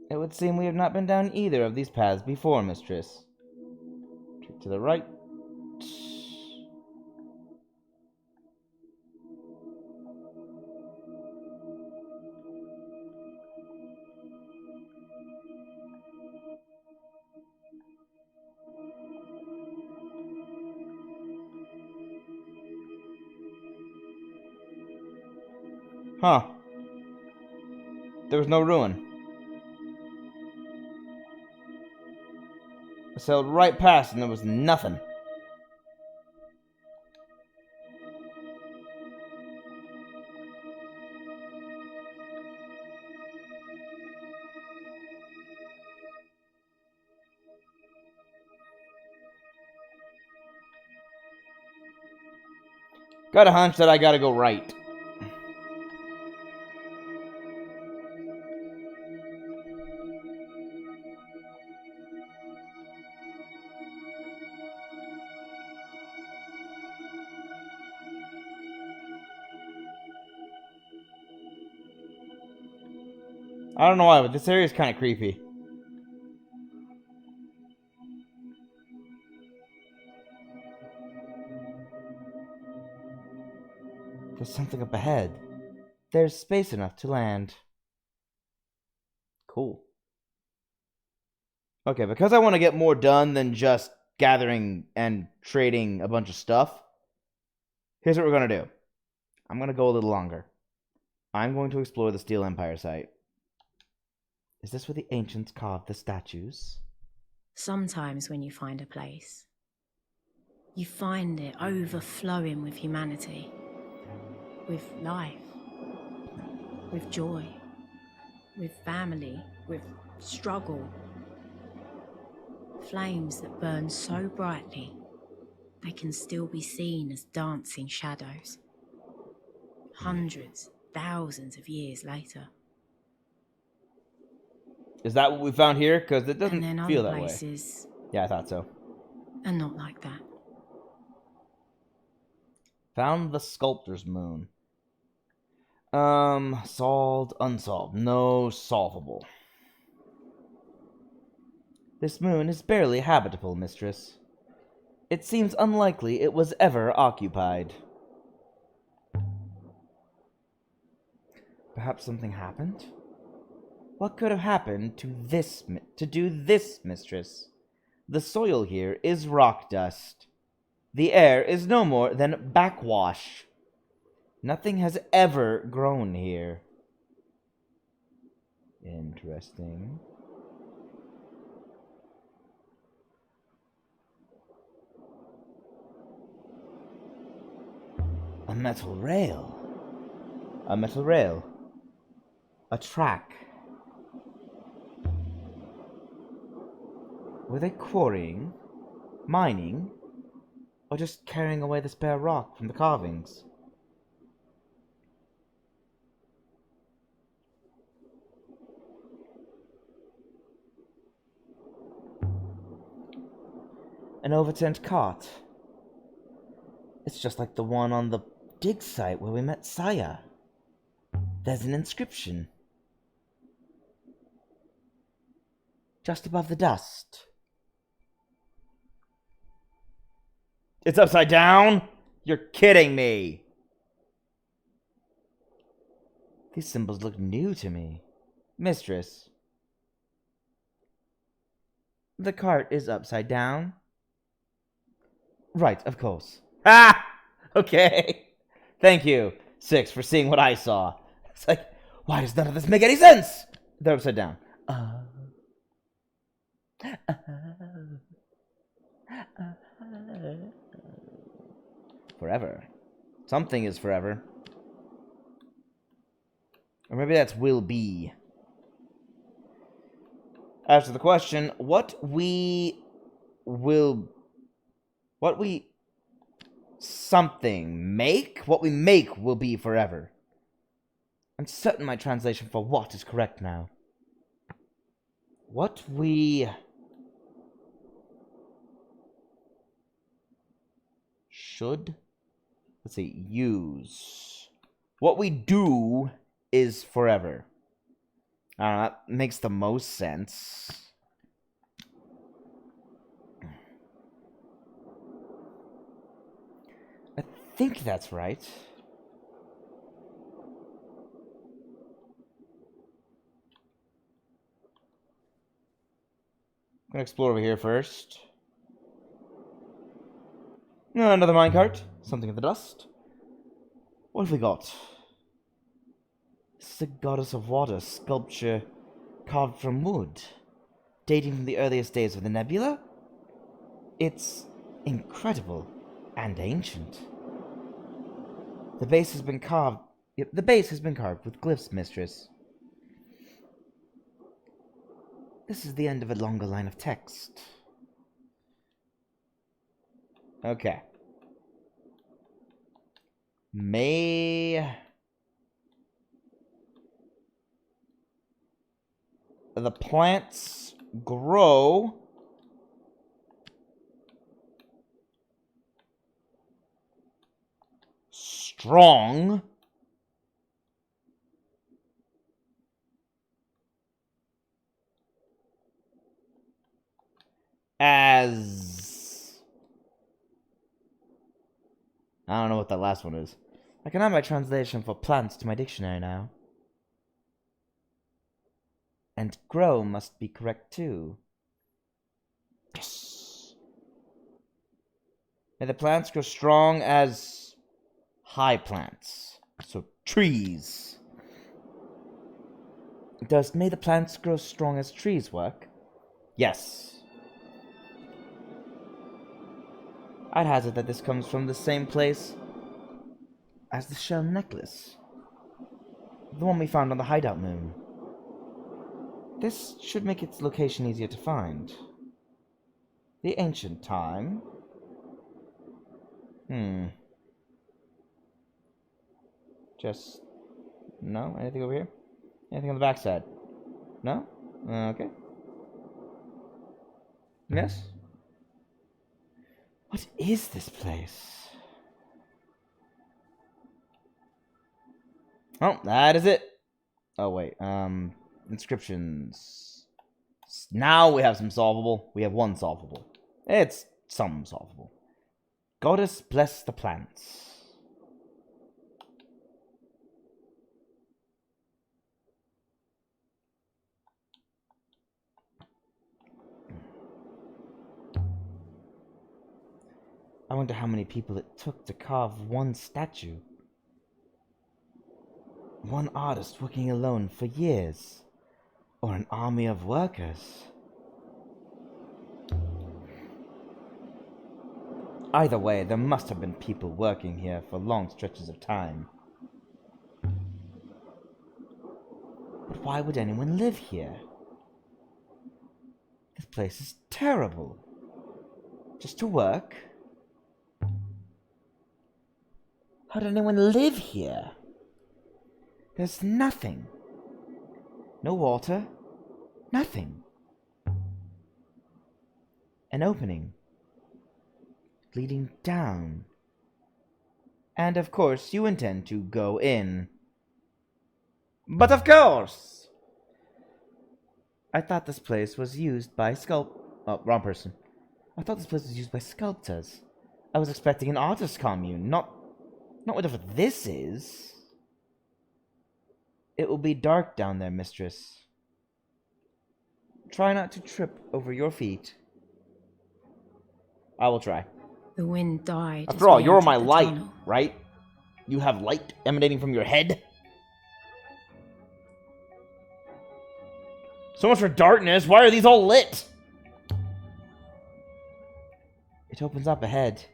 It would seem we have not been down either of these paths before, mistress. To the right. Huh. There was no ruin. I sailed right past and there was nothing. Got a hunch that I gotta go right. I don't know why, but this area is kind of creepy. There's something up ahead. There's space enough to land. Cool. Okay, because I want to get more done than just gathering and trading a bunch of stuff, here's what we're going to do. I'm going to go a little longer. I'm going to explore the Steel Empire site. Is this where the ancients carved the statues? Sometimes when you find a place, you find it overflowing with humanity, with life, with joy, with family, with struggle. Flames that burn so brightly, they can still be seen as dancing shadows. Hundreds, thousands of years later. Is that what we found here? Because it doesn't and then feel other that way. places Yeah, I thought so. are not like that. Found the sculptor's moon. Solved, unsolved. No solvable. This moon is barely habitable, mistress. It seems unlikely it was ever occupied. Perhaps something happened? What could have happened to do this, mistress? The soil here is rock dust. The air is no more than backwash. Nothing has ever grown here. Interesting. A metal rail. A metal rail. A track. Were they quarrying, mining, or just carrying away the spare rock from the carvings? An overturned cart. It's just like the one on the dig site where we met Saya. There's an inscription. Just above the dust. It's upside down? You're kidding me. These symbols look new to me. Mistress. The cart is upside down? Right, of course. Ah! Okay. Thank you, Six, for seeing what I saw. It's like, why does none of this make any sense? They're upside down. Forever. Something is forever. Or maybe that's will be. As to the question, what What we what we make will be forever. I'm certain my translation for what is correct now. What we should, let's see, use. What we do is forever. I don't know, that makes the most sense. I think that's right. I'm gonna explore over here first. Another minecart. Something in the dust. What have we got? This is a goddess of water sculpture carved from wood, dating from the earliest days of the nebula. It's incredible and ancient. The base has been carved. Yep, the base has been carved with glyphs, mistress. This is the end of a longer line of text. Okay. May the plants grow strong as... I don't know what that last one is. I can add my translation for plants to my dictionary now. And grow must be correct too. Yes. May the plants grow strong as high plants. So trees. Does may the plants grow strong as trees work? Yes. I'd hazard that this comes from the same place as the shell necklace. The one we found on the hideout moon. This should make its location easier to find. The ancient time. Just... no? Anything over here? Anything on the backside? No? Okay. Yes? What is this place? Oh, that is it. Oh, wait. Inscriptions. Now we have some solvable. We have one solvable. It's some solvable. Goddess bless the plants. I wonder how many people it took to carve one statue. One artist working alone for years. Or an army of workers. Either way, there must have been people working here for long stretches of time. But why would anyone live here? This place is terrible. Just to work? How did anyone live here? There's nothing. No water. Nothing. An opening. Leading down. And of course you intend to go in. But of course! I thought this place was used by oh, wrong person. I thought this place was used by sculptors. I was expecting an artist commune, not whatever this is. It will be dark down there, mistress. Try not to trip over your feet. I will try. The wind died. After all, you're my light, right? You have light emanating from your head? So much for darkness. Why are these all lit? It opens up ahead.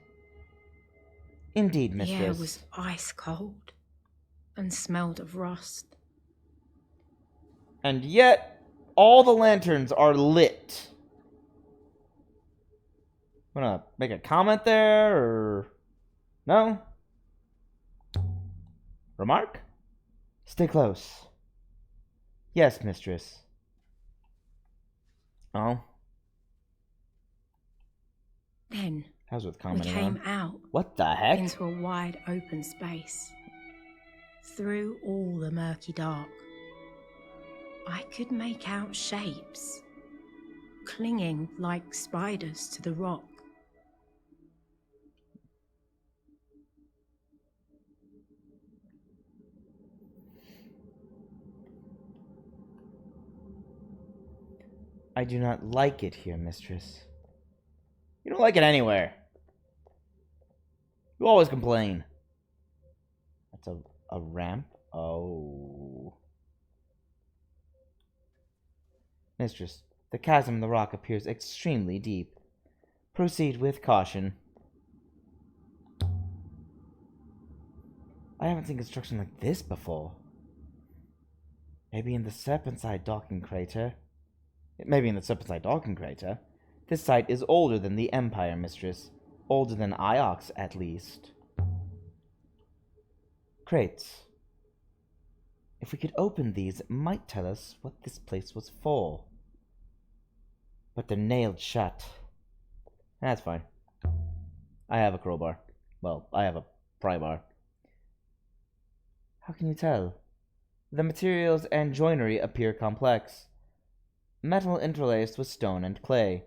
Indeed, mistress. The air was ice cold and smelled of rust. And yet, all the lanterns are lit. Wanna make a comment there, or no? Remark? Stay close. Yes, mistress. Oh? Then How's with we commenting came on? out What the heck? into a wide open space. Through all the murky dark, I could make out shapes, clinging like spiders to the rock. I do not like it here, mistress. You don't like it anywhere. You always complain. That's a ramp? Oh. Mistress, the chasm in the rock appears extremely deep. Proceed with caution. I haven't seen construction like this before. Maybe in the Serpentside docking crater. Maybe in the Serpentside docking crater. This site is older than the Empire, mistress. Older than Iox, at least. Crates. If we could open these, it might tell us what this place was for. But they're nailed shut. That's fine. I have a crowbar. Well, I have a pry bar. How can you tell? The materials and joinery appear complex. Metal interlaced with stone and clay.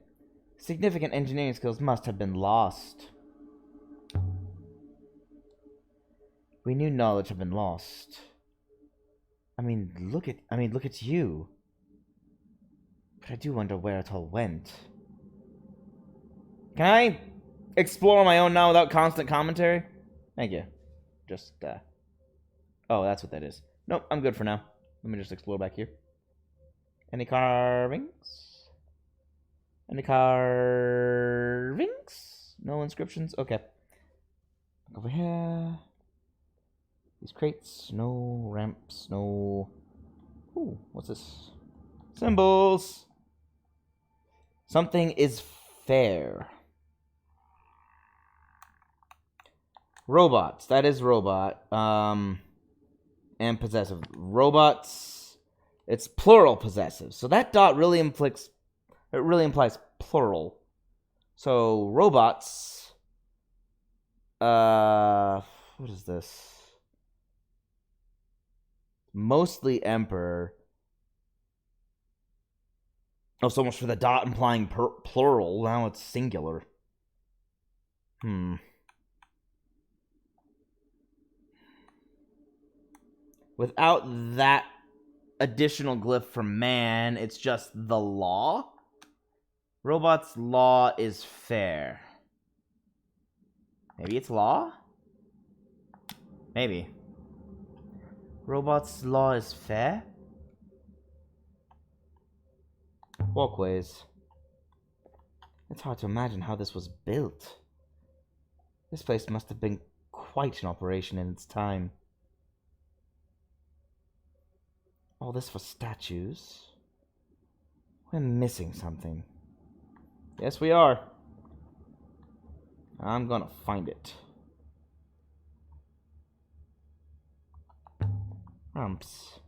Significant engineering skills must have been lost. We knew knowledge had been lost. I mean, look at you. But I do wonder where it all went. Can I explore on my own now without constant commentary? Thank you. Just, oh, that's what that is. Nope, I'm good for now. Let me just explore back here. Any carvings? Any carvings? No inscriptions? Okay. Over here. These crates. No ramps. No. Ooh, what's this? Symbols. Something is fair. Robots. That is robot. And possessive. Robots. It's plural possessive. So that dot really implies plural. So robots. What is this? Mostly Emperor. Oh, so much for the dot implying plural. Now it's singular. Without that additional glyph for man, it's just the law. Robot's law is fair. Maybe it's law? Maybe. Robot's law is fair? Walkways. It's hard to imagine how this was built. This place must have been quite an operation in its time. All this for statues? We're missing something. Yes, we are. I'm gonna find it. Ramps.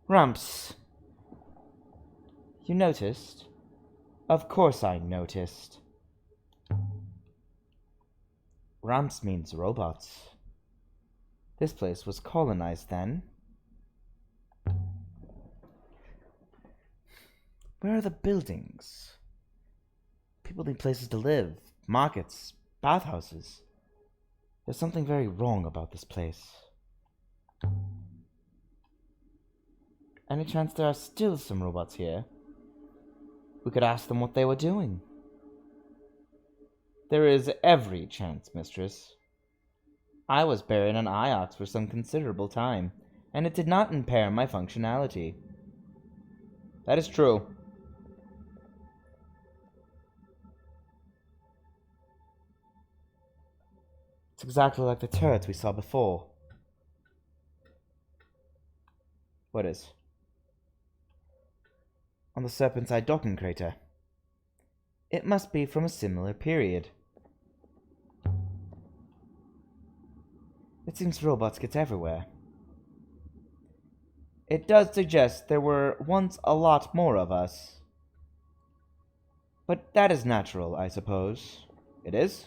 Ramps. You noticed? Of course I noticed. Ramps means robots. This place was colonized then. Where are the buildings? People need places to live. Markets. Bathhouses. There's something very wrong about this place. Any chance there are still some robots here? We could ask them what they were doing. There is every chance, mistress. I was buried on Iox for some considerable time, and it did not impair my functionality. That is true. It's exactly like the turrets we saw before. What is? On the Serpentside docking crater. It must be from a similar period. It seems robots get everywhere. It does suggest there were once a lot more of us. But that is natural, I suppose. It is?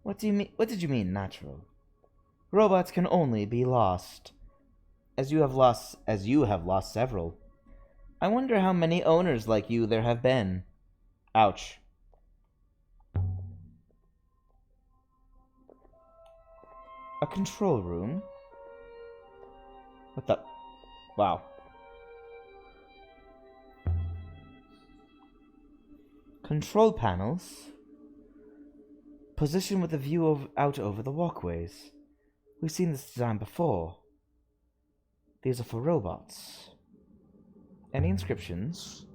What do you mean? What did you mean, natural? Robots can only be lost. As you have lost several. I wonder how many owners like you there have been. Ouch. A control room? What the? Wow. Control panels? Positioned with a view out over the walkways. We've seen this design before. These are for robots. Any inscriptions?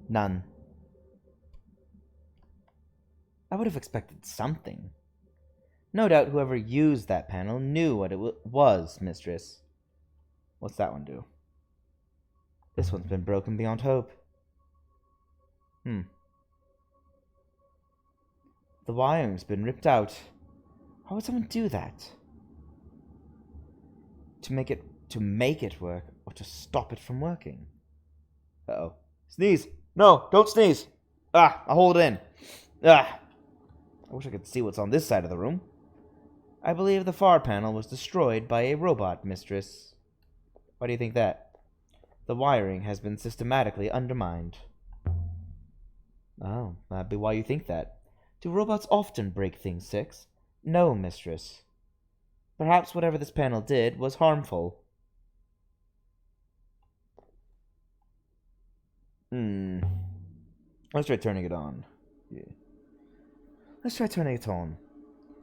None. I would have expected something. No doubt whoever used that panel knew what it was, mistress. What's that one do? This one's been broken beyond hope. The wiring's been ripped out. How would someone do that? To make it work, or to stop it from working? Uh-oh. Sneeze! No, don't sneeze! I'll hold it in. I wish I could see what's on this side of the room. I believe the far panel was destroyed by a robot, mistress. Why do you think that? The wiring has been systematically undermined. Oh, that'd be why you think that. Do robots often break things, Six? No, mistress. Perhaps whatever this panel did was harmful. Let's try turning it on. Yeah. Let's try turning it on.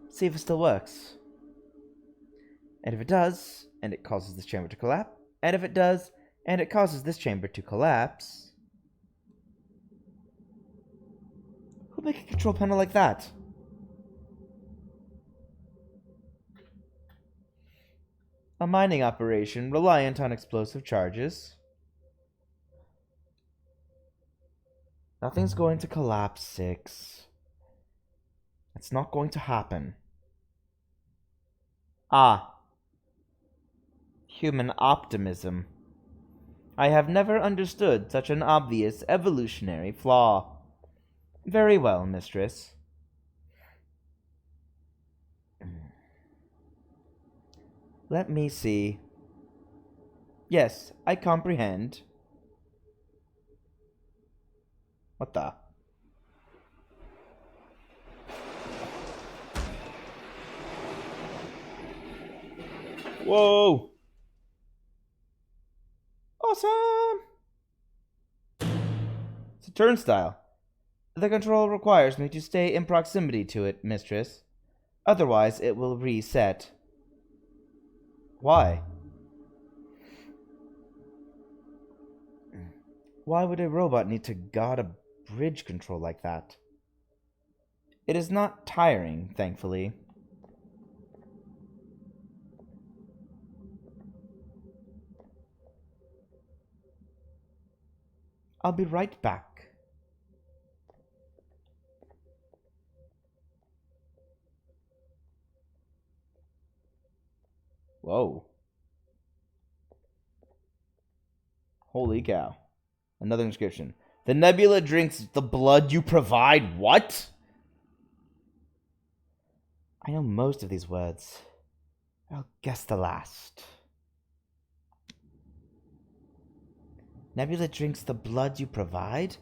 See if it still works. And if it does, and it causes this chamber to collapse, and if it does, and it causes this chamber to collapse, who'd make a control panel like that? A mining operation reliant on explosive charges. Nothing's going to collapse, Six. It's not going to happen. Human optimism. I have never understood such an obvious evolutionary flaw. Very well, mistress. Let me see. Yes, I comprehend. What the? Whoa! Awesome! It's a turnstile. The control requires me to stay in proximity to it, mistress. Otherwise, it will reset. Why? Why would a robot need to guard a bridge control like that? It is not tiring, thankfully. I'll be right back. Whoa. Holy cow. Another inscription. The nebula drinks the blood you provide. What? I know most of these words. I'll guess the last. Nebula drinks the blood you provide?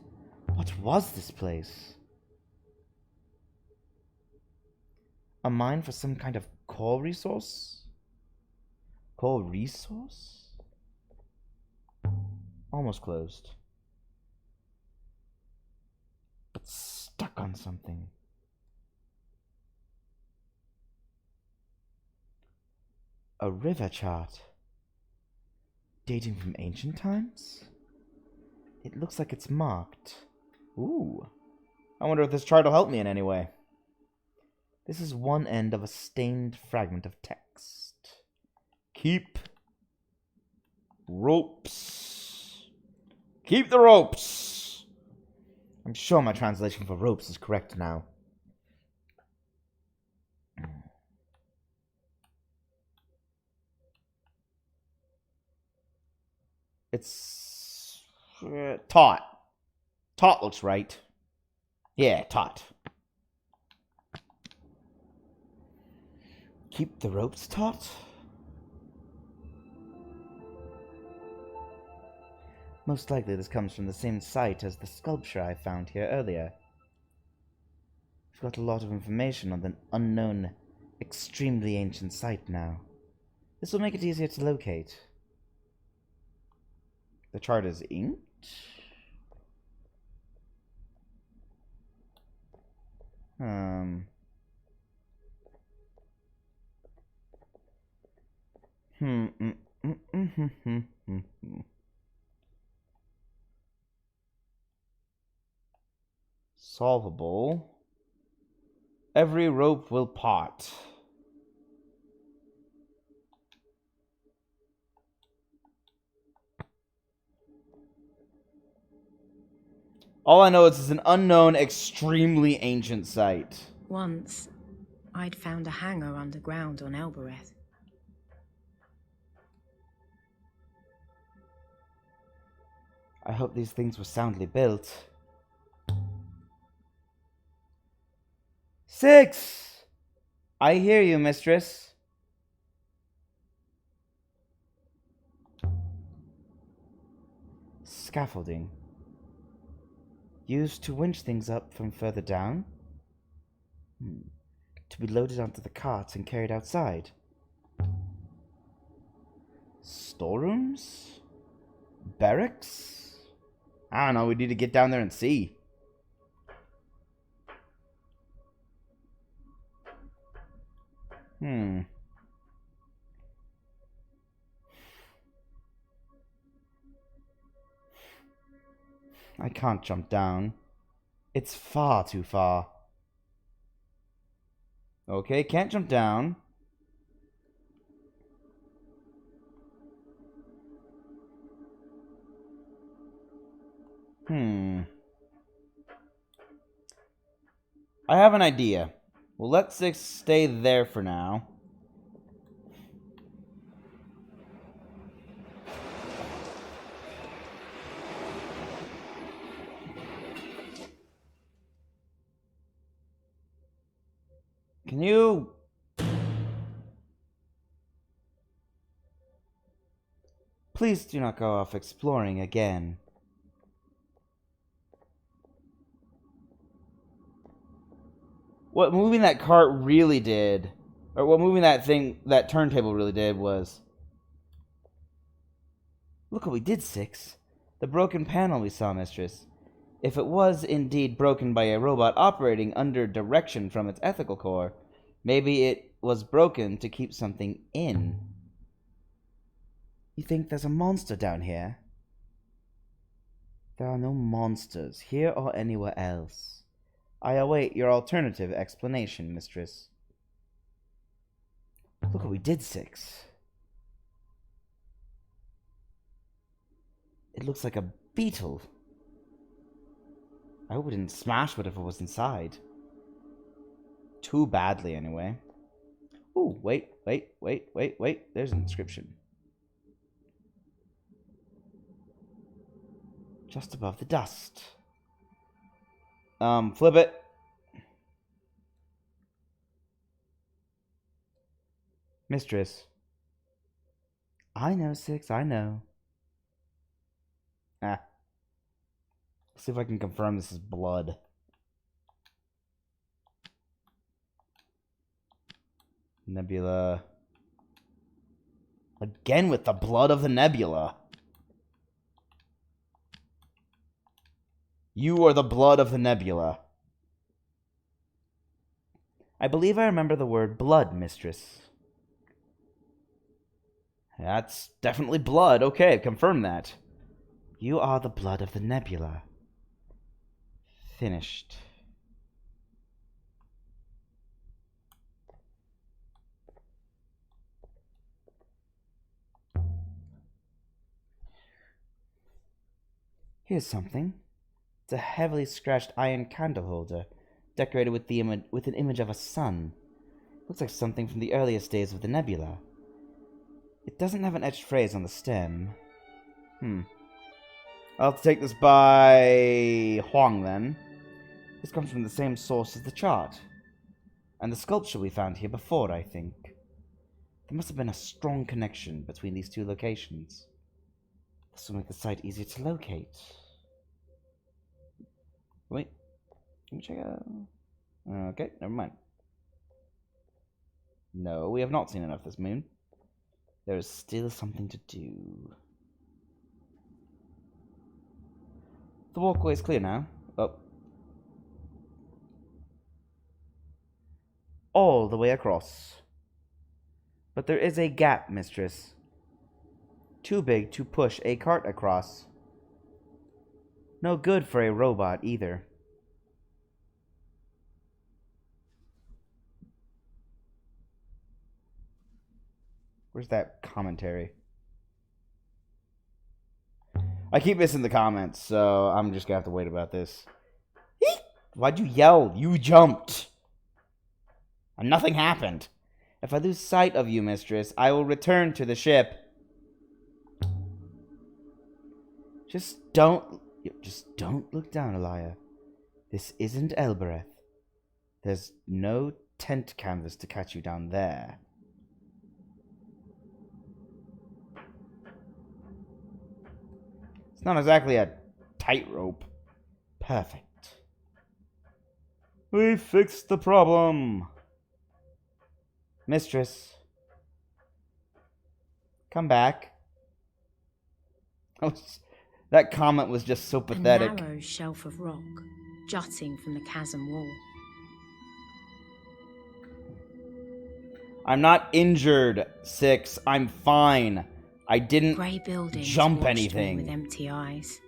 What was this place? A mine for some kind of core resource? Core resource? Almost closed. But stuck on something. A river chart. Dating from ancient times? It looks like it's marked. Ooh. I wonder if this chart will help me in any way. This is one end of a stained fragment of text. Keep. Ropes. Keep the ropes. I'm sure my translation for ropes is correct now. It's taut. Taut looks right. Yeah, taut. Keep the ropes taut? Most likely this comes from the same site as the sculpture I found here earlier. We've got a lot of information on the unknown, extremely ancient site now. This will make it easier to locate. The chart is inked? Solvable. Every rope will part. All I know is it's an unknown, extremely ancient site. Once, I'd found a hangar underground on Elbereth. I hope these things were soundly built. 6! I hear you, mistress. Scaffolding. Used to winch things up from further down? To be loaded onto the carts and carried outside. Storerooms? Barracks? I don't know, we need to get down there and see. I can't jump down. It's far too far. Okay, can't jump down. I have an idea. We'll let 6 stay there for now. Can you... Please do not go off exploring again. What moving that cart really did, or what moving that turntable really did was... Look what we did, 6. The broken panel we saw, mistress. If it was indeed broken by a robot operating under direction from its ethical core, maybe it was broken to keep something in. You think there's a monster down here? There are no monsters, here or anywhere else. I await your alternative explanation, mistress. Look what we did, 6. It looks like a beetle. I hope we didn't smash whatever was inside. Too badly, anyway. Ooh, wait. There's an inscription. Just above the dust. Flip it. Mistress. I know, 6, I know. Let's see if I can confirm this is blood. Nebula. Again with the blood of the nebula. You are the blood of the nebula. I believe I remember the word blood, mistress. That's definitely blood. Okay, confirm that. You are the blood of the nebula. Finished. Here's something. It's a heavily scratched iron candle holder, decorated with with an image of a sun. Looks like something from the earliest days of the nebula. It doesn't have an etched phrase on the stem. I'll take this by Huang then. This comes from the same source as the chart. And the sculpture we found here before, I think. There must have been a strong connection between these two locations. This will make the site easier to locate. Wait. Let me check out. Okay, never mind. No, we have not seen enough this moon. There is still something to do. The walkway is clear now. Oh. All the way across. But there is a gap, mistress. Too big to push a cart across. No good for a robot, either. Where's that commentary? I keep missing the comments, so I'm just gonna have to wait about this. Why'd you yell? You jumped. And nothing happened. If I lose sight of you, mistress, I will return to the ship. Just don't look down, Elia. This isn't Elbereth. There's no tent canvas to catch you down there. It's not exactly a tightrope. Perfect. We fixed the problem. Mistress. Come back. That comment was just so pathetic. A narrow shelf of rock jutting from the chasm wall. I'm not injured, Six. I'm fine. I didn't Grey buildings jump watched anything. me with empty eyes.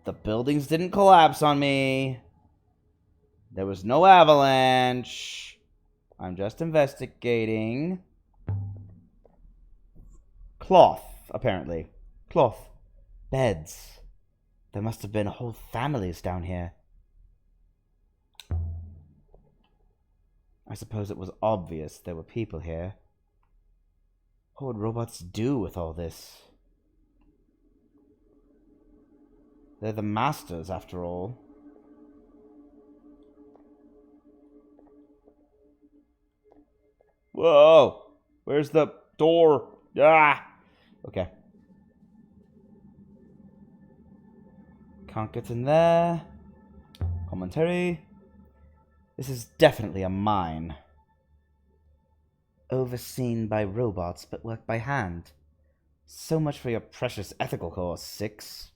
The buildings didn't collapse on me. There was no avalanche. I'm just investigating. Cloth, apparently. Cloth. Beds. There must have been whole families down here. I suppose it was obvious there were people here. What would robots do with all this? They're the masters, after all. Whoa! Where's the door? Ah! Okay. Can't get in there. Commentary. This is definitely a mine. Overseen by robots, but worked by hand. So much for your precious ethical course, Six.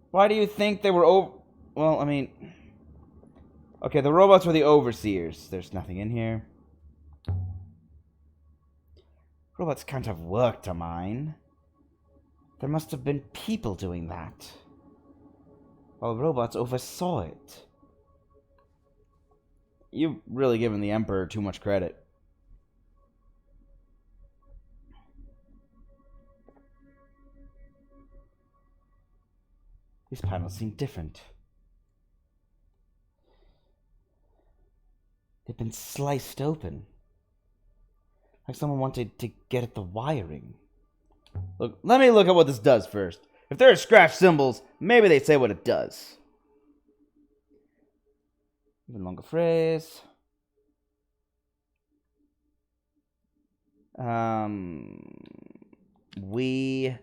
Why do you think they were Well, I mean... Okay, the robots were the overseers. There's nothing in here. Robots can't have worked a mine. There must have been people doing that. While robots oversaw it. You've really given the Emperor too much credit. These panels seem different. They've been sliced open. Like someone wanted to get at the wiring. Look, let me look at what this does first. If there are scratch symbols, maybe they say what it does. Even longer phrase. We...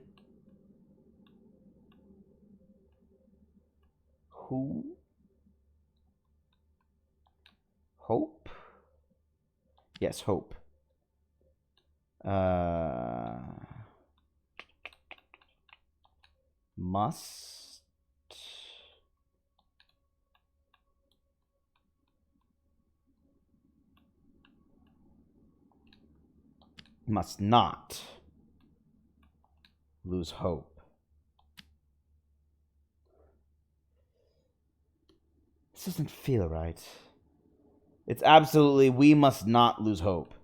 Who? Hope? Yes, hope. Must not lose hope. This doesn't feel right. It's absolutely, we must not lose hope.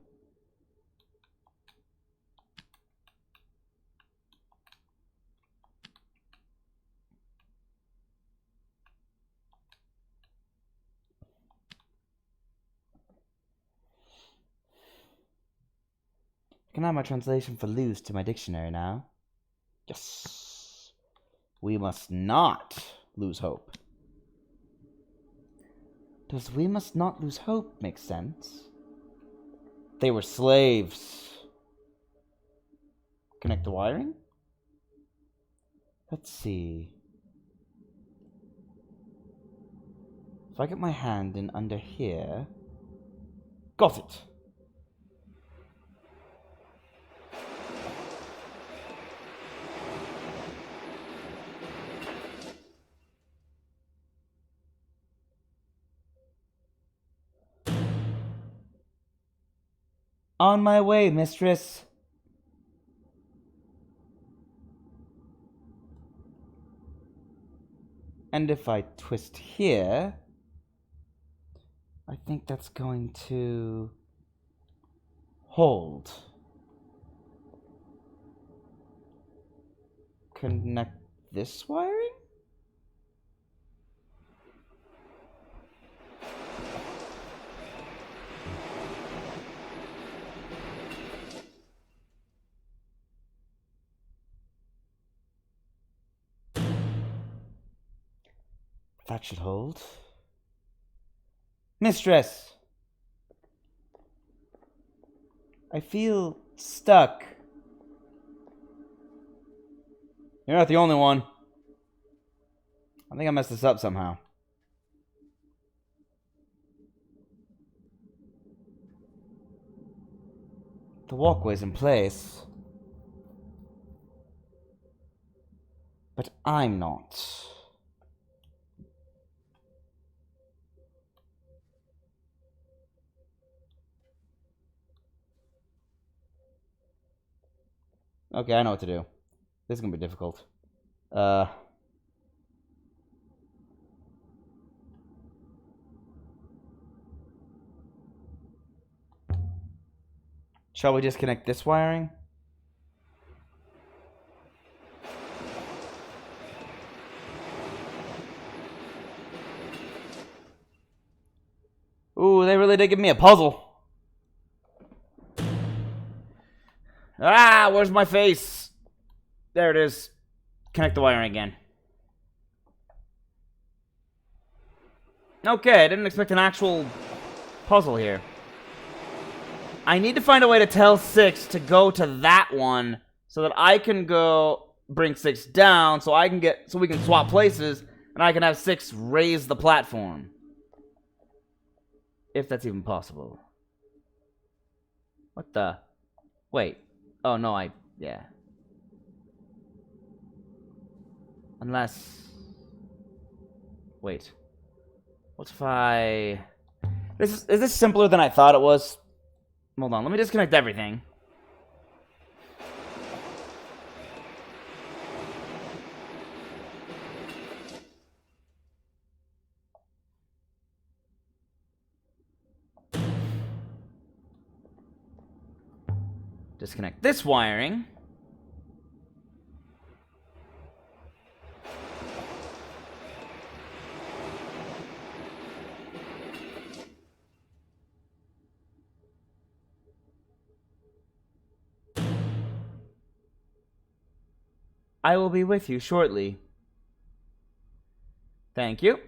Can I add my translation for lose to my dictionary now? Yes. We must not lose hope. Does we must not lose hope make sense? They were slaves. Connect the wiring? Let's see. If I get my hand in under here... Got it! On my way, mistress. And if I twist here, I think that's going to hold. Connect this wiring? That should hold. Mistress! I feel stuck. You're not the only one. I think I messed this up somehow. The walkway's in place. But I'm not. Okay, I know what to do. This is gonna be difficult. Shall we disconnect this wiring? Ooh, they really did give me a puzzle. Ah, where's my face? There it is. Connect the wiring again. Okay, I didn't expect an actual puzzle here. I need to find a way to tell 6 to go to that one so that I can go bring 6 down so we can swap places and I can have 6 raise the platform. If that's even possible. What the? Wait. Oh, no, yeah. Unless... Wait. What if I... Is this simpler than I thought it was? Hold on, let me disconnect everything. Disconnect this wiring. I will be with you shortly. Thank you.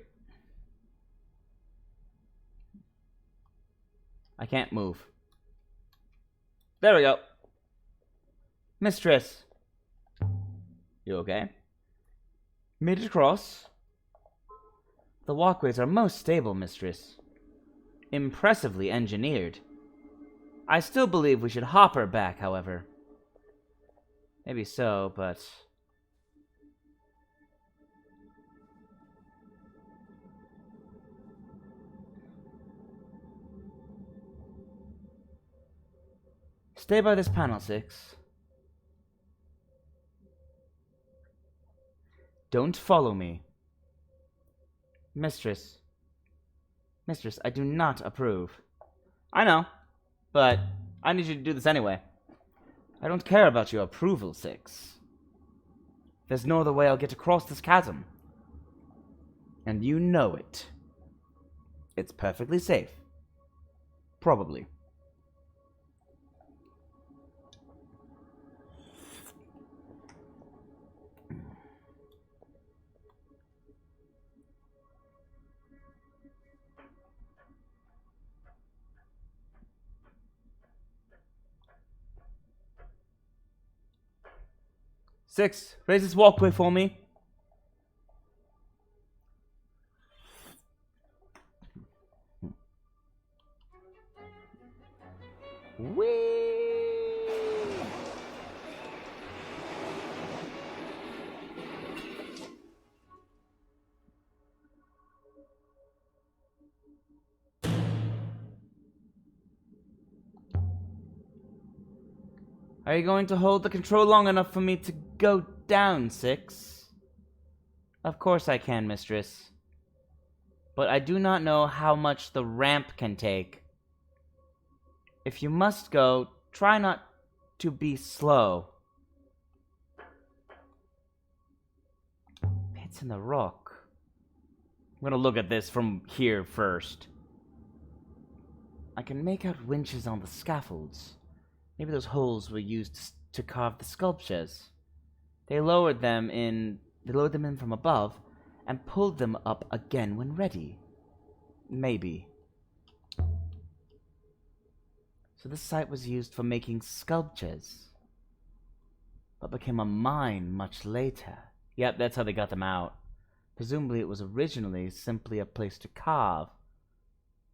I can't move. There we go. Mistress. You okay? Made it across. The walkways are most stable, mistress. Impressively engineered. I still believe we should hop her back, however. Maybe so, but... Stay by this panel, 6. Don't follow me. Mistress. Mistress, I do not approve. I know, but I need you to do this anyway. I don't care about your approval, Six. There's no other way I'll get across this chasm. And you know it. It's perfectly safe. Probably. Six, raise this walkway for me. Whee! Are you going to hold the control long enough for me to go down, Six? Of course I can, Mistress. But I do not know how much the ramp can take. If you must go, try not to be slow. Pits in the rock. I'm gonna look at this from here first. I can make out winches on the scaffolds. Maybe those holes were used to carve the sculptures. They lowered them in from above and pulled them up again when ready. Maybe. So this site was used for making sculptures, but became a mine much later. Yep, that's how they got them out. Presumably it was originally simply a place to carve,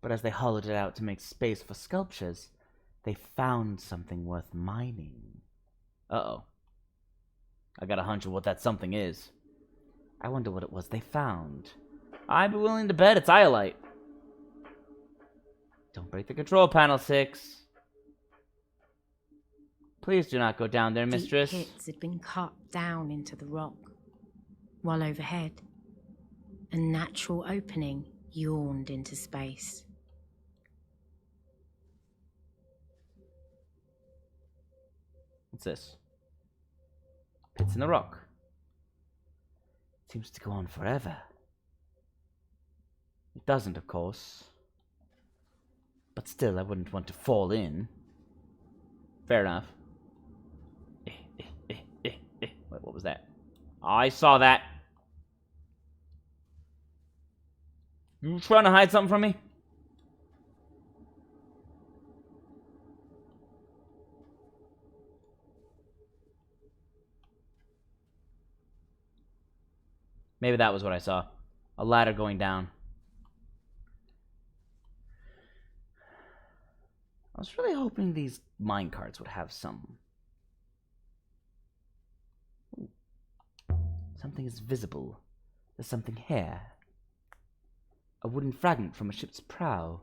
but as they hollowed it out to make space for sculptures, they found something worth mining. Uh-oh. I got a hunch of what that something is. I wonder what it was they found. I'd be willing to bet it's iolite. Don't break the control panel, Six. Please do not go down there, Mistress. Deep pits had been cut down into the rock, while overhead, a natural opening yawned into space. What's this? Pits in the rock. Seems to go on forever. It doesn't, of course. But still, I wouldn't want to fall in. Fair enough. Wait, what was that? I saw that. You trying to hide something from me? Maybe that was what I saw. A ladder going down. I was really hoping these minecarts would have some... Ooh. Something is visible. There's something here. A wooden fragment from a ship's prow.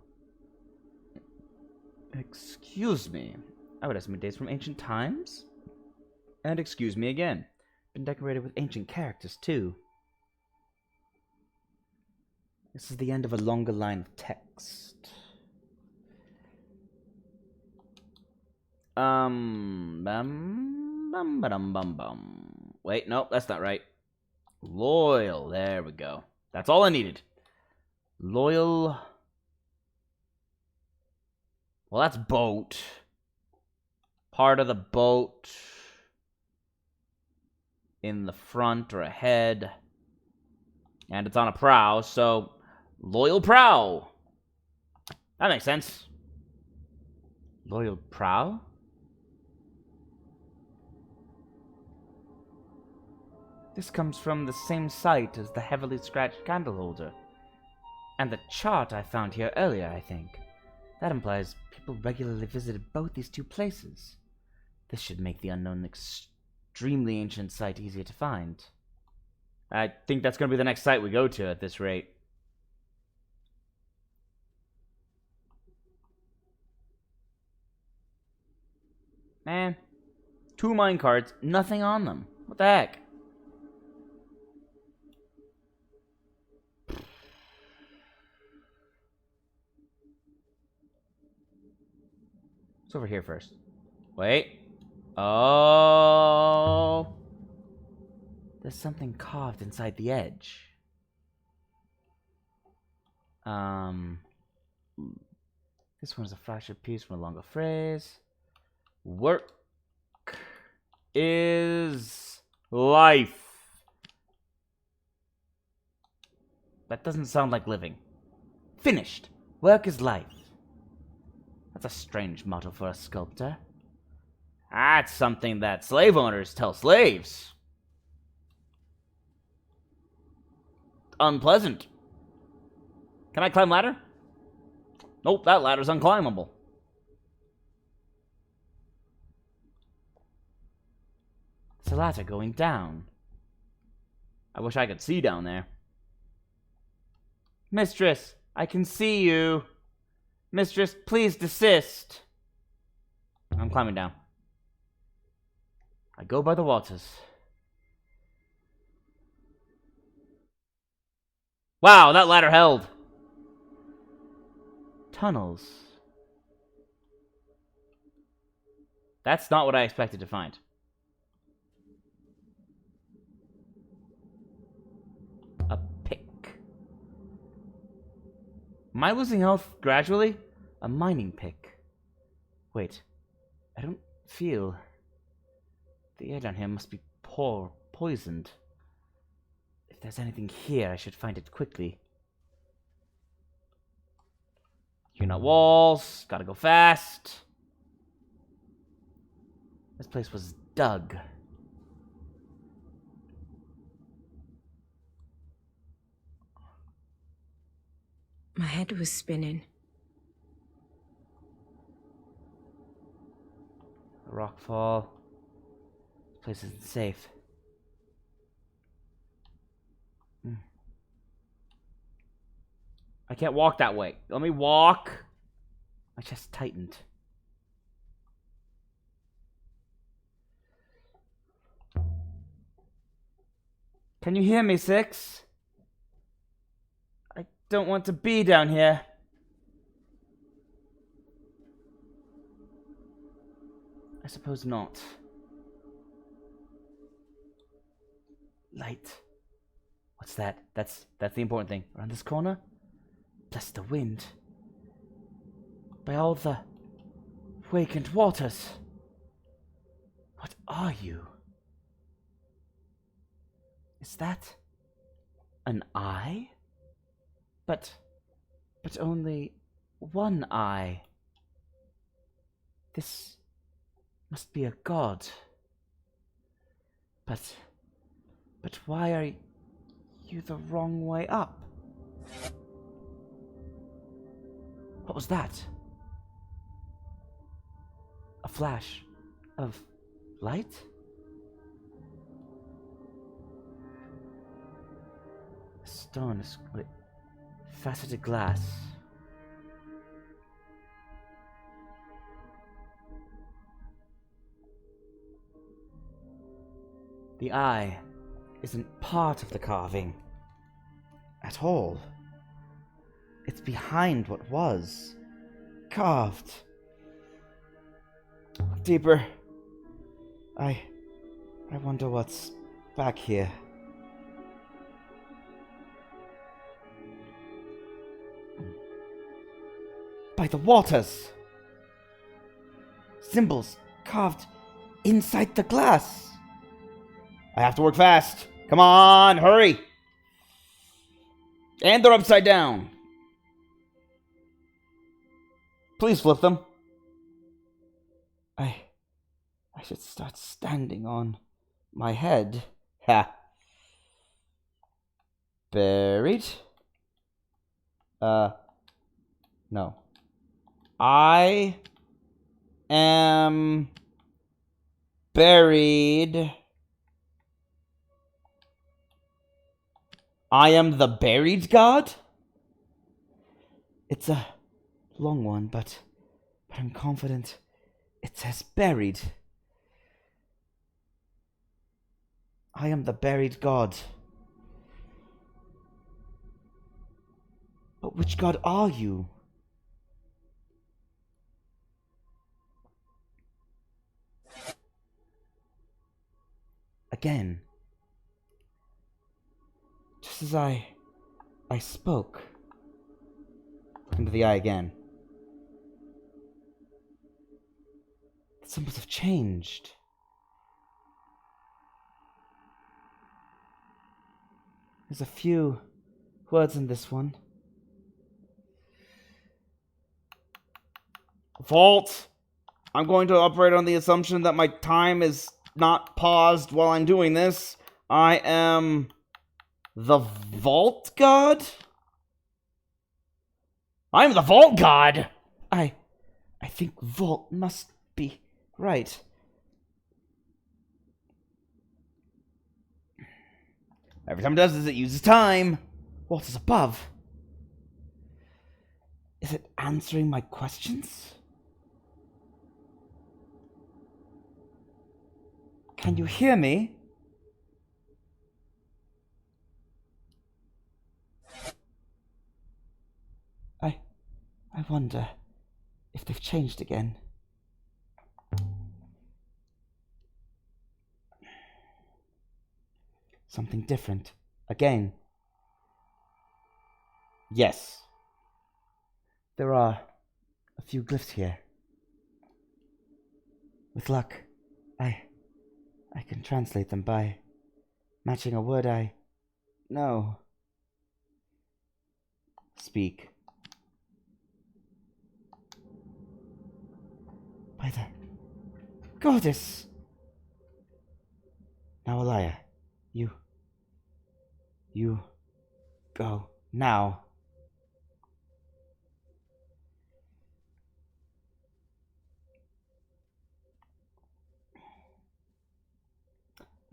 Excuse me. I would estimate dates from ancient times. And excuse me again. Been decorated with ancient characters, too. This is the end of a longer line of text. Wait, no, that's not right. Loyal, there we go. That's all I needed. Loyal. Well, that's boat. Part of the boat. In the front or ahead. And it's on a prow, so... Loyal prow. That makes sense. Loyal prow? This comes from the same site as the heavily scratched candle holder. And the chart I found here earlier, I think. That implies people regularly visited both these two places. This should make the unknown extremely ancient site easier to find. I think that's going to be the next site we go to at this rate. Man, 2 minecarts, nothing on them. What the heck? It's over here first. Wait. Oh. There's something carved inside the edge. This one's a fractured piece from a longer phrase. Work is life. That doesn't sound like living. Finished. Work is life. That's a strange motto for a sculptor. That's something that slave owners tell slaves. Unpleasant. Can I climb ladder? Nope, that ladder's unclimbable. It's a ladder going down. I wish I could see down there. Mistress, I can see you. Mistress, please desist. I'm climbing down. I go by the waters. Wow, that ladder held. Tunnels. That's not what I expected to find. A pick. Am I losing health gradually? A mining pick. Wait, I don't feel... The air down here must be poisoned. If there's anything here, I should find it quickly. Unit walls. Gotta go fast. This place was dug. My head was spinning. A rockfall. This place isn't safe. I can't walk that way. Let me walk. My chest tightened. Can you hear me, Six? I don't want to be down here. I suppose not. Light. What's that? That's the important thing. Around this corner? Bless the wind. By all the vacant waters. What are you? Is that an eye? But only one eye. This must be a god. But why are you the wrong way up? What was that? A flash of light? A stone is with faceted glass. The eye isn't part of the carving at all. It's behind what was carved. Deeper. I wonder what's back here. By the waters. Symbols carved inside the glass. I have to work fast. Come on, hurry. And they're upside down. Please flip them. I should start standing on my head. Ha. Buried? No. I am buried. I am the buried god? It's a long one, but I'm confident it says buried. I am the buried god. But which god are you? again. Just as I spoke. Look into the eye again. The symbols have changed. There's a few words in this one. Vault! I'm going to operate on the assumption that my time is not paused while I'm doing this. I am the Vault God? I'm the Vault God! I think Vault must be right. Every time it does this, it uses time. Vault is above. Is it answering my questions? Can you hear me? I wonder if they've changed again. Something different. Again. Yes. There are a few glyphs here. With luck, I can translate them by matching a word I know. Speak. By the goddess! Now, Elia, you go now.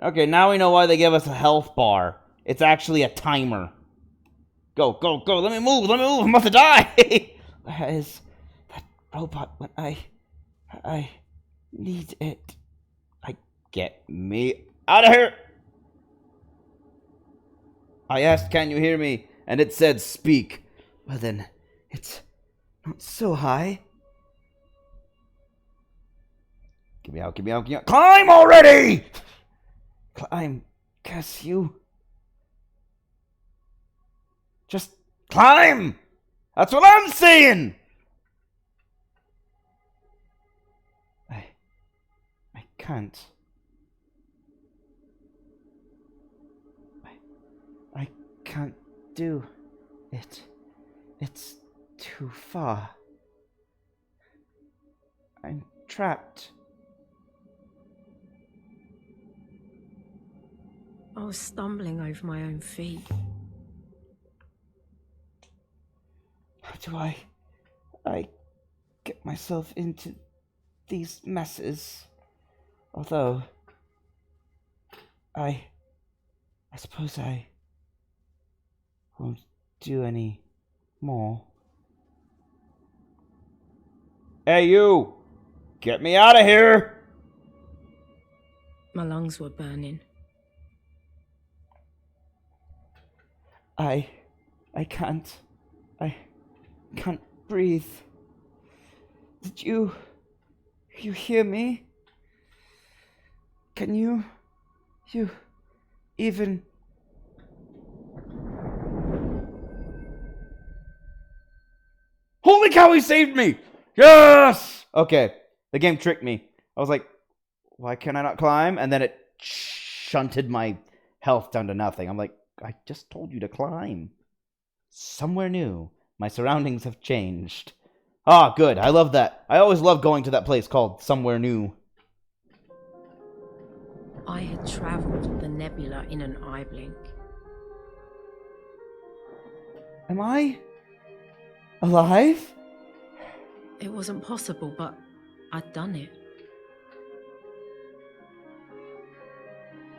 Okay, now we know why they give us a health bar. It's actually a timer. Go, go, go, let me move, I'm about to die! Where is that robot when I need it? Get me out of here! I asked, can you hear me? And it said, speak. Well then, it's not so high. Get me out, get me out, get me out. Climb already! Climb, curse you. Just climb! That's what I'm saying! I can't. I can't do it. It's too far. I'm trapped. I was stumbling over my own feet. How do I get myself into these messes? Although, I suppose I won't do any more. Hey, you! Get me out of here! My lungs were burning. I can't. I can't breathe. Did you hear me? Can you even... Holy cow, he saved me! Yes! Okay, the game tricked me. I was like, why can I not climb? And then it shunted my health down to nothing. I'm like, I just told you to climb. Somewhere new. My surroundings have changed. Ah, good. I love that. I always love going to that place called Somewhere New. I had travelled the nebula in an eye blink. Am I alive? It wasn't possible, but I'd done it.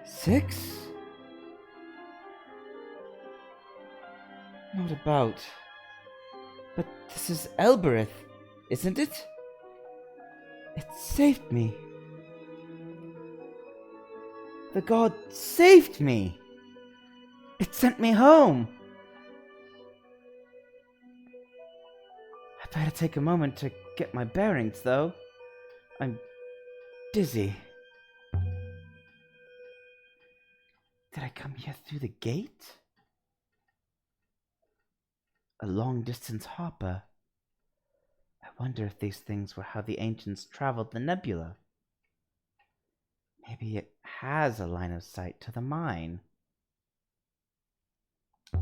6? Not about. But this is Elbereth, isn't it? It saved me. The god saved me. It sent me home. I better take a moment to get my bearings, though. I'm dizzy. come here through the gate? A long-distance hopper. I wonder if these things were how the ancients traveled the nebula. Maybe it has a line of sight to the mine. I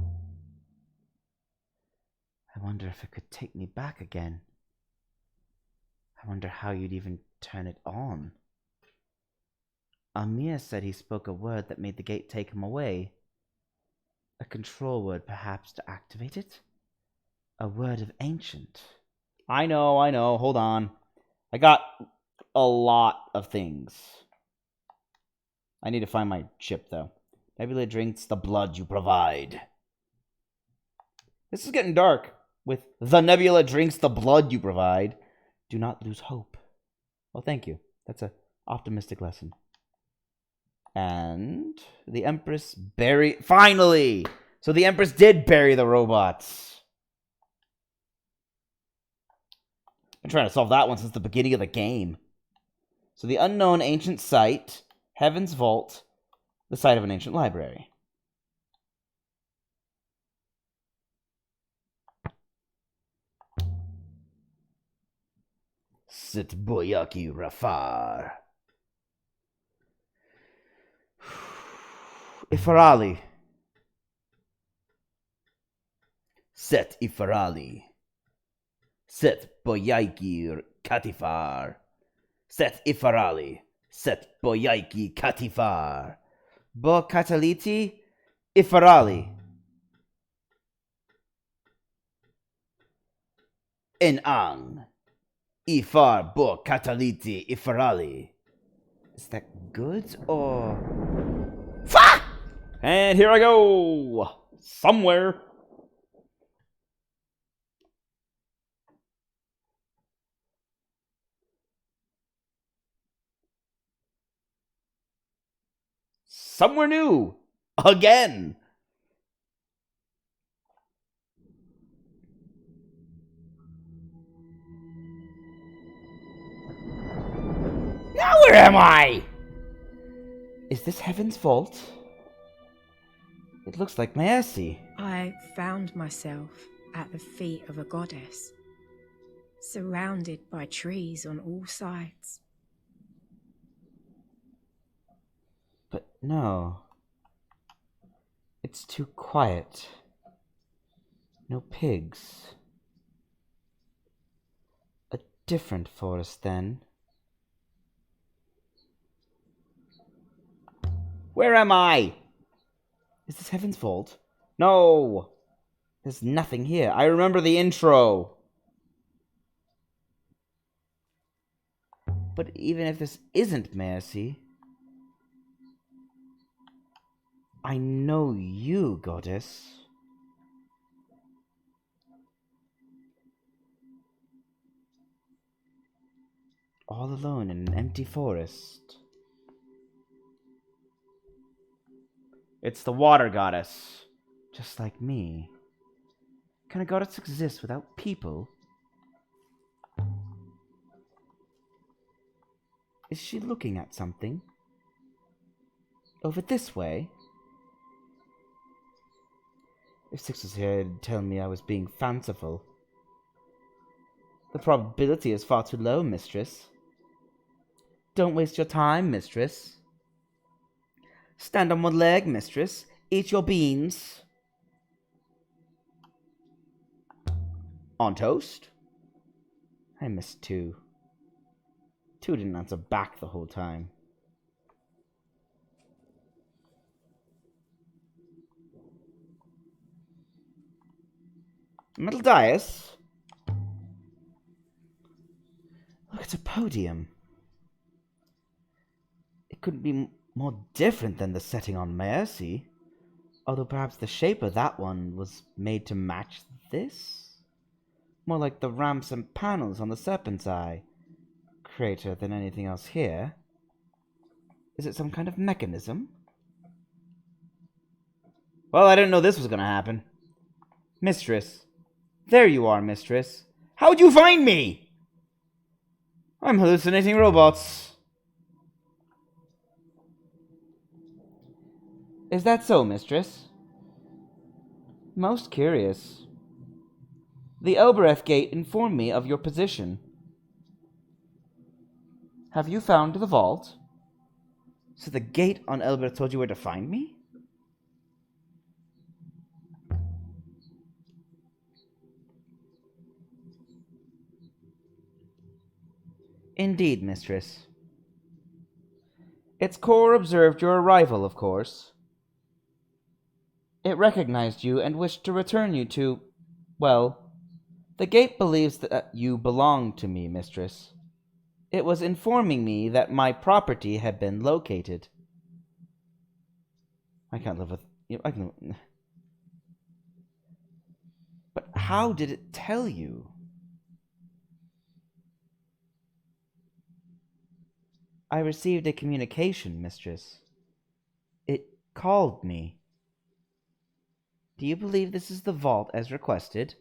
wonder if it could take me back again. I wonder how you'd even turn it on. Amir said he spoke a word that made the gate take him away. A control word, perhaps, to activate it? A word of ancient. I know, hold on. I got a lot of things. I need to find my chip, though. Nebula drinks the blood you provide. This is getting dark. With the nebula drinks the blood you provide. Do not lose hope. Well, thank you. That's an optimistic lesson. And the Empress buried... Finally! So the Empress did bury the robots. I've been trying to solve that one since the beginning of the game. So the unknown ancient site, Heaven's Vault, the site of an ancient library. Sit Boyaki Rafar. Ifarali. Set Ifarali. Set Boyaki Katifar. Set Ifarali. Set Boyaki Katifar. Bo Kataliti Ifarali. Enang. Ifar Bo Kataliti Ifarali. Is that good or... Fuck! And here I go! Somewhere. Somewhere new! Again! Now where am I? Is this Heaven's Vault? It looks like Maersi. I found myself at the feet of a goddess, surrounded by trees on all sides. But no. It's too quiet. No pigs. A different forest, then. Where am I? Is this Heaven's Vault? No! There's nothing here. I remember the intro. But even if this isn't Maersi, I know you, goddess. All alone in an empty forest. It's the water goddess, just like me. Can a goddess exist without people? Is she looking at something? Over this way? If Six was here, he'd tell me I was being fanciful. The probability is far too low, mistress. Don't waste your time, mistress. Stand on one leg, mistress. Eat your beans. On toast? I missed two. Two didn't answer back the whole time. Metal dais? Look, it's a podium. It couldn't be more different than the setting on Maersi. Although perhaps the shape of that one was made to match this? More like the ramps and panels on the Serpent's Eye crater than anything else here. Is it some kind of mechanism? Well, I didn't know this was gonna happen. Mistress. There you are, mistress. How'd you find me? I'm hallucinating robots. Is that so, mistress? Most curious. The Elbereth Gate informed me of your position. Have you found the vault? So the gate on Elbereth told you where to find me? Indeed, mistress. Its core observed your arrival, of course. It recognized you and wished to return you to, well, the gate believes that you belong to me, mistress. It was informing me that my property had been located. I can't live with you. I can. But how did it tell you? I received a communication, mistress. It called me. Do you believe this is the vault as requested?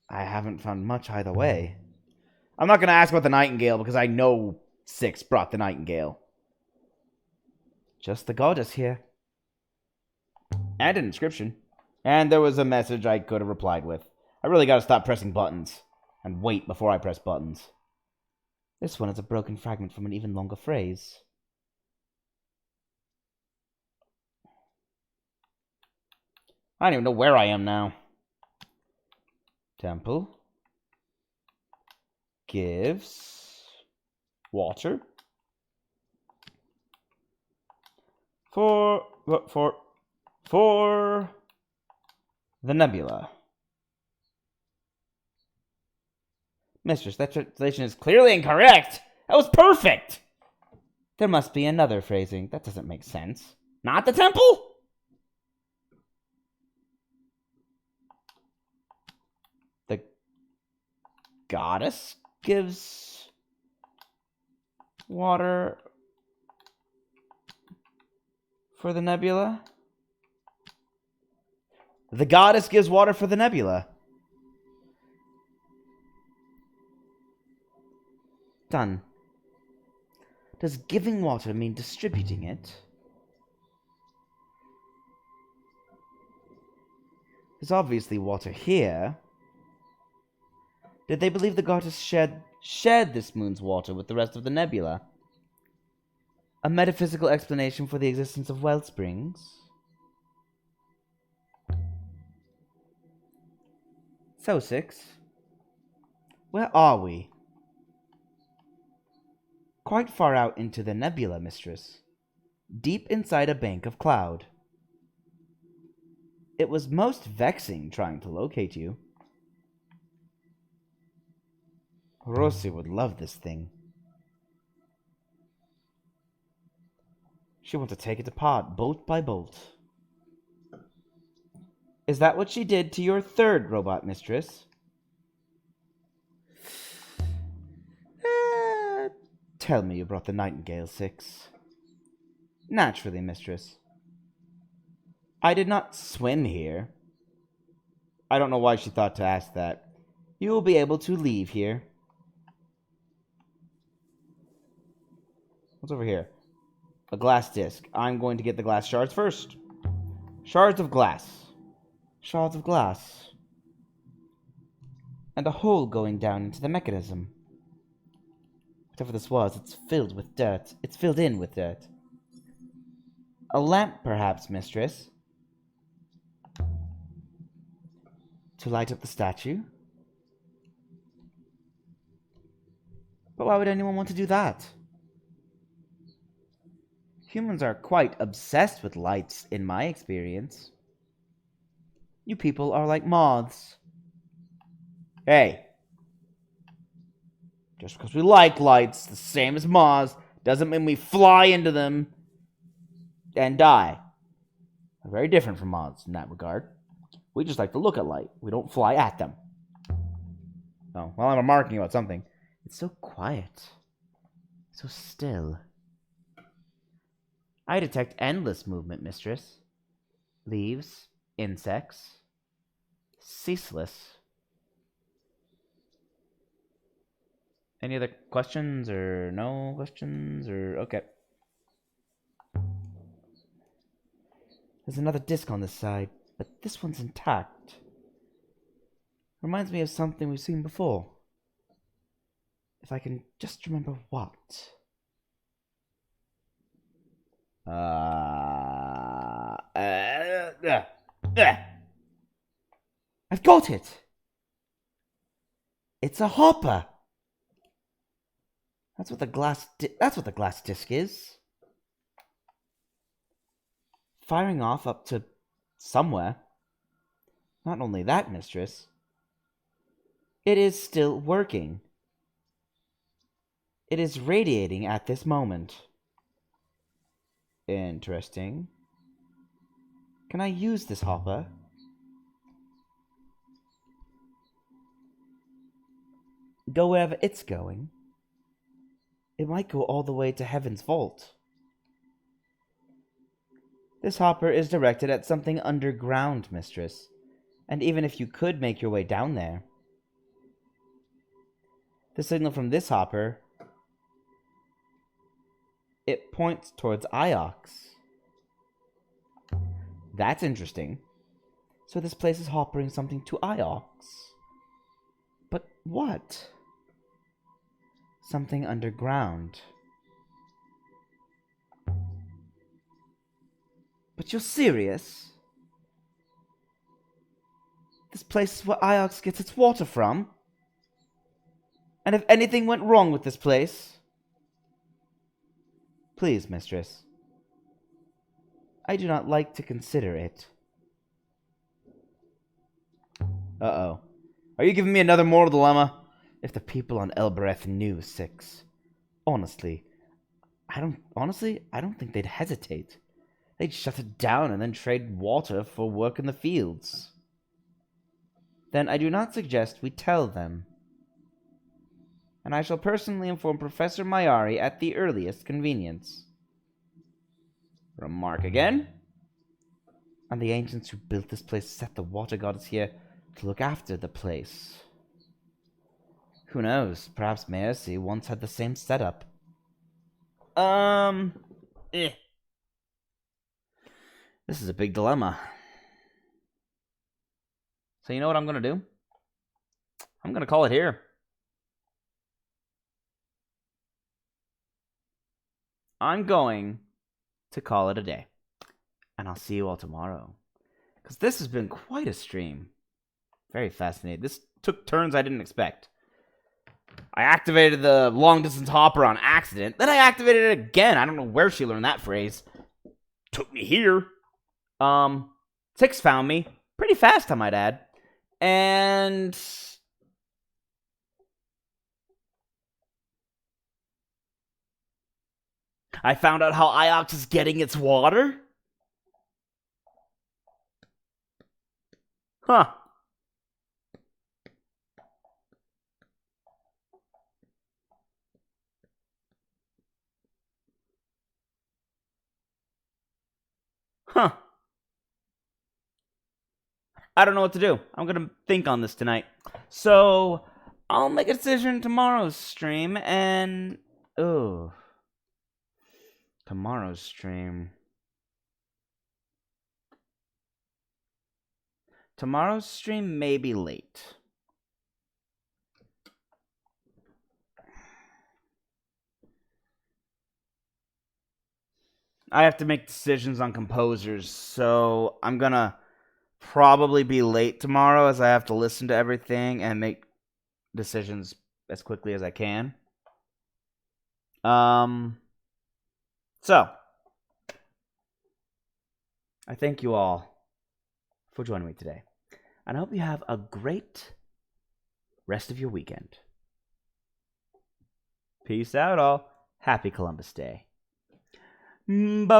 I haven't found much either way. I'm not going to ask about the Nightingale because I know Six brought the Nightingale. Just the goddess here. And an inscription. And there was a message I could have replied with. I really got to stop pressing buttons. And wait before I press buttons. This one is a broken fragment from an even longer phrase. I don't even know where I am now. Temple gives water for the nebula. Mistress, that translation is clearly incorrect. That was perfect. There must be another phrasing. That doesn't make sense. Not the temple? The goddess gives water for the nebula? The goddess gives water for the nebula. Done. Does giving water mean distributing it? There's obviously water here. Did they believe the goddess shared this moon's water with the rest of the nebula? A metaphysical explanation for the existence of wellsprings? So, Six, where are we? Quite far out into the nebula, mistress. Deep inside a bank of cloud. It was most vexing trying to locate you. Rossi would love this thing. She wants to take it apart, bolt by bolt. Is that what she did to your third robot, mistress? Tell me you brought the Nightingale, Six. Naturally, mistress. I did not swim here. I don't know why she thought to ask that. You will be able to leave here. What's over here? A glass disc. I'm going to get the glass shards first. Shards of glass. Shards of glass. And a hole going down into the mechanism. Whatever this was, it's filled with dirt. It's filled in with dirt. A lamp, perhaps, mistress? To light up the statue? But why would anyone want to do that? Humans are quite obsessed with lights, in my experience. You people are like moths. Hey. Just because we like lights, the same as moths, doesn't mean we fly into them and die. We're very different from moths in that regard. We just like to look at light. We don't fly at them. Oh, well, I'm remarking about something. It's so quiet. So still. I detect endless movement, mistress. Leaves, insects. Ceaseless. Any other questions or no questions or okay. There's another disc on this side, but this one's intact. Reminds me of something we've seen before. If I can just remember what. I've got it! It's a hopper! That's what the glass disc is. Firing off up to somewhere. Not only that, mistress. It is still working. It is radiating at this moment. Interesting. Can I use this hopper? Go wherever it's going? It might go all the way to Heaven's Vault. This hopper is directed at something underground, mistress. And even if you could make your way down there, the signal from this hopper, it points towards Iox. That's interesting. So this place is hoppering something to Iox. But what? Something underground. But you're serious? This place is where Iox gets its water from? And if anything went wrong with this place... Please, mistress. I do not like to consider it. Uh-oh. Are you giving me another moral dilemma? If the people on Elbereth knew, Six. Honestly, I don't think they'd hesitate. They'd shut it down and then trade water for work in the fields. Then I do not suggest we tell them. And I shall personally inform Professor Mayari at the earliest convenience. Remark again. And the ancients who built this place set the water goddess here to look after the place. Who knows? Perhaps Mercy once had the same setup. This is a big dilemma. So you know what I'm gonna do? I'm gonna call it here. I'm going to call it a day. And I'll see you all tomorrow. Because this has been quite a stream. Very fascinating. This took turns I didn't expect. I activated the long distance hopper on accident. Then I activated it again. I don't know where she learned that phrase. Took me here. Six found me. Pretty fast, I might add. And... I found out how Iox is getting its water? Huh. Huh. I don't know what to do. I'm gonna think on this tonight. So, I'll make a decision tomorrow's stream, and... Oh. Tomorrow's stream. Tomorrow's stream may be late. I have to make decisions on composers, so I'm gonna probably be late tomorrow as I have to listen to everything and make decisions as quickly as I can. So, I thank you all for joining me today. And I hope you have a great rest of your weekend. Peace out, all. Happy Columbus Day. Bye-bye.